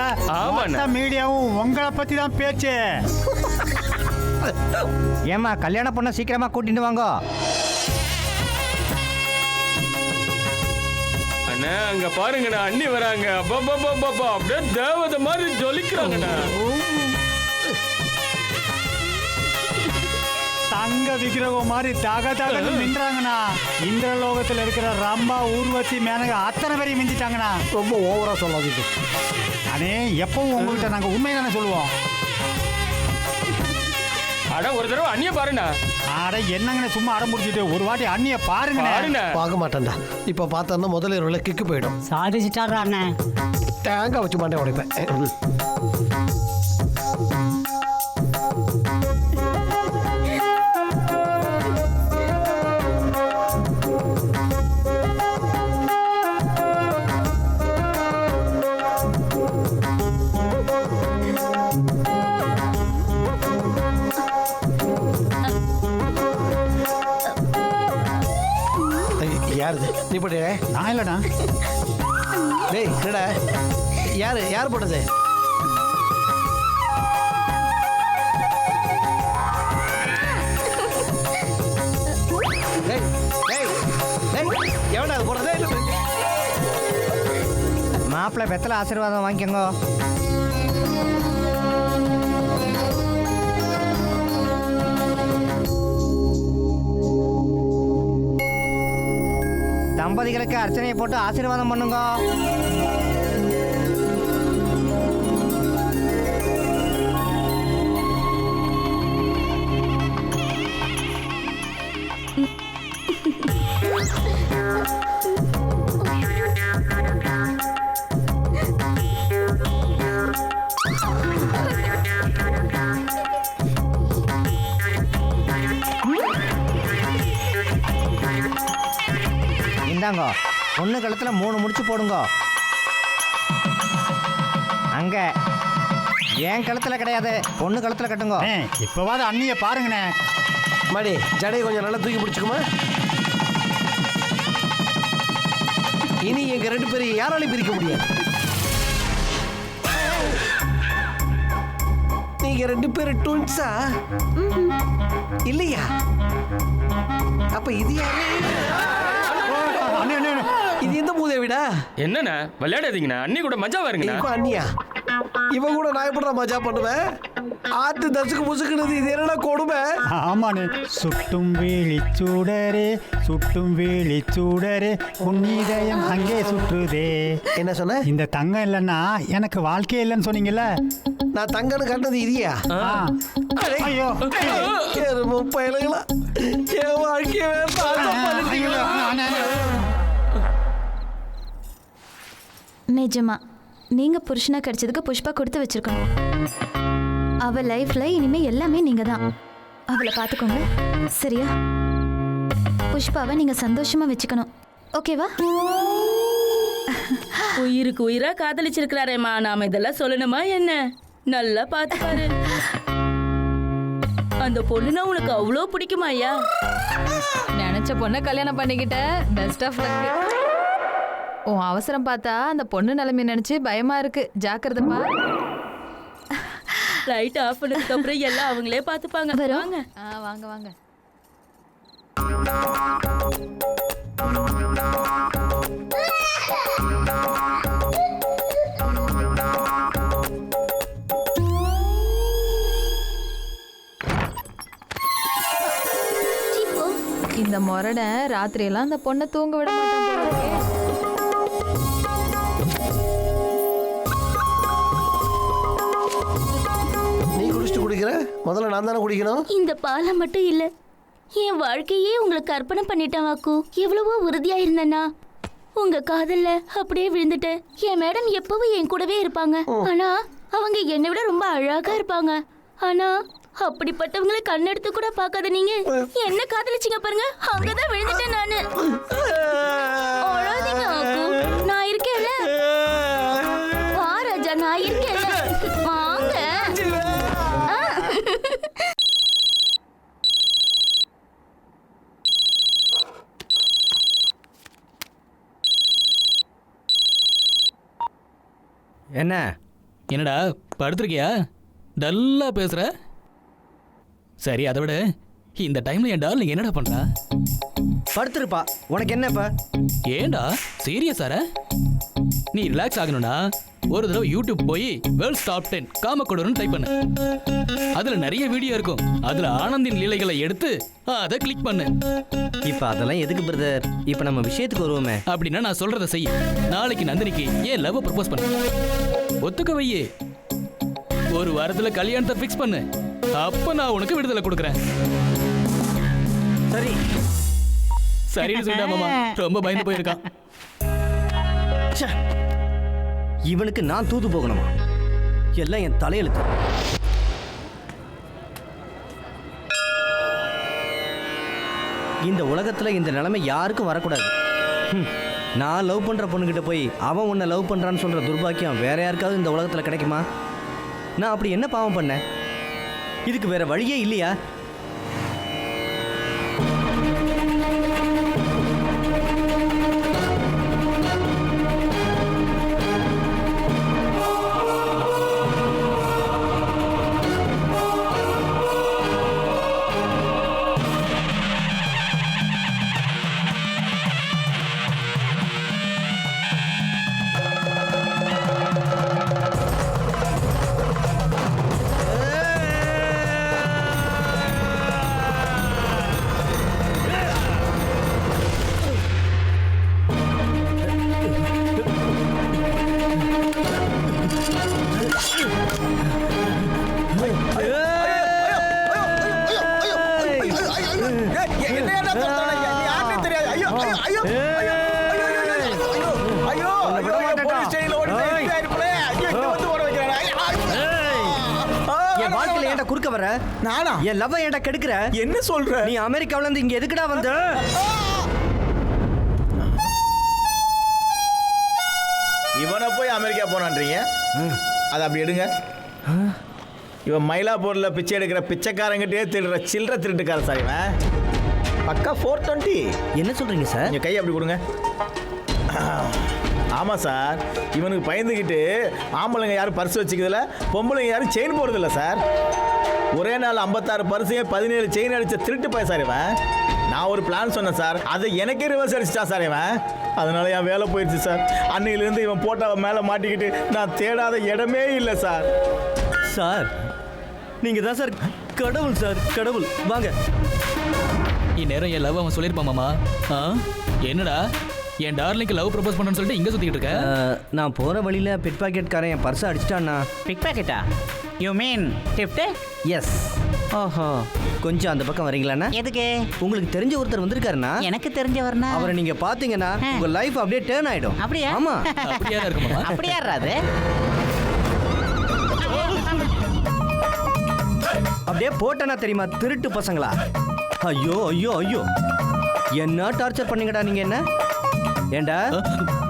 மீடியாவும் உங்களை பத்தி தான் பேச்சு. ஏமா கல்யாணம் பண்ண சீக்கிரமா கூட்டிட்டு வாங்க. அண்ணா அங்க பாருங்கண்ணா, அண்ணி வராங்க. அப்படியே தேவதை மாதிரி ஜொலிக்கிறாங்கண்ணா. தங்க விக்கிரகம் மாதிரி தக நின்றாங்கண்ணா. இந்திரலோகத்தில் இருக்கிற ரம்பா, ஊர்வசி, மேனகா அத்தனை பேரையும் மிஞ்சிட்டாங்கண்ணா. ரொம்ப ஓவரா சொல்லாதீங்க அண்ணே. எப்பவும் உங்கள்கிட்ட நாங்க உண்மை தானே சொல்லுவோம். அட ஒரு தடவை அண்ணிய பாருண்ணா. அட என்னங்கண்ணே சும்மா அடம் முடிச்சிட்டு ஒரு வாட்டி அண்ணிய பாருங்க. பார்க்க மாட்டேன்டா. இப்ப பார்த்தா முதல்ல ஒரு கிக்கு போயிடும். சாதிச்சிட்டாரா அண்ணே? தேங்காய் வச்சு மாட்டேன் உடைப்பேன். யாரு நீ போட்டு? நான் இல்லடா. டேய் என்னடா, யார் போட்டது? எவன்டா அது போடுறது? மாப்பிள்ளை பெத்தல ஆசீர்வாதம் வாங்கிக்கோங்க. தம்பதிகளுக்கு அர்ச்சனையை போட்டு ஆசீர்வாதம் பண்ணுங்க. இந்தாங்க, பொண்ணு கழுத்துல 3 முடிச்சு போடுங்க. அங்க என் கழுத்துல கிடையாது, பொண்ணு கழுத்துல கட்டுங்க. இப்பவாது அண்ணிய பாருங்கண்ணே. மணி ஜடையை கொஞ்சம் நல்லா தூக்கி பிடிச்சுக்குமா. இனி எங்க 2 பேரையும் யாராலையும் பிரிக்க முடியாது. நீங்க 2 பேரும் ட்வின்ஸா இல்லையா? அப்ப இது யாரு? இது எந்த மூதேவிடா? என்னண்ணா விளையாடாதீங்கண்ணா. அண்ணி கூட மஜா வருங்கண்ணா. இப்ப அண்ணியா? இவ கூட நான் எப்படி மஜா பண்ணுவேன்? ஆத்து தசுக்கு முசுக்குனது இது என்னடா கொடுமை? ஆமாண்ணே. சுட்டும் வேலிச்சூடரே, சுட்டும் வேலிச்சூடரே, உன்னிதயம் அங்கே சுற்றுதே. என்ன சொன்ன? இந்த தங்கம் இல்லைன்னா எனக்கு வாழ்க்கையே இல்லைன்னு சொன்னீங்கல்ல. நான் தங்கன்னு கண்டது இதுயா? ஐயோ பயலுங்களா, என் வாழ்க்கைய நிஜமா நீங்க புருஷனா கிடைச்சதுக்கு புஷ்பா கொடுத்து வச்சிருக்கணும். அவ லைஃப்ல இனிமே எல்லாமே நீங்க தான். அவளை பார்த்துக்கோங்க, சரியா? புஷ்பாவை நீங்க சந்தோஷமா வச்சுக்கணும், ஓகேவா? உயிருக்கு உயிரா காதலிச்சிருக்கிறாரேம்மா. நாம இதெல்லாம் சொல்லணுமா என்ன? நல்லா பார்த்துப்பாரு. அந்த பொண்ணுனா உனக்கு அவ்வளோ பிடிக்குமா ஐயா? நினைச்ச பொண்ணை கல்யாணம் பண்ணிக்கிட்ட. Best of luck. உன் அவசரம் பார்த்தா அந்த பொண்ணு நிலைமை நினைச்சு பயமா இருக்கு. ஜாக்கிரதைப்பா. லைட் ஆஃப் பண்ணதுக்கு அப்புறம் எல்லாம் அவங்களே பார்த்துப்பாங்க. வருவாங்க. வாங்க வாங்க. முரடன் ராத்திரியெல்லாம் அந்த பொண்ணை தூங்க விட மாட்டான் போல இருக்கே. நீ குடிச்சிட்டு குடிக்கிற? முதல்ல நான் தானே குடிக்கணும். இந்த பாலை மட்டும் இல்ல, என் வாழ்க்கையே உங்களுக்கு அர்ப்பணம் பண்ணிட்டேன் வாக்கு. எவ்வளவோ உறுதியா இருந்தேன்னா உங்க காதல்ல அப்படியே விழுந்துட்டு. என் மேடம் எப்பவும் என் கூடவே இருப்பாங்க. ஆனா அவங்க என்னை விட ரொம்ப அழகா இருப்பாங்க. ஆனா அப்படிப்பட்டவங்களை கண்ணெடுத்து கூட பார்க்காத நீங்க என்ன காதலிச்சிங்க பாருங்க. அங்கதான் விழுந்துட்டேன் நானு. அழாதீங்க வாக்கு, நான் இருக்கேன்ல. வா ராஜா, நான் இருக்கேன்ல, வாங்க. என்ன என்னடா படுத்திருக்கியா? டல்லா பேசுற. சரி, அதை விட இந்த டைம்ல என் டார்லிங் என்னடா பண்றா? படுத்துருப்பா. உனக்கு என்னப்பா? ஏண்டா சீரியஸார? நீ ரிலாக்ஸ் ஆகணும்னா ஒரு தடவை யூடியூப் போய் வேர்ல்ட்ஸ் டாப் 10 காமக்கொடூரன் டைப் பண்ணு. அதுல நிறைய வீடியோ இருக்கும். அதுல ஆனந்தின் லீலைகளை எடுத்து அதை கிளிக் பண்ணு. இப்ப அதெல்லாம் எதுக்கு பிரதர்? இப்ப நம்ம விஷயத்துக்கு வருவோமே. அப்படின்னா நான் சொல்றதை செய். நாளைக்கு நந்தினிக்கு ஏன் லவ் ப்ரப்போஸ் பண்ணு. ஒத்துக்க வையே. ஒரு வாரத்துல கல்யாணத்தை ஃபிக்ஸ் பண்ணு. அப்ப நான் உனக்கு விடுதலை கொடுக்குறேன். சரி சரின்னு சொல்லிட்டா மாமா. ரொம்ப பயந்து போயிருக்கான். இவனுக்கு நான் தூது போகணுமா? எல்லாம் என் தலையெழுத்து. இந்த உலகத்துல இந்த நிலைமை யாருக்கும் வரக்கூடாது. நான் லவ் பண்ற பொண்ணுகிட்ட போய் அவன் உன்னை லவ் பண்றான்னு சொல்ற துர்பாக்கியம் வேற யாருக்காவது இந்த உலகத்துல கிடைக்குமா? நான் அப்படி என்ன பாவம் பண்ணேன்? இதுக்கு வேற வழியே இல்லையா? குறுக்க வர நானா? என் லவ் ஏன்டா கெடுக்குற? என்ன சொல்ற? நீ அமெரிக்காவுல இருந்து இங்க எதுக்குடா வந்த? இவனை போய் அமெரிக்கா போனான்றீங்க? அதை அப்படி எடுங்க. இவன் மயிலாப்பூர்ல பிச்சை எடுக்கிற பிச்சைக்காரங்கிட்டே திருடுற சில்லற திருட்டுக்கார சார். இவன் பக்கா 420. என்ன சொல்றீங்க சார்? நீங்க கை அப்படி கொடுங்க. ஆமாம் சார், இவனுக்கு பயந்துக்கிட்டு ஆம்பளைங்க யாரும் பர்ஸ் வச்சுக்கிறதில்ல, பொம்பளைங்க யாரும் செயின் போடுறதில்ல சார். ஒரே நாள் 56 பர்ஸையும் 17 செயின் அடித்த திருட்டு போய் சார் இவன். நான் ஒரு பிளான் சொன்னேன் சார், அதை எனக்கே ரிவர்ஸ் அடிச்சிட்டான் சார் இவன். அதனால என் வேலை போயிடுச்சு சார். அன்னையிலேருந்து இவன் போட்டாவை மேலே மாட்டிக்கிட்டு நான் தேடாத இடமே இல்லை சார். சார் நீங்கள் தான் சார் கடவுள் சார், கடவுள். வாங்க. இந்நேரம் என் லவ் அவன் சொல்லியிருப்பான் மாமா. என்னடா என் டார்லிங்க்கு லவ் ப்ரப்போஸ் பண்ணணும்னு சொல்லிட்டு இங்கே சுற்றிக்கிட்டு இருக்க? நான் போகிற வழியில் பிக் பாக்கெட்காரன் என் பர்ஸை அடிச்சிட்டான்னா. பிக் பாக்கெட்டா? You mean theft? எஸ். ஆஹா, கொஞ்சம் அந்த பக்கம் வரீங்களாண்ணா? எதுக்கு? உங்களுக்கு தெரிஞ்ச ஒருத்தர் வந்திருக்காருண்ணா. எனக்கு தெரிஞ்சவர்னா? அவரை நீங்க பாத்தீங்கன்னா உங்க லைஃப் அப்படியே டர்ன் ஆயிடும். அப்படியா? ஆமா. அப்படியே இருக்குமா? அப்படியே அது அப்படியே போட்டனா தெரியுமா திருட்டு பசங்களா? ஐயோ ஐயோ ஐயோ, என்ன டார்ச்சர் பண்ணீங்கடா நீங்க. என்ன ஏண்டா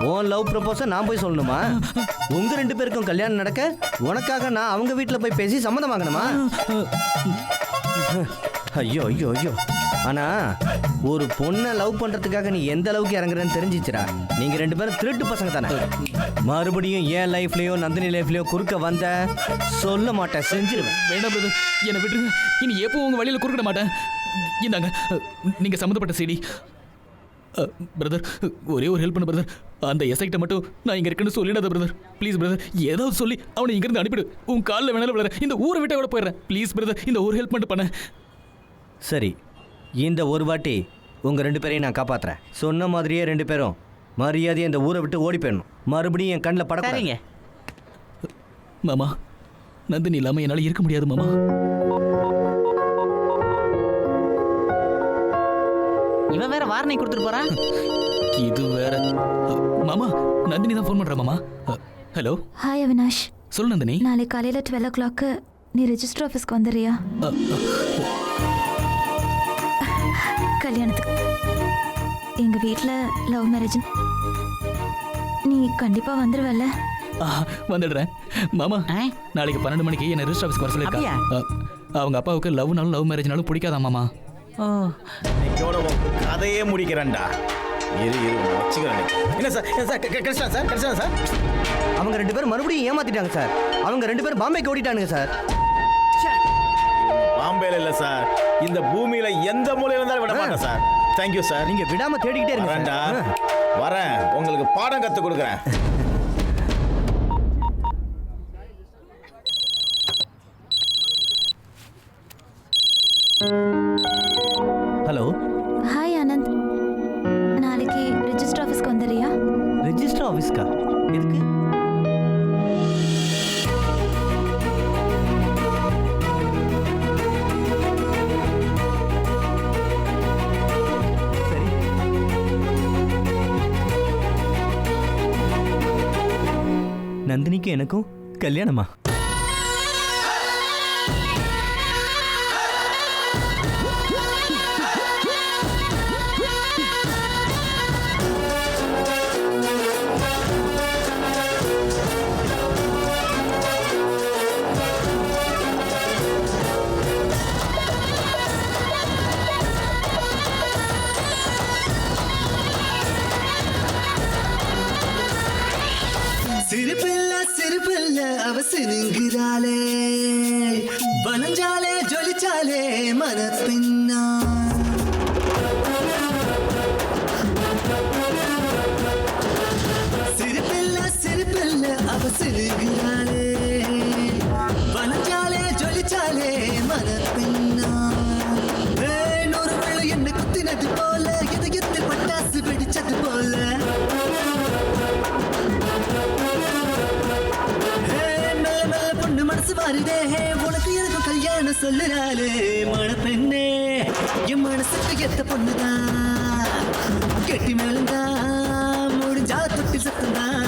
உன் லவ் ப்ரப்போஸை நான் போய் சொல்லணுமா? உங்க 2 பேருக்கும் கல்யாணம் நடக்க உனக்காக நான் அவங்க வீட்டில் போய் பேசி சம்மதம் வாங்கணுமா? ஐயோ ஐயோ ஐயோ. ஆனா ஒரு பொண்ணை லவ் பண்றதுக்காக நீ எந்த அளவுக்கு இறங்குறன்னு தெரிஞ்சிச்சுடா. நீங்க 2 பேரும் திருட்டு பசங்க தானே. மறுபடியும் என் லைஃப்லயோ நந்தினி லைஃப்லயோ குறுக்க வந்த சொல்ல மாட்டேன், செஞ்சிருவேன். வேண்டாம் பிரதர், என்னை விட்டுருங்க. இனி எப்போ உங்க வழியில குறுக்கிட மாட்டேன். இந்தாங்க நீங்க சம்மந்தப்பட்ட சிடி. பிரதர், ஒரே ஒரு ஹெல்ப் பண்ண பிரதர். அந்த எஸ்ஐக்கிட்ட மட்டும் நான் இங்க இருக்குன்னு சொல்லிடாத பிரதர். ப்ளீஸ் பிரதர், ஏதாவது சொல்லி அவனை இங்கிருந்து அனுப்பிடு. உன் காலில் வேணாலும் விளையாட, இந்த ஊரை விட்டு கூட போயிடுறேன். ப்ளீஸ் பிரதர், இந்த ஒரு ஹெல்ப் மட்டும் பண்ண. சரி, இந்த ஒரு வாட்டி உங்கள் 2 பேரையும் நான் காப்பாற்றுறேன். சொன்ன மாதிரியே 2 பேரும் மரியாதையை இந்த ஊரை விட்டு ஓடி போயிடணும். மறுபடியும் என் கண்ணில் படக்கூடாது. மாமா, நந்தினி இல்லாமல் என்னால் இருக்க முடியாது மாமா. இவன் வேற வார்னை கொடுத்துட்டு போறான். இது வேற. மாமா, நந்தினி தான் ஃபோன் பண்றா மாமா. ஹலோ. ஹாய் அவினாஷ். சொல்லு நந்தினி. நாளை காலையில 12 o'clock நீ ரெஜிஸ்டர் ஆஃபீஸ்க்கு வந்துடுறியா? கல்யாணத்துக்கு. எங்க வீட்டில் லவ் மேரேஜ். நீ கண்டிப்பா வந்துடுவல்ல? வந்துடுறேன் மாமா. நாளைக்கு 12 மணிக்கு என்ன ரெஜிஸ்டர் ஆஃபீஸ்க்கு வர சொல்லியிருக்கா. அவங்க அப்பாவுக்கு லவ்னாலும் லவ் மேரேஜ்னாலும் பிடிக்காதா மாமா. இன்னைக்கோட கதையே முடிக்கிறேன்டா. என்ன சார் கிடைச்சா சார்? அவங்க 2 பேரும் மறுபடியும் ஏமாத்திட்டாங்க சார். அவங்க 2 பேரும் பாம்பேக்கு ஓடிட்டானுங்க சார். பாம்பேல இல்ல சார், இந்த பூமியில எந்த மூலையில இருந்தாலும் விட மாட்டேன் சார். Thank you sir. நீங்க விடாம தேடிக்கிட்டே இருங்க. வரேன், உங்களுக்கு பாடம் கத்து கொடுக்குறேன். ஹலோ. ஹாய் ஆனந்த். நாளைக்கு ரெஜிஸ்டர் ஆஃபீஸ்க்கு வந்துடுறியா? ரெஜிஸ்டர் ஆஃபீஸ்க்கா? எதுக்கு? சரி. நந்தினிக்கு எனக்கும் கல்யாணமா? சிறுபில்ல அவ சினுங்கிறாளே, வனஞ்சாலே ஜொலிச்சாலே மனப்பின்னா. சிறுபில்ல அவ சினுங்கிறாளே, வனஞ்சாலே ஜொலிச்சாலே மனப்பின்னா. 100 வெள்ளை என்ன குத்தினது போல, இதயத்தில் பட்டாசு வெடிச்சது போல. வருதே உனக்கு எனக்கு கல்யாணம் சொல்லுறாளே மணப்பெண்ணே. என் மனசுக்கு எத்த பொண்ணுதான், கெட்டி மேலந்தான் முடிஞ்சா தொட்டி சத்தந்தான்.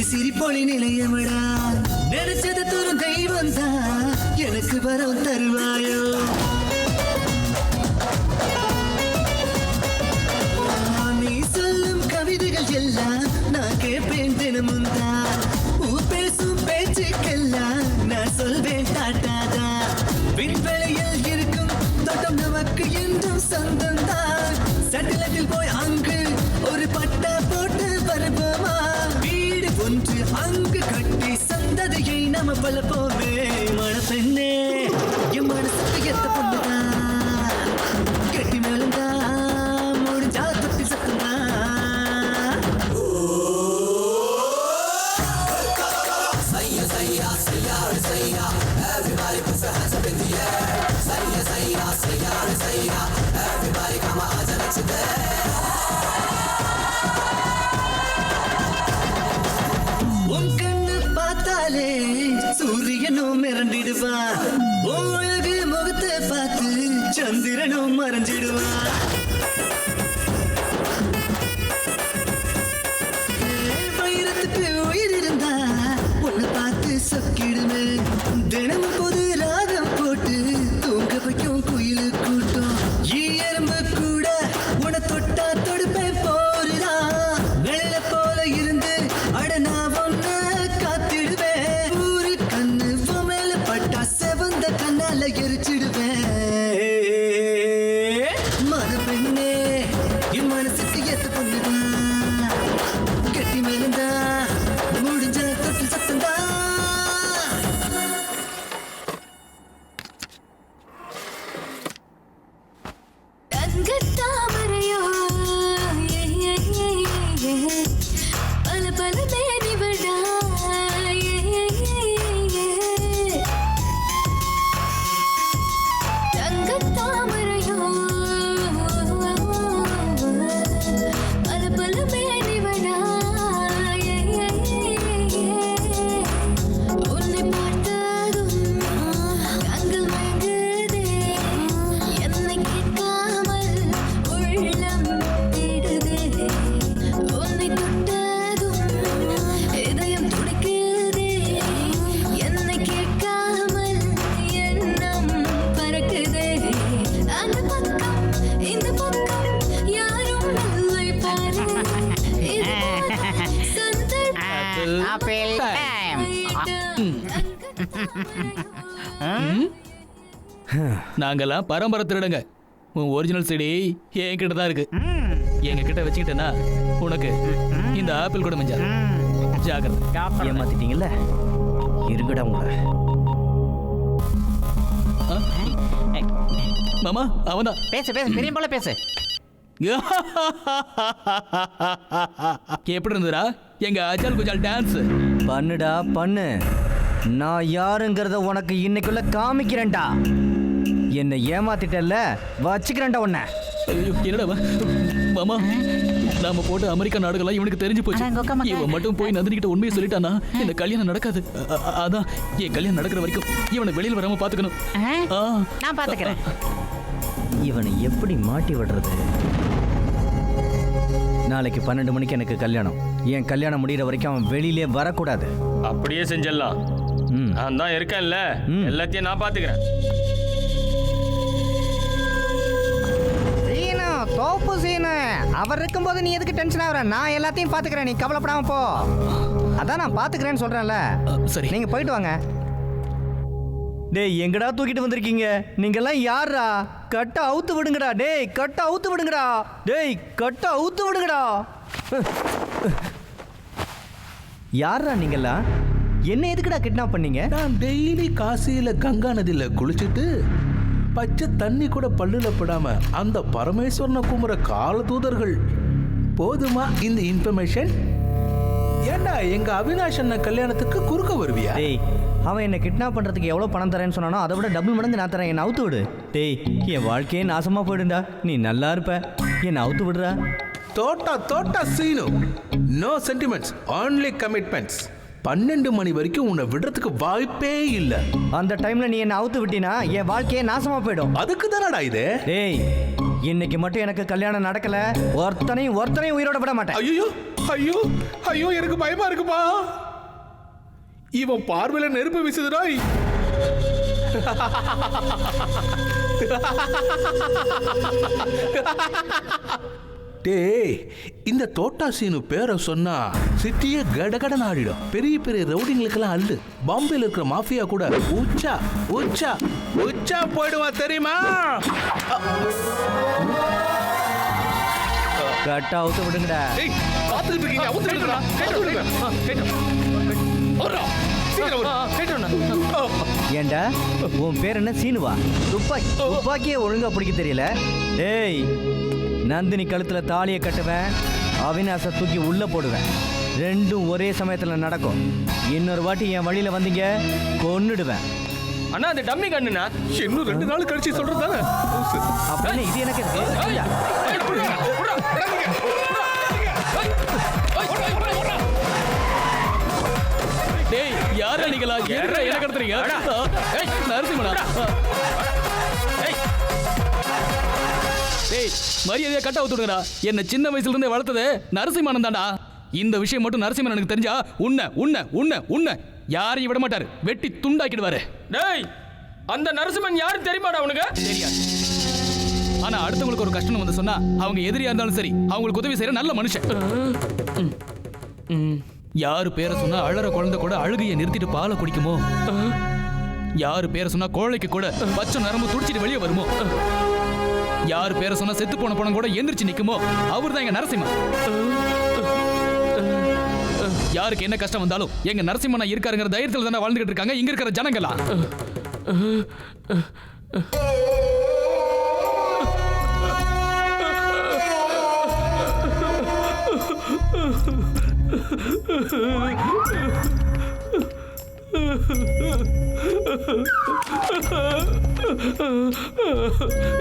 சிரிப்பொழி நிலையமடா, நினைச்சது தரும் தெய்வம் தான், எனக்கு வரம் தருவாயோ. நீ சொல்லும் கவிதைகள் எல்லாம் நான் கேட்பேன் தினமும் தான். பேசும் பேச்சுக்கெல்லாம் நான் சொல்வேன் டாட்டாதா. விண்வெளியில் இருக்கும் தோட்டம் நமக்கு என்றும் சொந்தம் தான். சட்டிலத்தில் போய் அங்கு ஒரு பட்டா போட்டு வருவோமா. ஒன்று அங்கு கட்டி சந்ததியை நம்ம பலப்போமே மணப்பெண்ணே. என் மனசுக்கு எத்த பொண்ணுதான், கெட்டி மேலந்தா முடிஞ்சா தொட்டி சத்தந்தா. Everybody put your hands up in the air. Everybody come on, let's dance. உன் கண்ணு பார்த்தாலே சூரியனும் மிரண்டிடுவா, அழகு முகத்தை பார்த்து சந்திரனும் மறைஞ்சிடுவா. வைரத்துக்கு உயிர் இருந்தா உன்னை பார்த்து சொக்கிடுமே. தினமும் பொது ராகம் போட்டு தூங்க வைக்கும் குயிலு கூட்டம். எறும்பு கூட உன தொட்டா தொடுப்பேன் போருதா. நிழல போல இருந்து அட நான் ஒன்ன காத்திடுவேன். ஊரு கண்ணு மேல பட்டா செவந்த கண்ணால எரிச்சிடுவேன். மனப்பெண்ணே என் மனசுக்கு எத்த பொண்ணுதான், கெட்டி நாங்கெல்லாம் பரம்பரை திருடுங்க. உன் ஒரிஜினல் செடி என்கிட்ட தான் இருக்கு. எங்க கிட்ட வச்சுக்கிட்டேன்னா உனக்கு இந்த ஆப்பிள் கூட மஞ்சள். ஜாக்கிரதை. ஏமாத்திட்டீங்கல்ல, இருங்கடா உங்களை. மாமா அவன்தான். பேசு பேசு, பெரிய போல பேசு. எப்படி இருந்ததுடா எங்க அஜால் குஜால் டான்ஸ்? பண்ணுடா பண்ணு. நான் யாருங்கிறத உனக்கு இன்னைக்குள்ள காமிக்கிறேன்டா. என்னை ஏமாத்திட்டல்ல, வச்சுக்கிறேன்டா உன்னை. என்னடா மாமா, நாம போட்டு அமெரிக்கா நாடுகள்லாம் இவனுக்கு தெரிஞ்சு போச்சு. இவன் மட்டும் போய் நந்தினி கிட்ட உண்மையை சொல்லிட்டானா இந்த கல்யாணம் நடக்காது. அதான் என் கல்யாணம் நடக்கிற வரைக்கும் இவனை வெளியில் வராம பாத்துக்கணும். நான் பாத்துக்கிறேன். இவனை எப்படி மாட்டி விடுறது? நாளைக்கு 12 மணிக்கு எனக்கு கல்யாணம். என் கல்யாணம் முடிகிற வரைக்கும் அவன் வெளியிலே வரக்கூடாது. அப்படியே செஞ்சிடலாம். நான் தான் இருக்கேன்ல, எல்லாத்தையும் நான் பாத்துக்கிறேன். சீனு, தோப்பு சீனு, அவர் இருக்கும்போது நீ எதுக்கு டென்ஷன் ஆகுற? நான் எல்லாத்தையும் பாத்துக்கிறேன், நீ கவலைப்படாம போ. அதான் நான் பாத்துக்கிறேன்னு சொல்றேன்ல. சரி, நீங்க போயிட்டு வாங்க. டேய், எங்கடா தூக்கிட்டு வந்திருக்கீங்க? நீங்கெல்லாம் யாரா? கட்ட அவுத்து விடுங்கடா. டேய், கட்ட அவுத்து விடுங்கடா. டேய், கட்ட அவுத்து விடுங்கடா. யாரா நீங்கெல்லாம்? என்ன எதுக்குடா கிட்னாப் பண்ணீங்க? நான் டெய்லி காசியில கங்கா நதியில குளிச்சுட்டு பச்சை தண்ணி கூட பல்லுல படாம அந்த பரமேஸ்வரனை குமுற கால தூதர்கள். போதுமா இந்த இன்ஃபர்மேஷன்? ஏண்டா எங்க அவினாஷ் அண்ணா கல்யாணத்துக்கு குறுக்க வருவியா? டேய், அவன் என்ன கிட்னாப் பண்றதுக்கு எவ்வளவு பணம் தரேன்னு சொன்னானோ அதை விட டபுள் மடங்கு நான் தரேன். என்ன அவுத்து விடு. டேய், என் வாழ்க்கையே நாசமா போயிடுண்டா. நீ நல்லா இருப்ப, என்ன அவுத்து விடுறா. Thotta Seenu. No sentiments, only commitments. 12 மணி வரைக்கும் உன்னை விடுறதுக்கு வாய்ப்பே இல்லை. அந்த டைம்ல நீ என்ன அவுத்து விட்டினா என் வாழ்க்கையே நாசமா போயிடும். அதுக்கு தானடா இது. டேய், இன்னைக்கு மட்டும் எனக்கு கல்யாணம் நடக்கல, ஒருத்தனையும் உயிரோட விட மாட்டேன். ஐயோ ஐயோ ஐயோ, எனக்கு பயமா இருக்குப்பா. இவன் பார்வையில நெருப்பு வீசுதுடாய். டேய், இந்த தோட்டா சீனு பேரை சொன்னா சிட்டியே கடகட நாடிடும். பெரிய பெரிய ரவுடிங்களுக்கெல்லாம் அல்லு. பாம்பேல இருக்கிற மாஃபியா கூட உச்சா உச்சா உச்சா போயிடுவா தெரியுமா? கட்டா அவுத்து விடுங்கடா. பாத்துக்கிட்டு இருக்கீங்க, அவுத்து விடுங்கடா. ஏண்டா, உன் பேர் என்ன? சீனுவா? துப்பாக்கியே ஒழுங்கா பிடிக்க தெரியல. டேய், நந்தினி கழுத்துல தாலியை கட்டுவேன், அவினாச தூக்கி உள்ள போடுவேன். ரெண்டும் ஒரே சமயத்துல நடக்கும். இன்னொரு வாட்டி என் வழியில வந்தீங்க, கொன்னுடுவேன். அண்ணா, அது டம்மி கண்ணுண்ணா. இன்னும் 2 நாள் கழிச்சு சொல்றதானே? அப்படின்னு இது எனக்கு டேய், யாரா நீங்களா? என்ன கடத்துறீங்க? நரசிம்மனா? டேய், மரியாதையா கட்ட அவுத்துடுங்கடா. என்ன சின்ன வயசுல இருந்தே வளர்த்தது நரசிம்மன் தான்டா. இந்த விஷயம் மட்டும் நரசிம்மன் எனக்கு தெரிஞ்சா உன்னை யாரையும் விட மாட்டாரு, வெட்டி துண்டாக்கிடுவாரு. டேய், அந்த நரசிம்மன் யாரு தெரியுமாடா உனக்கு? தெரியாது. ஆனா அடுத்தவங்களுக்கு ஒரு கஷ்டம் வந்து சொன்னா அவங்க எதிரியா இருந்தாலும் சரி அவங்களுக்கு உதவி செய்யற நல்ல மனுஷன். யாரு பேரை சொன்னா அழற குழந்தை கூட அழுகையை நிறுத்திட்டு பாலை குடிக்குமோ, யாரு பேரை சொன்னா கோழைக்கு கூட பச்சை நரம்பு துடிச்சிட்டு வெளியே வருமோ, யாரு பேரை சொன்னா செத்து போன பணம் கூட எந்திரிச்சு நிக்குமோ, அவர் தான் எங்க நரசிம்மன். யாருக்கு என்ன கஷ்டம் வந்தாலும் எங்க நரசிம்மனா இருக்காருங்கிற தைரியத்துல தானே வாழ்ந்துகிட்டு இருக்காங்க இங்க இருக்கிற ஜனங்களா.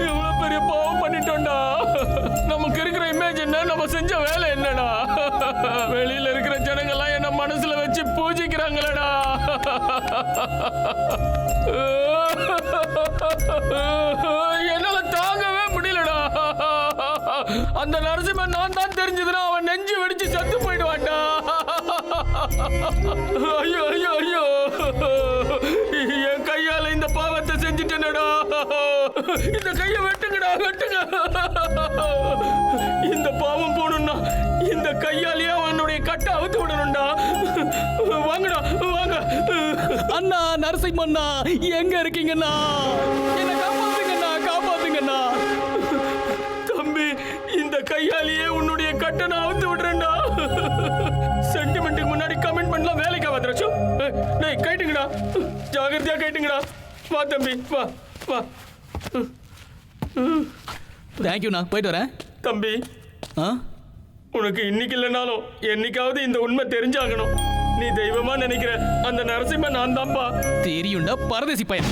எவ்வளவு பெரிய பாவம் பண்ணிட்டோம்டா. நமக்கு இருக்கிற இமேஜ் என்ன, நம்ம செஞ்ச வேலை என்னடா? வெளியில இருக்கிற ஜனங்கள்லாம் என்ன மனசுல வச்சு பூஜிக்கிறாங்களடா. என்னால தாங்கவே முடியலடா. அந்த நரசிம்மன் நான் தான் தெரிஞ்சதுன்னா அவன் நெஞ்சு வெடிச்சு செத்து போயிடுவான்டா. ஐயோ ஐயோ ஐயோ, என் கையால இந்த பாவத்தை செஞ்சுட்டேனடா. இந்த கையை வெட்டுங்கடா, வெட்டுங்க. இந்த பாவம் போகணும்னா இந்த கையாலேயே அவனுடைய கட்டை அவுத்து விடணும்டா. வாங்கடா வாங்க. அண்ணா நரசிம்மண்ணா எங்க இருக்கீங்கண்ணா? என்ன காப்பாத்துங்கண்ணா, காப்பாத்துங்கண்ணா. தம்பி, இந்த கையாலேயே உன்னுடைய கட்டணம் அவுத்து விடுறேன்டா. சென்டிமெண்ட்டுக்கு முன்னாடி கமெண்ட் பண்ணலாம் வேலைக்கா வந்துருச்சு. டேய் கைட்டுங்கடா, ஜாகிரதையா கைட்டுங்கடா. வா தம்பி, வா வா. தேங்க்யூண்ணா, போயிட்டு வரேன். தம்பி, உனக்கு இன்னைக்கு இல்லைனாலும் என்னைக்காவது இந்த உண்மை தெரிஞ்சாகணும். நீ தெய்வமா நினைக்கிற அந்த நரசிம்மன் நான் தான்ப்பா. தெரியும்டா பரதேசி பையன்.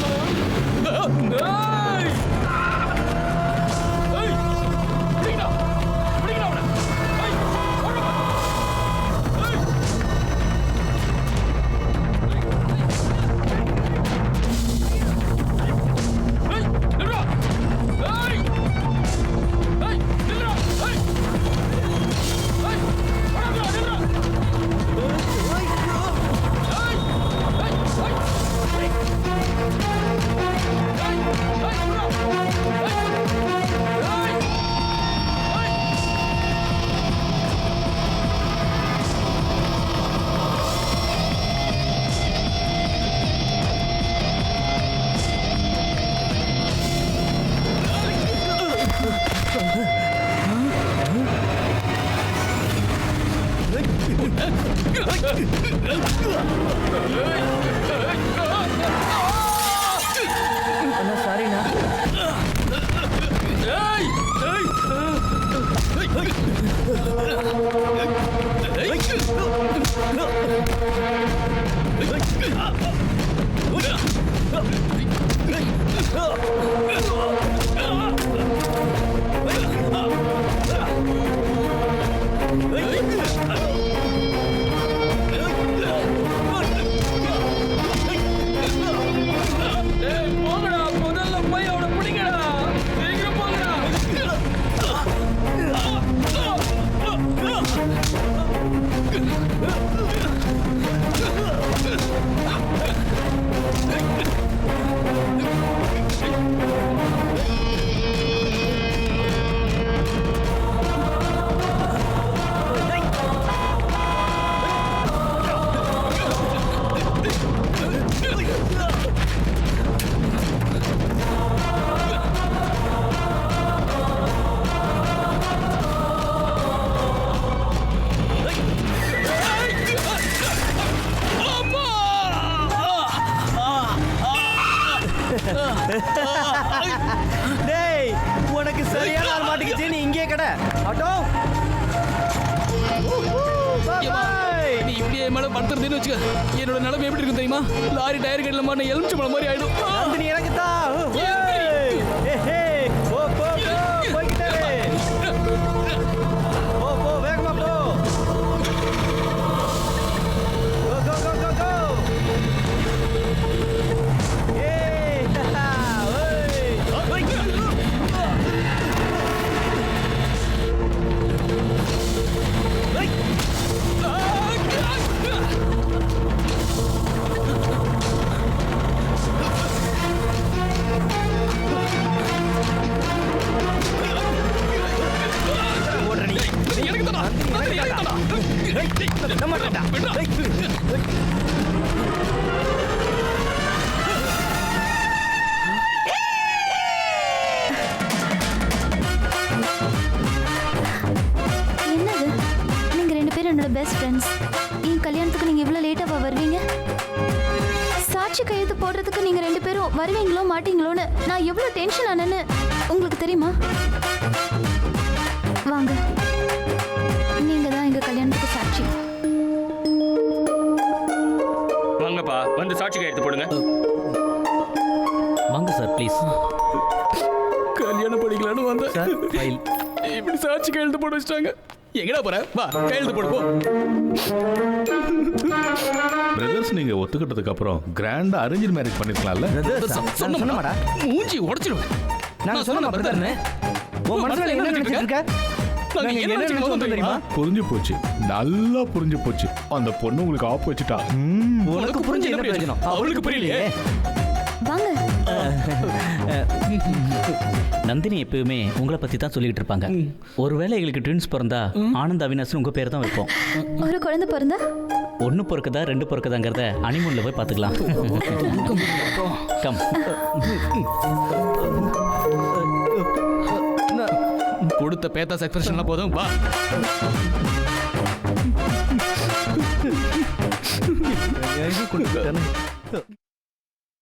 சாரிண்ணா. டேய், உனக்கு சரியான ஆள் மாட்டிக்கிச்சு. நீ இங்கே கடை ஆட்டோ. நீ இப்படியே மேல படுத்துறதுன்னு வச்சுக்க, என்னோட நிலைமை எப்படி இருக்கும் தெரியுமா? லாரி டயர் கடையில் மாட்ட எலுமிச்சம்பழம் மாதிரி ஆயிடும். நீ எனக்கு தான் போய்கிட்டே போ, வேகமா போ. Go, go, go, go, go. என்னது? நீங்க ரெண்டு பேரும் என்னோட பெஸ்ட் ஃப்ரெண்ட்ஸ். என் கல்யாணத்துக்கு நீங்க இவ்வளவு லேட்டாவா வருவீங்க? சாட்சி கையெழுத்து போடுறதுக்கு நீங்க ரெண்டு பேரும் வருவீங்களோ மாட்டீங்களோன்னு நான் எவ்வளவு டென்ஷன் ஆனேன்னு உங்களுக்கு தெரியுமா? வாங்க, நீங்க தான் எங்க கல்யாணத்துக்கு சாட்சி. வாங்கப்பா, வந்து சாட்சி கையெழுத்து போடுங்க. வாங்க சார், ப்ளீஸ். கல்யாணம் படிக்கலான்னு வந்தேன். Sir, file. இப்படி சாட்சி கையெழுத்து போட்டு வச்சிட்டாங்க. எங்கடா போற? வா, கையெழுத்து போடு போ. பிரதர்ஸ், நீங்க ஒத்துக்கிட்டதுக்கு அப்புறம் கிராண்டா அரேஞ்ச் மேரேஜ் பண்ணிருக்கலாம்ல? சொன்னமாடா, மூஞ்சி உடைச்சிடுவேன். நான் சொன்ன பிரதர்னே. உன் மனசுல என்ன நினைச்சிட்டு இருக்க? நாங்க என்ன நினைச்சோம் தெரியுமா? புரிஞ்சு போச்சு, நல்லா புரிஞ்சு போச்சு. அந்த பொண்ணு உங்களுக்கு ஆப் வச்சுட்டா. உனக்கு புரிஞ்சு என்ன பிரயோஜனம்? அவளுக்கு புரியலையே. வாங்க. நந்தினி எப்பயுமே உங்களை பத்தி தான் சொல்லிட்டு இருப்பாங்க. ஒருவேளை எங்களுக்கு ட்வின்ஸ் பிறந்தா ஆனந்த் அவினாஷ் உங்க பேர் தான் வைப்போம். ஒரு குழந்தை பிறந்தா ஒன்று பொறுக்குதா 2 பொறுக்குதாங்கிறத அனிமூன்ல போய் பார்த்துக்கலாம். கம். கொடுத்த பேத்தாஸ் எக்ஸ்பிரஷன்லாம் போதும் வா. கொடுத்தானே